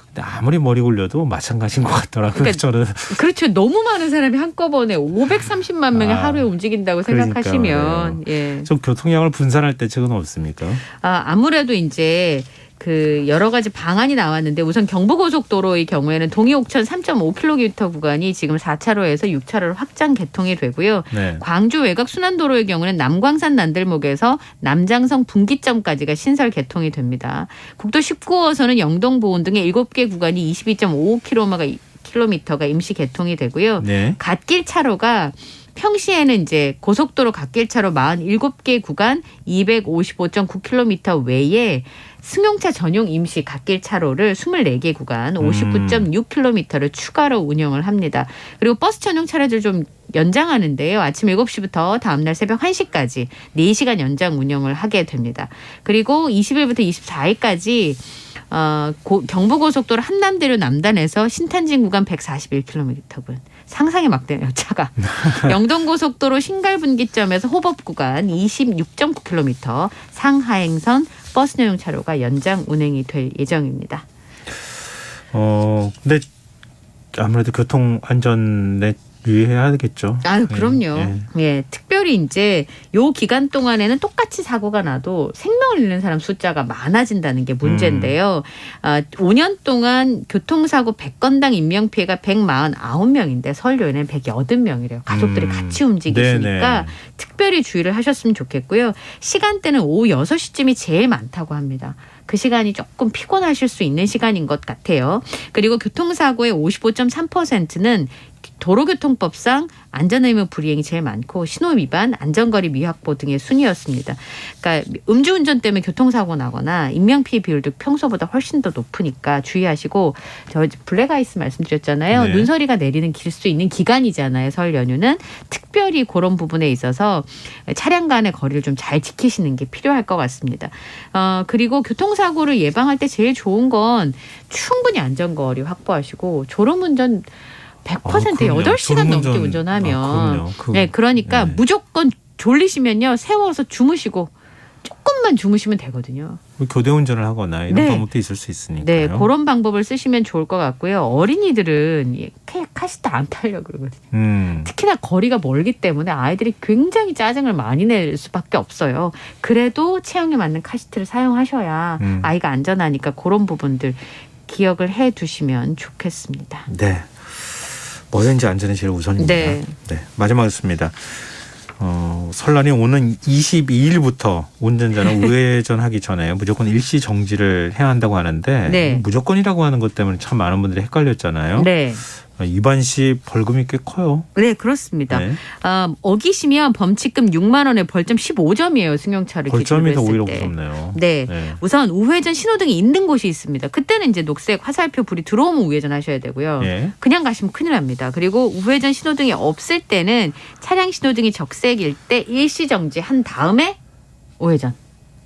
근데 아무리 머리 굴려도 마찬가지인 것 같더라고요. 그러니까, 저는. 그렇죠. 너무 많은 사람이 한꺼번에 530만 명이 하루에 움직인다고 생각하시면. 예. 좀 교통량을 분산할 대책은 없습니까? 아무래도 이제 그 여러 가지 방안이 나왔는데 우선 경부고속도로의 경우에는 동해옥천 3.5km 구간이 지금 4차로에서 6차로로 확장 개통이 되고요. 네. 광주 외곽 순환도로의 경우는 남광산 난들목에서 남장성 분기점까지가 신설 개통이 됩니다. 국도 19호선은 영동보은 등의 7개 구간이 22.55km가 임시 개통이 되고요. 네. 갓길 차로가 평시에는 이제 고속도로 갓길차로 47개 구간 255.9km 외에 승용차 전용 임시 갓길 차로를 24개 구간 59.6km를 추가로 운영을 합니다. 그리고 버스 전용 차례를 좀 연장하는데요. 아침 7시부터 다음날 새벽 1시까지 4시간 연장 운영을 하게 됩니다. 그리고 20일부터 24일까지 경부고속도로 한남대로 남단에서 신탄진 구간 141km군. 상상이 막 되네요. 차가. 영동고속도로 신갈분기점에서 호법 구간 26.9km 상하행선 버스용 차로가 연장 운행이 될 예정입니다. 근데 아무래도 교통 안전에 유의해야겠죠. 아유, 그럼요. 예. 예, 특별히 이제 요 기간 동안에는 똑같이 사고가 나도 생명을 잃는 사람 숫자가 많아진다는 게 문제인데요. 5년 동안 교통사고 100건당 인명피해가 149명인데 설 연에는 180명이래요. 가족들이 같이 움직이시니까 네네. 특별히 주의를 하셨으면 좋겠고요. 시간대는 오후 6시쯤이 제일 많다고 합니다. 그 시간이 조금 피곤하실 수 있는 시간인 것 같아요. 그리고 교통사고의 55.3%는 도로교통법상 안전의무 불이행이 제일 많고 신호위반, 안전거리 미확보 등의 순이었습니다. 그러니까 음주운전 때문에 교통사고 나거나 인명피해 비율도 평소보다 훨씬 더 높으니까 주의하시고 저 블랙아이스 말씀드렸잖아요. 네. 눈서리가 내리는 길 수 있는 기간이잖아요. 설 연휴는 특별히 그런 부분에 있어서 차량 간의 거리를 좀 잘 지키시는 게 필요할 것 같습니다. 그리고 교통사고를 예방할 때 제일 좋은 건 충분히 안전거리 확보하시고 졸음운전 100% 그럼요. 8시간 넘게 졸음운전. 운전하면 그럼요. 네, 그러니까 무조건 졸리시면요. 세워서 주무시고 조금만 주무시면 되거든요. 교대 운전을 하거나 이런 네. 방법도 있을 수 있으니까요. 네, 그런 방법을 쓰시면 좋을 것 같고요. 어린이들은 카시트 안 타려고 그러거든요. 특히나 거리가 멀기 때문에 아이들이 굉장히 짜증을 많이 낼 수밖에 없어요. 그래도 체형에 맞는 카시트를 사용하셔야 아이가 안전하니까 그런 부분들 기억을 해 두시면 좋겠습니다. 네. 뭐든지 안전이 제일 우선입니다. 네. 네. 마지막이었습니다. 설날이 오는 22일부터 운전자는 우회전하기 전에 무조건 일시 정지를 해야 한다고 하는데 네. 무조건이라고 하는 것 때문에 참 많은 분들이 헷갈렸잖아요. 네. 위반 시 벌금이 꽤 커요. 네, 그렇습니다. 네. 어기시면 범칙금 6만 원에 벌점 15점이에요. 승용차를 벌점이 더 기준으로 오히려 했을 때. 무섭네요. 네. 우선 우회전 신호등이 있는 곳이 있습니다. 그때는 이제 녹색 화살표 불이 들어오면 우회전하셔야 되고요. 네. 그냥 가시면 큰일 납니다. 그리고 우회전 신호등이 없을 때는 차량 신호등이 적색일 때 일시정지 한 다음에 우회전.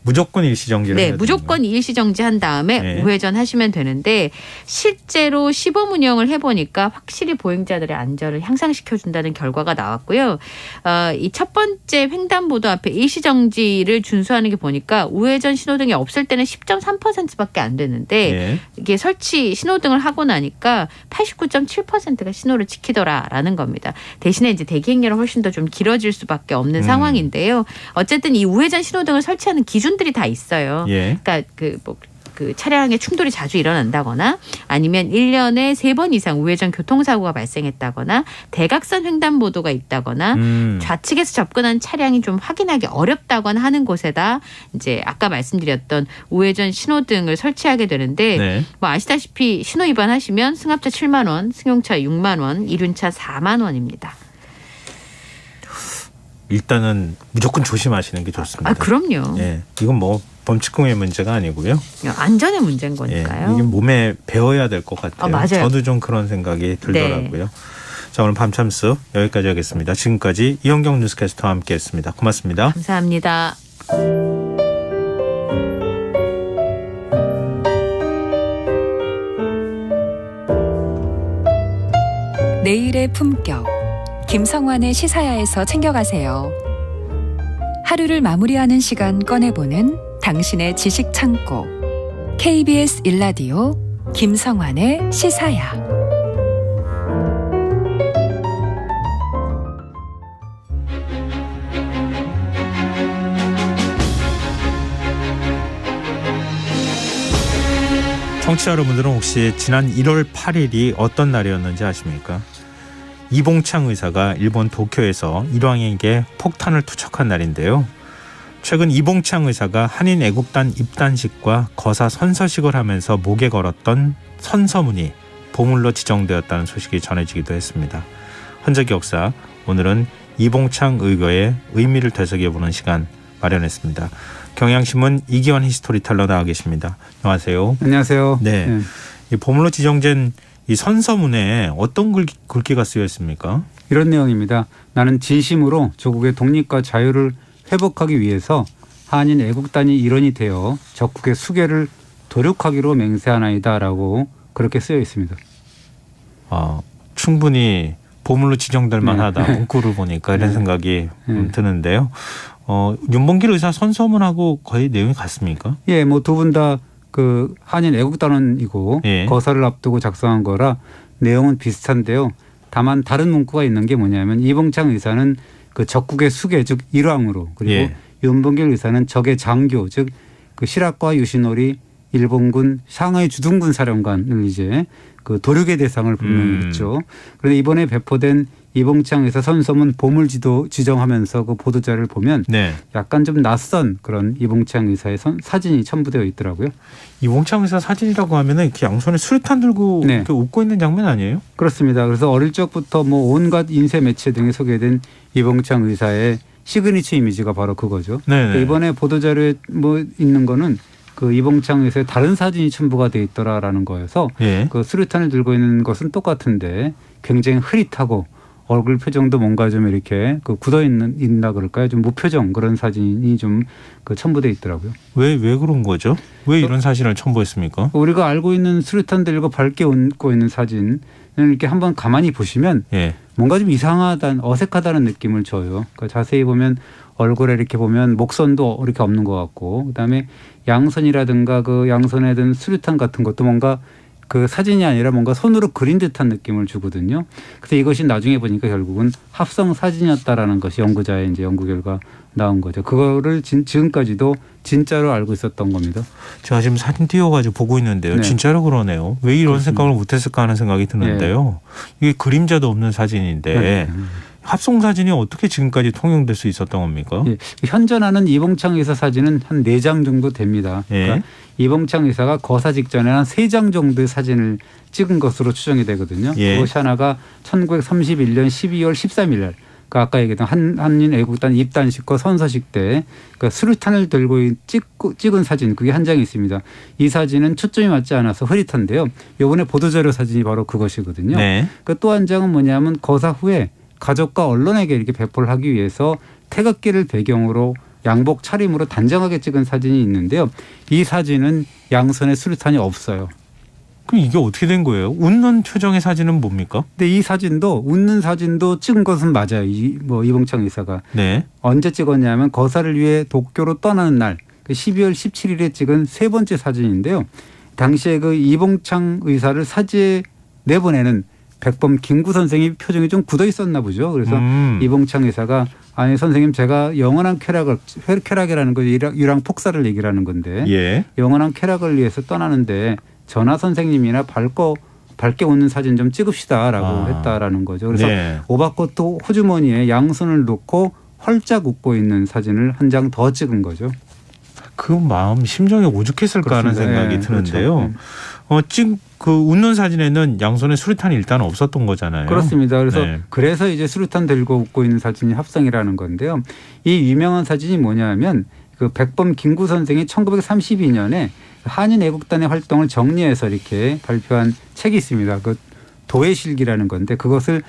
무조건 일시 정지를 네, 해야 무조건 일시 정지한 다음에 네. 우회전 하시면 되는데 실제로 시범 운영을 해보니까 확실히 보행자들의 안전을 향상시켜준다는 결과가 나왔고요. 이 첫 번째 횡단보도 앞에 일시 정지를 준수하는 게 보니까 우회전 신호등이 없을 때는 10.3%밖에 안 되는데 네. 이게 설치 신호등을 하고 나니까 89.7%가 신호를 지키더라라는 겁니다. 대신에 이제 대기 행렬은 훨씬 더 좀 길어질 수밖에 없는 상황인데요. 어쨌든 이 우회전 신호등을 설치하는 기준들이 다 있어요. 예. 그러니까 그 차량의 충돌이 자주 일어난다거나 아니면 1년에 3번 이상 우회전 교통사고가 발생했다거나 대각선 횡단보도가 있다거나 좌측에서 접근한 차량이 좀 확인하기 어렵다거나 하는 곳에다 이제 아까 말씀드렸던 우회전 신호등을 설치하게 되는데 네. 뭐 아시다시피 신호 위반하시면 승합차 7만 원, 승용차 6만 원, 이륜차 4만 원입니다. 일단은 무조건 조심하시는 게 좋습니다. 그럼요. 예. 이건 뭐 범칙금의 문제가 아니고요. 안전의 문제인 거니까요. 예, 이게 몸에 배워야 될 것 같아요. 맞아요. 저도 좀 그런 생각이 들더라고요. 네. 자, 오늘 밤참수 여기까지 하겠습니다. 지금까지 이현경 뉴스캐스터와 함께했습니다. 고맙습니다. 감사합니다. 내일의 품격. 김성환의 시사야에서 챙겨가세요. 하루를 마무리하는 시간 꺼내보는 당신의 지식 창고. KBS 1라디오 김성환의 시사야. 청취자 여러분들은 혹시 지난 1월 8일이 어떤 날이었는지 아십니까? 이봉창 의사가 일본 도쿄에서 일왕에게 폭탄을 투척한 날인데요. 최근 이봉창 의사가 한인 애국단 입단식과 거사 선서식을 하면서 목에 걸었던 선서문이 보물로 지정되었다는 소식이 전해지기도 했습니다. 흔적 역사, 오늘은 이봉창 의거의 의미를 되새겨보는 시간 마련했습니다. 경향신문 이기환 히스토리텔러 나와 계십니다. 안녕하세요. 안녕하세요. 네, 네. 이 보물로 지정된 이 선서문에 어떤 글귀가 쓰여 있습니까? 이런 내용입니다. 나는 진심으로 조국의 독립과 자유를 회복하기 위해서 한인 애국단이 일원이 되어 적국의 수계를 도력하기로 맹세하나이다라고 그렇게 쓰여 있습니다. 충분히 보물로 지정될 만하다. 네. 문구를 보니까 이런 네. 생각이 네. 드는데요. 윤봉길 의사 선서문하고 거의 내용이 같습니까? 예, 뭐 두 분 다 그 한인 애국단원이고 예. 거사를 앞두고 작성한 거라 내용은 비슷한데요. 다만 다른 문구가 있는 게 뭐냐면 이봉창 의사는 그 적국의 수계 즉 일왕으로 그리고 예. 윤봉길 의사는 적의 장교 즉 그 시라과 유시노리 일본군 상하이 주둔군 사령관을 이제 그 도륙의 대상을 분명히 했죠. 그런데 이번에 배포된 이봉창 의사 선서문 보물지도 지정하면서 그 보도자를 보면 네. 약간 좀 낯선 그런 이봉창 의사의 사진이 첨부되어 있더라고요. 이봉창 의사 사진이라고 하면은 이렇게 양손에 수류탄 들고 네. 이렇게 웃고 있는 장면 아니에요? 그렇습니다. 그래서 어릴 적부터 뭐 온갖 인쇄 매체 등에 소개된 이봉창 의사의 시그니처 이미지가 바로 그거죠. 그러니까 이번에 보도자료에 뭐 있는 거는 그 이봉창 의사의 다른 사진이 첨부가 돼 있더라라는 거여서 예. 그 수류탄을 들고 있는 것은 똑같은데 굉장히 흐릿하고 얼굴 표정도 뭔가 좀 이렇게 그 굳어 있나 그럴까요? 좀 무표정 그런 사진이 좀 그 첨부돼 있더라고요. 왜 그런 거죠? 왜 이런 사진을 첨부했습니까? 우리가 알고 있는 수류탄 들고 밝게 웃고 있는 사진을 이렇게 한번 가만히 보시면 예. 뭔가 좀 이상하다는 어색하다는 느낌을 줘요. 그러니까 자세히 보면 얼굴에 이렇게 보면 목선도 이렇게 없는 것 같고 그다음에 양손이라든가 그 양손에 든 수류탄 같은 것도 뭔가 그 사진이 아니라 뭔가 손으로 그린 듯한 느낌을 주거든요. 그래서 이것이 나중에 보니까 결국은 합성 사진이었다라는 것이 연구자의 이제 연구 결과 나온 거죠. 그거를 지금까지도 진짜로 알고 있었던 겁니다. 제가 지금 사진 띄워가지고 보고 있는데요. 네. 진짜로 그러네요. 왜 이런 생각을 못했을까 하는 생각이 드는데요. 이게 그림자도 없는 사진인데 합성 사진이 어떻게 지금까지 통용될 수 있었던 겁니까? 예. 현존하는 이봉창 의사 사진은 한 4장 정도 됩니다. 그러니까 이봉창 의사가 거사 직전에 한 3장 정도의 사진을 찍은 것으로 추정이 되거든요. 그것이 하나가 1931년 12월 13일 날 그러니까 아까 얘기했던 한인 애국단 입단식과 선서식 때 그러니까 수류탄을 들고 찍은 사진 그게 한 장이 있습니다. 이 사진은 초점이 맞지 않아서 흐릿한데요. 이번에 보도자료 사진이 바로 그것이거든요. 그러니까 또 한 장은 뭐냐면 거사 후에 가족과 언론에게 이렇게 배포를 하기 위해서 태극기를 배경으로 양복 차림으로 단정하게 찍은 사진이 있는데요. 이 사진은 양손에 수류탄이 없어요. 그럼 이게 어떻게 된 거예요? 웃는 표정의 사진은 뭡니까? 근데 이 사진도 웃는 사진도 찍은 것은 맞아요. 이봉창 의사가. 언제 찍었냐면 거사를 위해 도쿄로 떠나는 날 12월 17일에 찍은 3번째 사진인데요. 당시에 그 이봉창 의사를 사지에 내보내는 백범 김구 선생의 표정이 좀 굳어 있었나 보죠. 그래서 이봉창 의사가 아니 선생님 제가 영원한 쾌락이라는 거 유랑 폭사를 얘기를 하는 건데 영원한 쾌락을 위해서 떠나는데 전하 선생님이나 밝게 웃는 사진 좀 찍읍시다라고 했다라는 거죠. 그래서 오바코토 호주머니에 양손을 놓고 활짝 웃고 있는 사진을 한 장 더 찍은 거죠. 그 마음 심정이 오죽했을까 하는 생각이 드는데요. 그렇죠. 그 웃는 사진에는 양손에 수류탄이 일단 없었던 거잖아요. 그렇습니다. 그래서 이제 수류탄 들고 웃고 있는 사진이 합성이라는 건데요. 이 유명한 사진이 뭐냐면 그 백범 김구 선생이 1932년에 한인 애국단의 활동을 정리해서 이렇게 발표한 책이 있습니다. 그 도해실기라는 건데 그것을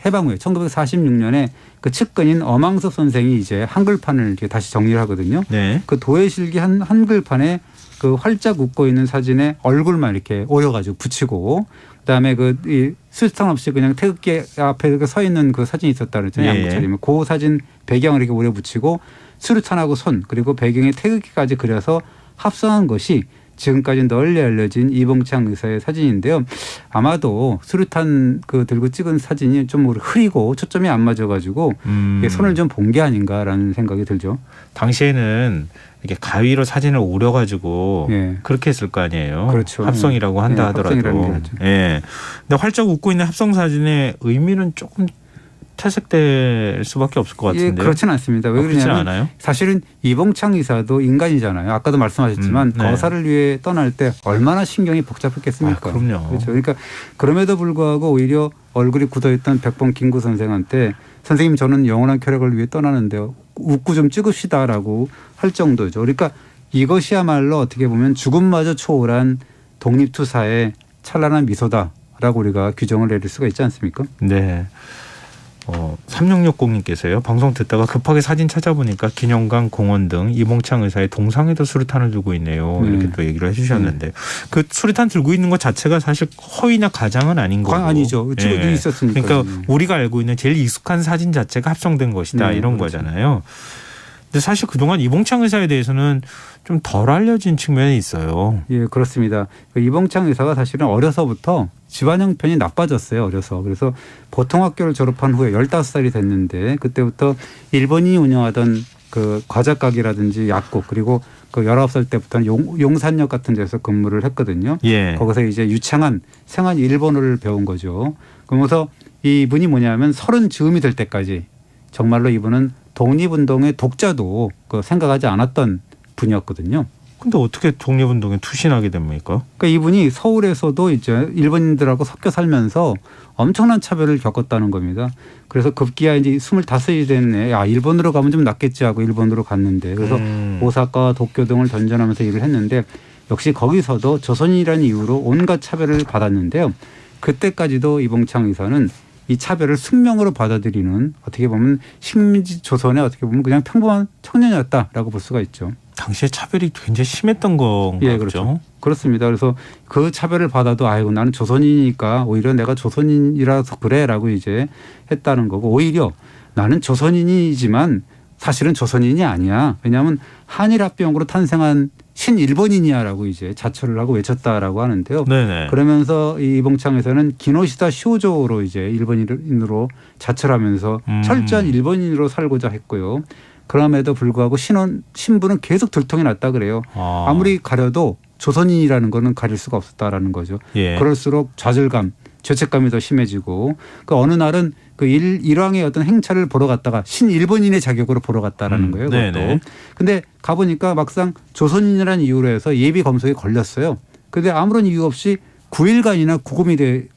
해방 후에 1946년에 그 측근인 엄항섭 선생이 이제 한글판을 이렇게 다시 정리를 하거든요. 그 도해실기 한글판에 그 활짝 웃고 있는 사진에 얼굴만 이렇게 오려가지고 붙이고 그다음에 그 수류탄 없이 그냥 태극기 앞에 서 있는 그 사진이 있었다 그랬잖아요. 양복차림에 그 사진 배경을 이렇게 오려 붙이고 수류탄하고 손 그리고 배경에 태극기까지 그려서 합성한 것이 지금까지 널리 알려진 이봉창 의사의 사진인데요. 아마도 수류탄 그 들고 찍은 사진이 좀 흐리고 초점이 안 맞아가지고 손을 좀 본 게 아닌가라는 생각이 들죠. 당시에는 이렇게 가위로 사진을 오려가지고 그렇게 했을 거 아니에요. 그렇죠. 합성이라고 한다 하더라도. 근데 활짝 웃고 있는 합성 사진의 의미는 조금 퇴색될 수밖에 없을 것 같은데요. 그렇지는 않습니다. 왜 그러냐면 않아요? 사실은 이봉창 의사도 인간이잖아요. 아까도 말씀하셨지만 거사를 위해 떠날 때 얼마나 신경이 복잡했겠습니까? 그럼요. 그렇죠. 그러니까 그럼에도 불구하고 오히려 얼굴이 굳어있던 백범 김구 선생한테 선생님 저는 영원한 쾌락을 위해 떠나는데요. 웃고 좀 찍읍시다라고 할 정도죠. 그러니까 이것이야말로 어떻게 보면 죽음마저 초월한 독립투사의 찬란한 미소다라고 우리가 규정을 내릴 수가 있지 않습니까? 네. 3660님께서요. 방송 듣다가 급하게 사진 찾아보니까 기념관, 공원 등 이봉창 의사의 동상에도 수류탄을 들고 있네요. 이렇게 또 얘기를 해주셨는데 그 수류탄 들고 있는 것 자체가 사실 허위나 가장은 아닌 거고. 아니죠. 지금 있었으니까. 그러니까 우리가 알고 있는 제일 익숙한 사진 자체가 합성된 것이다. 이런 그렇죠. 거잖아요. 근데 사실 그동안 이봉창 의사에 대해서는 좀 덜 알려진 측면이 있어요. 예, 그렇습니다. 이봉창 의사가 사실은 어려서부터 집안 형편이 나빠졌어요. 어려서. 그래서 보통학교를 졸업한 후에 15살이 됐는데 그때부터 일본인이 운영하던 그 과자 가게라든지 약국 그리고 그 19살 때부터는 용산역 같은 데서 근무를 했거든요. 예. 거기서 이제 유창한 생활 일본어를 배운 거죠. 그러면서 이분이 뭐냐면 30 즈음이 될 때까지 정말로 이분은 독립운동의 독자도 그 생각하지 않았던 분이었거든요. 근데 어떻게 독립운동에 투신하게 됩니까? 그러니까 이분이 서울에서도 이제 일본인들하고 섞여 살면서 엄청난 차별을 겪었다는 겁니다. 그래서 급기야 이제 25이 됐네. 야, 일본으로 가면 좀 낫겠지 하고 일본으로 갔는데 그래서 오사카와 도쿄 등을 전전하면서 일을 했는데 역시 거기서도 조선인이라는 이유로 온갖 차별을 받았는데요. 그때까지도 이봉창 의사는 이 차별을 숙명으로 받아들이는 어떻게 보면 식민지 조선의 어떻게 보면 그냥 평범한 청년이었다라고 볼 수가 있죠. 당시에 차별이 굉장히 심했던 건가요? 예, 그렇죠. 그렇습니다. 그래서 그 차별을 받아도 아이고 나는 조선인이니까 오히려 내가 조선인이라서 그래라고 이제 했다는 거고 오히려 나는 조선인이지만 사실은 조선인이 아니야. 왜냐하면 한일합병으로 탄생한 신일본인이야라고 이제 자처를 하고 외쳤다라고 하는데요. 네네. 그러면서 이 이봉창에서는 기노시다 시오조로 이제 일본인으로 자처를 하면서 철저한 일본인으로 살고자 했고요. 그럼에도 불구하고 신분은 계속 들통이 났다 그래요. 아무리 가려도 조선인이라는 거는 가릴 수가 없었다라는 거죠. 예. 그럴수록 좌절감, 죄책감이 더 심해지고 그 어느 날은 그 일왕의 어떤 행차를 보러 갔다가 신일본인의 자격으로 보러 갔다라는 거예요. 그것도. 근데 가보니까 막상 조선인이라는 이유로 해서 예비 검색에 걸렸어요. 그런데 아무런 이유 없이 9일간이나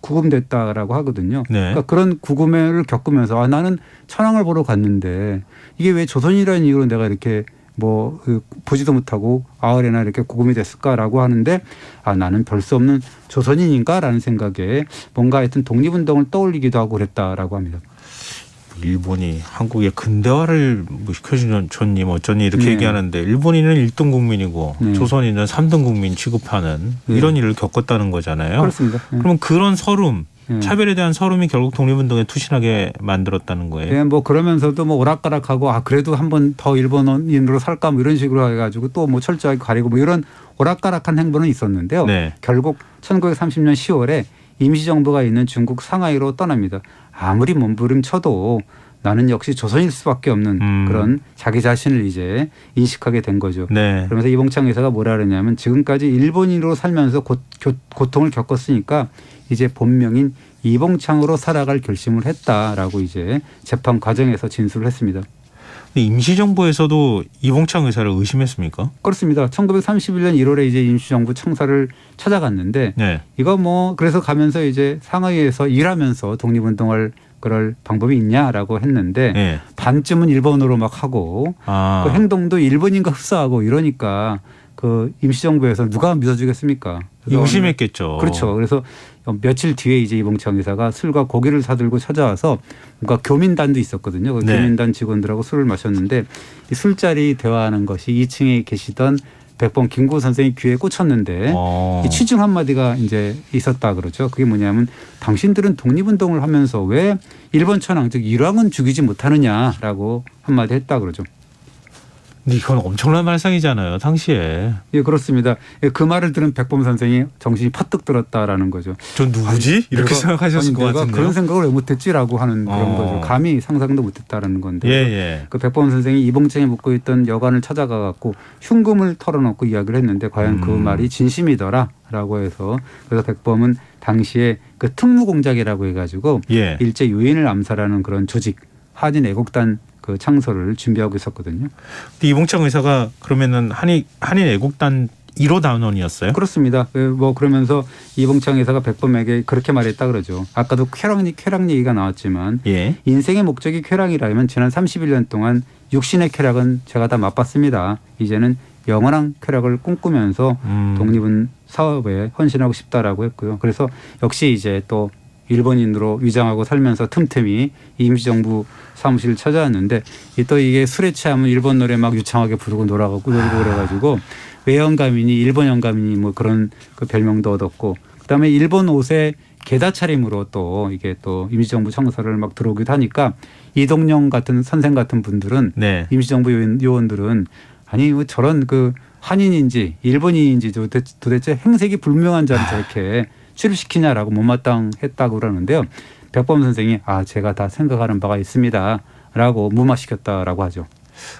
구금됐다라고 하거든요. 네. 그러니까 그런 구금을 겪으면서 아, 나는 천황을 보러 갔는데 이게 왜 조선인이라는 이유로 내가 이렇게 뭐 보지도 못하고 아흘에나 이렇게 구금이 됐을까라고 하는데 아 나는 별 수 없는 조선인인가라는 생각에 뭔가 하여튼 독립운동을 떠올리기도 하고 그랬다라고 합니다. 일본이 한국의 근대화를 시켜줬니 어쩌니 이렇게 네. 얘기하는데 일본인은 1등 국민이고 네. 조선인은 3등 국민 취급하는 네. 이런 일을 겪었다는 거잖아요. 그렇습니다. 네. 그러면 그런 서름 네. 차별에 대한 서름이 결국 독립운동에 투신하게 만들었다는 거예요. 네, 뭐 그러면서도 뭐 오락가락하고 아 그래도 한 번 더 일본인으로 살까 뭐 이런 식으로 해가지고 또 뭐 철저하게 가리고 뭐 이런 오락가락한 행보는 있었는데요. 네. 결국 1930년 10월에 임시정부가 있는 중국 상하이로 떠납니다. 아무리 몸부림쳐도 나는 역시 조선일 수밖에 없는 그런 자기 자신을 이제 인식하게 된 거죠. 네. 그러면서 이봉창 의사가 뭐라 그러냐면 지금까지 일본인으로 살면서 고통을 겪었으니까 이제 본명인 이봉창으로 살아갈 결심을 했다라고 이제 재판 과정에서 진술을 했습니다. 임시정부에서도 이봉창 의사를 의심했습니까? 그렇습니다. 1931년 1월에 이제 임시정부 청사를 찾아갔는데 네. 이거 뭐 그래서 가면서 이제 상하이에서 일하면서 독립운동을 그럴 방법이 있냐라고 했는데 네. 반쯤은 일본어로 막 하고 그 행동도 일본인과 흡사하고 이러니까 그 임시정부에서 누가 믿어주겠습니까? 의심했겠죠. 그렇죠. 그래서 며칠 뒤에 이제 이봉창 의사가 술과 고기를 사들고 찾아와서 뭔가 교민단도 있었거든요. 그 네. 교민단 직원들하고 술을 마셨는데 이 술자리 대화하는 것이 2층에 계시던 백범 김구 선생이 귀에 꽂혔는데 이 취중 한마디가 이제 있었다 그러죠. 그게 뭐냐면 당신들은 독립운동을 하면서 왜 일본 천황 즉 일왕은 죽이지 못하느냐라고 한마디 했다 그러죠. 근데 이건 엄청난 말상이잖아요. 당시에. 예, 그렇습니다. 그 말을 들은 백범 선생이 정신이 퍼뜩 들었다라는 거죠. 전 누구지? 이렇게 생각하셨을 것 같은데요. 그런 생각을 왜 못했지라고 하는 그런 거죠. 감히 상상도 못했다라는 건데. 예. 그 백범 선생이 이봉창이 묵고 있던 여관을 찾아가 갖고 흉금을 털어놓고 이야기를 했는데 과연 그 말이 진심이더라라고 해서 그래서 백범은 당시에 그 특무공작이라고 해가지고 예. 일제 유인을 암살하는 그런 조직 한인 애국단 그 창설을 준비하고 있었거든요. 근데 이봉창 의사가 그러면은 한인 애국단 1호 단원이었어요? 그렇습니다. 뭐 그러면서 이봉창 의사가 백범에게 그렇게 말했다 그러죠. 아까도 쾌락 얘기가 나왔지만 예. 인생의 목적이 쾌락이라면 지난 31년 동안 육신의 쾌락은 제가 다 맛봤습니다. 이제는 영원한 쾌락을 꿈꾸면서 독립은 사업에 헌신하고 싶다라고 했고요. 그래서 역시 이제 또 일본인으로 위장하고 살면서 틈틈이 임시정부 사무실을 찾아왔는데 또 이게 술에 취하면 일본 노래 막 유창하게 부르고 놀고 그래가지고 외연가민이 일본 연가민이 뭐 그런 그 별명도 얻었고 그다음에 일본 옷에 계다 차림으로 또 이게 또 임시정부 청사를 막 들어오기도 하니까 이동영 같은 선생 같은 분들은 네. 임시정부 요원들은 아니 뭐 저런 그 한인인지 일본인인지 도대체 행색이 불명한 자를 저렇게 출입시키냐라고 못마땅했다고 그러는데요. 백범 선생이 제가 다 생각하는 바가 있습니다라고 무마시켰다라고 하죠.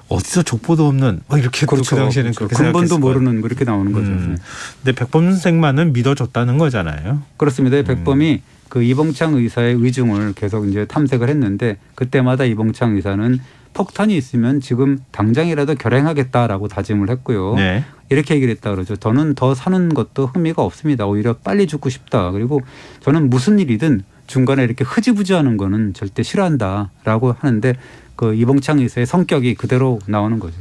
어디서 족보도 없는 이렇게 그렇죠. 그 당시에는 그렇죠. 그렇게 근본도 모르는 뭐 이렇게 나오는 거죠. 근데 백범 선생만은 믿어줬다는 거잖아요. 그렇습니다. 백범이 그 이봉창 의사의 의중을 계속 이제 탐색을 했는데 그때마다 이봉창 의사는 폭탄이 있으면 지금 당장이라도 결행하겠다라고 다짐을 했고요. 네. 이렇게 얘기를 했다 그러죠. 저는 더 사는 것도 흥미가 없습니다. 오히려 빨리 죽고 싶다. 그리고 저는 무슨 일이든 중간에 이렇게 흐지부지하는 거는 절대 싫어한다라고 하는데 그 이봉창 의사의 성격이 그대로 나오는 거죠.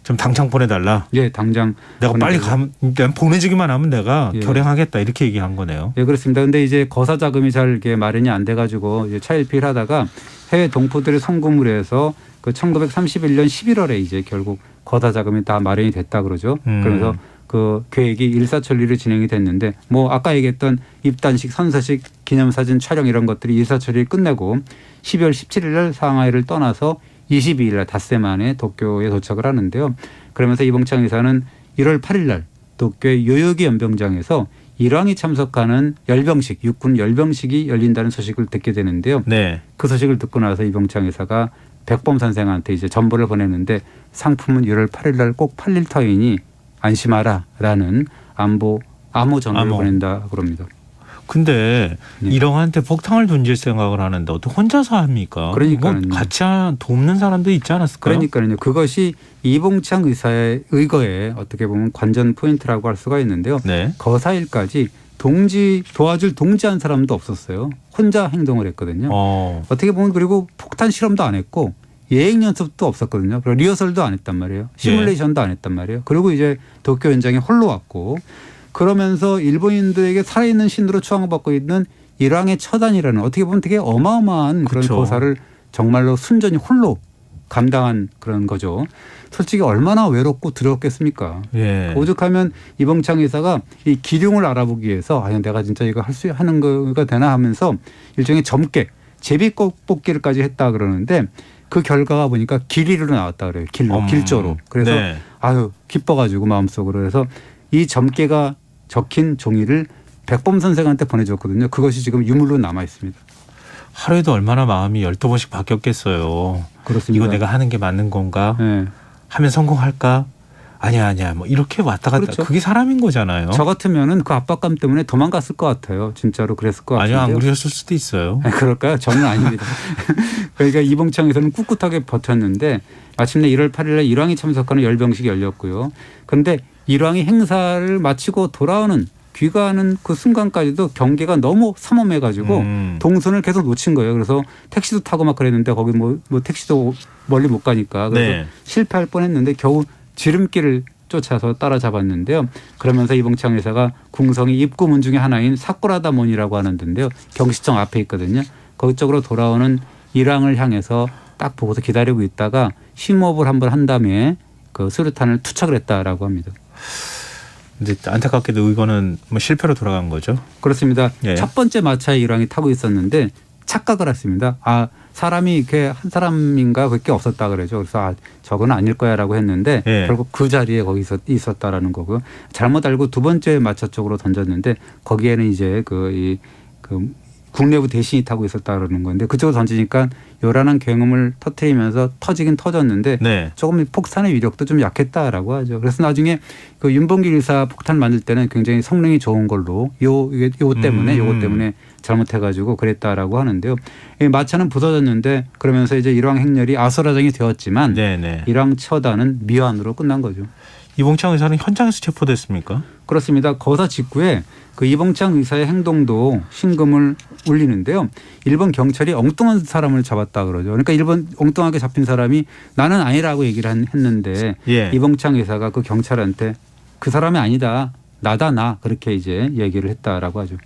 좀 당장 보내달라. 예, 당장. 내가 빨리 가면 보내주기만 하면 내가 결행하겠다 이렇게 얘기한 거네요. 예, 그렇습니다. 근데 이제 거사 자금이 잘 이렇게 마련이 안 돼가지고 이제 차일피일하다가 해외 동포들의 송금을 해서 그 1931년 11월에 이제 결국 거사 자금이 다 마련이 됐다 그러죠. 그래서 그 계획이 일사천리로 진행이 됐는데 뭐 아까 얘기했던 입단식, 선서식, 기념사진 촬영 이런 것들이 일사천리 끝내고 12월 17일 날 상하이를 떠나서 22일 날 닷새 만에 도쿄에 도착을 하는데요. 그러면서 이봉창 의사는 1월 8일 날 도쿄의 요요기 연병장에서 일왕이 참석하는 열병식, 육군 열병식이 열린다는 소식을 듣게 되는데요. 네. 그 소식을 듣고 나서 이봉창 의사가 백범 선생한테 이제 전보를 보냈는데 상품은 1월 8일 날 꼭 팔릴 터이니 안심하라라는 암호 전보를 보낸다 그럽니다. 근데 일왕한테 폭탄을 던질 생각을 하는데 어떻게 혼자서 합니까? 그러니까요. 같이 돕는 사람도 있지 않았을까요? 그러니까요. 그것이 이봉창 의사의 의거에 어떻게 보면 관전 포인트라고 할 수가 있는데요. 네. 거사일까지 도와줄 동지 한 사람도 없었어요. 혼자 행동을 했거든요. 어떻게 보면 그리고 폭탄 실험도 안 했고 예행 연습도 없었거든요. 그리고 리허설도 안 했단 말이에요. 시뮬레이션도 안 했단 말이에요. 그리고 이제 도쿄 현장에 홀로 왔고 그러면서 일본인들에게 살아있는 신으로 추앙받고 있는 일왕의 처단이라는 어떻게 보면 되게 어마어마한 그런 거사를 정말로 순전히 홀로 감당한 그런 거죠. 솔직히 얼마나 외롭고 두려웠겠습니까? 예. 오죽하면 이봉창 의사가 이 기륭을 알아보기 위해서 내가 진짜 이거 하는 거가 되나 하면서 일종의 점괘, 제비뽑기를까지 했다 그러는데 그 결과가 보니까 길이로 나왔다 그래요. 길조로. 그래서 기뻐가지고 마음속으로. 그래서 이 점괘가 적힌 종이를 백범 선생한테 보내줬거든요. 그것이 지금 유물로 남아 있습니다. 하루에도 얼마나 마음이 12번씩 바뀌었겠어요. 그렇습니다. 이거 내가 하는 게 맞는 건가? 네. 하면 성공할까? 아니야. 뭐 이렇게 왔다 갔다. 그렇죠. 그게 사람인 거잖아요. 저 같으면은 그 압박감 때문에 도망갔을 것 같아요. 진짜로 그랬을 것 같아요. 아니요. 안 그러셨을 수도 있어요. 그럴까요? 저는 아닙니다. 그러니까 이봉창에서는 꿋꿋하게 버텼는데 마침내 1월 8일 날 일왕이 참석하는 열병식이 열렸고요. 그런데 일왕이 행사를 마치고 돌아오는 귀가하는 그 순간까지도 경계가 너무 삼엄해가지고 동선을 계속 놓친 거예요. 그래서 택시도 타고 막 그랬는데 거기 뭐 택시도 멀리 못 가니까 그래서 실패할 뻔했는데 겨우 지름길을 쫓아서 따라잡았는데요. 그러면서 이봉창 의사가 궁성이 입구문 중에 하나인 사쿠라다몬이라고 하는 데인데요. 경시청 앞에 있거든요. 그쪽으로 돌아오는 일왕을 향해서 딱 보고서 기다리고 있다가 심호흡을 한번 한 다음에 그 수류탄을 투척을 했다라고 합니다. 이제 안타깝게도 이거는 뭐 실패로 돌아간 거죠. 그렇습니다. 첫 번째 마차에 일왕이 타고 있었는데 착각을 했습니다. 사람이 이렇게 한 사람인가 그렇게 없었다 그러죠. 그래서 저건 아닐 거야라고 했는데 결국 그 자리에 거기서 있었다라는 거고요. 잘못 알고 두 번째 마차 쪽으로 던졌는데 거기에는 이제 그 국내부 대신이 타고 있었다 그러는 건데 그쪽으로 던지니까 요란한 굉음을 터뜨리면서 터지긴 터졌는데 조금 폭탄의 위력도 좀 약했다라고 하죠. 그래서 나중에 그 윤봉길 의사 폭탄 만들 때는 굉장히 성능이 좋은 걸로 요거 때문에 잘못해가지고 그랬다라고 하는데요. 마차는 부서졌는데 그러면서 이제 일왕 행렬이 아수라장이 되었지만 일왕 처단은 미완으로 끝난 거죠. 이봉창 의사는 현장에서 체포됐습니까? 그렇습니다. 거사 직후에 그 이봉창 의사의 행동도 신금을 울리는데요. 일본 경찰이 엉뚱한 사람을 잡았다 그러죠. 그러니까 일본 엉뚱하게 잡힌 사람이 나는 아니라고 얘기를 했는데 이봉창 의사가 그 경찰한테 그 사람이 아니다. 나다 나 그렇게 이제 얘기를 했다라고 하죠.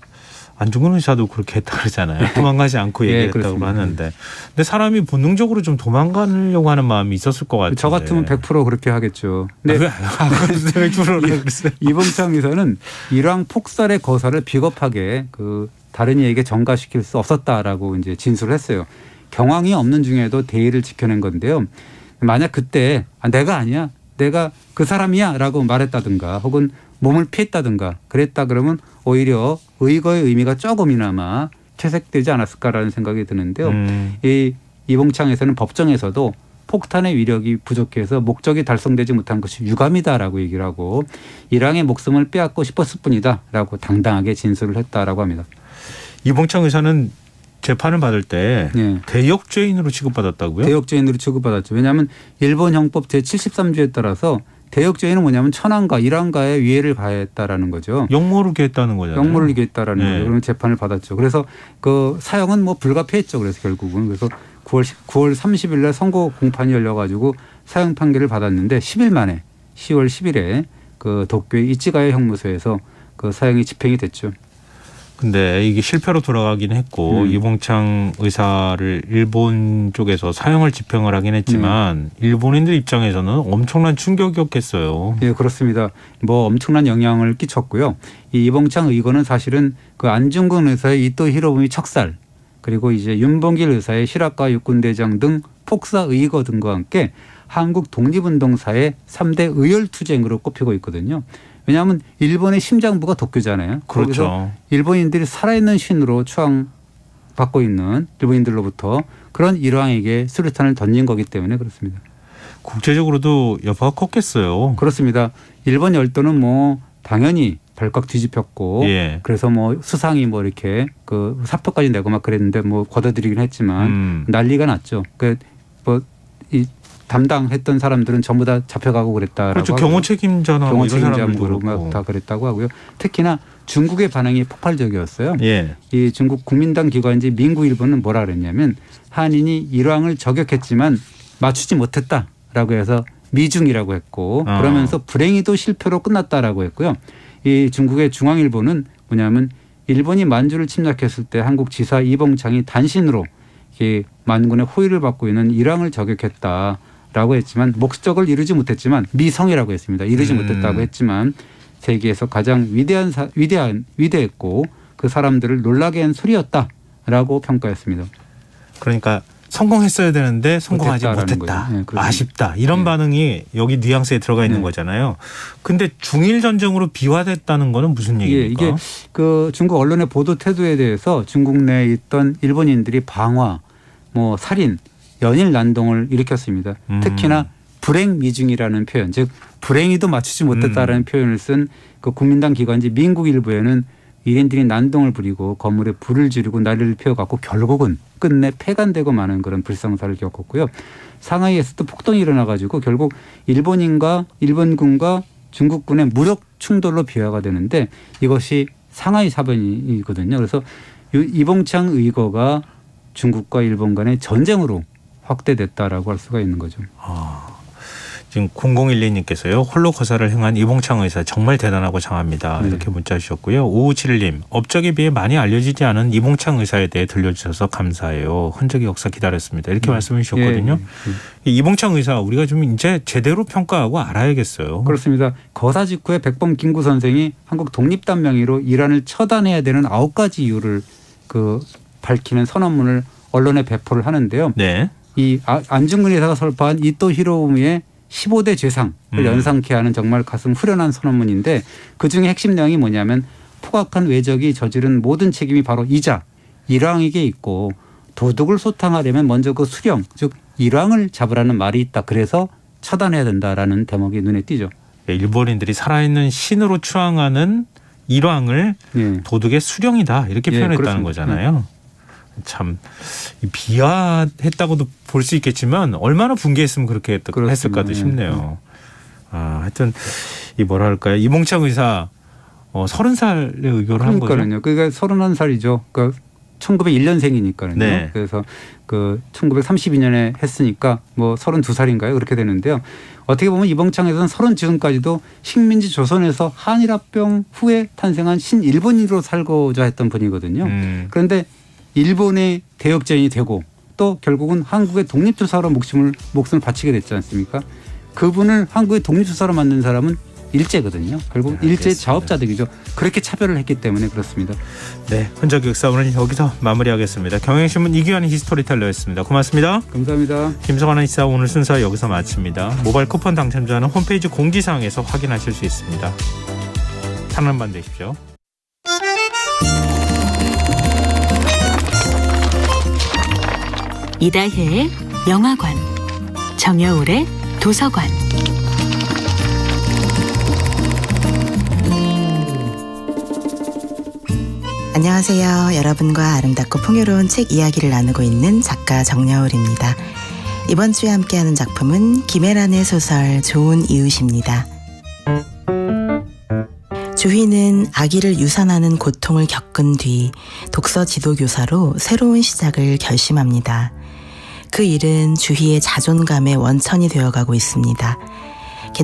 안중근 의사도 그렇게 했다 그러잖아요. 도망가지 않고 얘기했다고 하는데. 근데 사람이 본능적으로 좀 도망가려고 하는 마음이 있었을 것 같아요. 저 같으면 100% 그렇게 하겠죠. 근데 100%라 그랬어요. 이봉창 의사는 일왕 폭살의 거사를 비겁하게 그 다른 이에게 전가시킬 수 없었다라고 이제 진술을 했어요. 경황이 없는 중에도 대의를 지켜낸 건데요. 만약 그때 내가 아니야, 내가 그 사람이야라고 말했다든가 혹은 몸을 피했다든가 그랬다 그러면 오히려 의거의 의미가 조금이나마 퇴색되지 않았을까라는 생각이 드는데요. 이 이봉창에서는 법정에서도 폭탄의 위력이 부족해서 목적이 달성되지 못한 것이 유감이다라고 얘기를 하고 일왕의 목숨을 빼앗고 싶었을 뿐이다라고 당당하게 진술을 했다라고 합니다. 이봉창 의사는 재판을 받을 때 대역죄인으로 취급받았다고요? 대역죄인으로 취급받았죠. 왜냐하면 일본 형법 제73조에 따라서 대역죄인은 뭐냐면 천황가, 일왕가에 위해를 가했다라는 거죠. 역모르게 했다는 거잖아요. 역모르게 했다라는 거죠. 그러면 재판을 받았죠. 그래서 그 사형은 뭐 불가피했죠. 그래서 결국은 그래서 9월 30일 날 선고 공판이 열려가지고 사형 판결을 받았는데 10일 만에 10월 10일에 그 도쿄의 이치가야 형무소에서 그 사형이 집행이 됐죠. 근데 이게 실패로 돌아가긴 했고 이봉창 의사를 일본 쪽에서 사형을 집행을 하긴 했지만 일본인들 입장에서는 엄청난 충격이었겠어요. 예, 그렇습니다. 뭐 엄청난 영향을 끼쳤고요. 이 이봉창 의거는 사실은 그 안중근 의사의 이토 히로부미 척살 그리고 이제 윤봉길 의사의 시라카 육군대장 등 폭사 의거 등과 함께 한국 독립운동사의 3대 의열투쟁으로 꼽히고 있거든요. 왜냐하면 일본의 심장부가 도쿄잖아요. 그렇죠. 거기서 일본인들이 살아있는 신으로 추앙받고 있는 일본인들로부터 그런 일왕에게 수류탄을 던진 거기 때문에 그렇습니다. 국제적으로도 여파가 컸겠어요. 그렇습니다. 일본 열도는 뭐 당연히 발칵 뒤집혔고 그래서 뭐 수상이 뭐 이렇게 그 사표까지 내고 막 그랬는데 뭐 걷어들이긴 했지만 난리가 났죠. 그 뭐 이 담당했던 사람들은 전부 다 잡혀가고 그랬다라고. 그렇죠. 경호 책임자나 경호 이런 책임자도 막 다 그랬다고 하고요. 특히나 중국의 반응이 폭발적이었어요. 이 중국 국민당 기관지 민구일보는 뭐라 그랬냐면 한인이 일왕을 저격했지만 맞추지 못했다라고 해서 미중이라고 했고 그러면서 불행히도 실패로 끝났다라고 했고요. 이 중국의 중앙일보는 뭐냐면 일본이 만주를 침략했을 때 한국 지사 이봉창이 단신으로 이 만군의 호의를 받고 있는 일왕을 저격했다라고 했지만 목적을 이루지 못했지만 미성이라고 했습니다. 이루지 못했다고 했지만 세계에서 가장 위대했고 그 사람들을 놀라게 한 소리였다라고 평가했습니다. 그러니까 성공했어야 되는데 성공하지 못했다. 아쉽다. 이런 반응이 여기 뉘앙스에 들어가 있는 거잖아요. 근데 중일 전쟁으로 비화됐다는 거는 무슨 얘기입니까? 이게 그 중국 언론의 보도 태도에 대해서 중국 내에 있던 일본인들이 방화, 뭐 살인, 연일 난동을 일으켰습니다. 특히나 불행미중이라는 표현, 즉 불행히도 맞추지 못했다라는 표현을 쓴 그 국민당 기관지 민국일보에는 일인들이 난동을 부리고 건물에 불을 지르고 난리를 피워갖고 결국은 끝내 폐간되고 마는 그런 불상사를 겪었고요. 상하이에서도 폭동이 일어나가지고 결국 일본군과 중국군의 무력 충돌로 비화가 되는데 이것이 상하이 사변이거든요. 그래서 이봉창 의거가 중국과 일본 간의 전쟁으로 확대됐다라고 할 수가 있는 거죠. 지금 0012님께서요. 홀로 거사를 행한 이봉창 의사 정말 대단하고 장합니다. 이렇게 문자 주셨고요. 5571님. 업적에 비해 많이 알려지지 않은 이봉창 의사에 대해 들려주셔서 감사해요. 흔적의 역사 기다렸습니다. 이렇게 말씀해 주셨거든요. 이봉창 의사 우리가 좀 이제 제대로 평가하고 알아야겠어요. 그렇습니다. 거사 직후에 백범 김구 선생이 한국 독립단 명의로 이란을 처단해야 되는 9가지 이유를 그 밝히는 선언문을 언론에 배포를 하는데요. 이 안중근 의사가 설파한 이토 히로부미의 15대 죄상을 연상케 하는 정말 가슴 후련한 선언문인데 그중에 핵심 내용이 뭐냐면 포악한 외적이 저지른 모든 책임이 바로 일왕에게 있고 도둑을 소탕하려면 먼저 그 수령 즉 일왕을 잡으라는 말이 있다. 그래서 처단해야 된다라는 대목이 눈에 띄죠. 일본인들이 살아있는 신으로 추앙하는 일왕을 도둑의 수령이다 이렇게 표현했다는 거잖아요. 참 비하했다고도 볼 수 있겠지만 얼마나 분개했으면 그렇게 했을까도 싶네요. 하여튼 이 뭐랄까요 이봉창 의사 30살에 의거를 한 거죠. 그러니까 31살이죠. 그러니까 1901년생이니까요. 그래서 그 1932년에 했으니까 뭐 32살인가요? 그렇게 되는데요. 어떻게 보면 이봉창 의사는 30즈음까지도 식민지 조선에서 한일합병 후에 탄생한 신일본인으로 살고자 했던 분이거든요. 그런데 일본의 대역죄인이 되고 또 결국은 한국의 독립투사로 목숨을 바치게 됐지 않습니까? 그분을 한국의 독립투사로 만든 사람은 일제거든요. 결국 일제 자업자득이죠. 그렇게 차별을 했기 때문에 그렇습니다. 네, 흔적 역사 오늘 여기서 마무리하겠습니다. 경향신문 이규환 히스토리텔러였습니다. 고맙습니다. 감사합니다. 김성환의 시사 오늘 순서 여기서 마칩니다. 모바일 쿠폰 당첨자는 홈페이지 공지사항에서 확인하실 수 있습니다. 편안한 밤 되십시오. 이다혜의 영화관, 정여울의 도서관. 안녕하세요. 여러분과 아름답고 풍요로운 책 이야기를 나누고 있는 작가 정여울입니다. 이번 주에 함께하는 작품은 김애란의 소설 좋은 이웃입니다. 주희는 아기를 유산하는 고통을 겪은 뒤 독서 지도교사로 새로운 시작을 결심합니다. 그 일은 주희의 자존감의 원천이 되어가고 있습니다.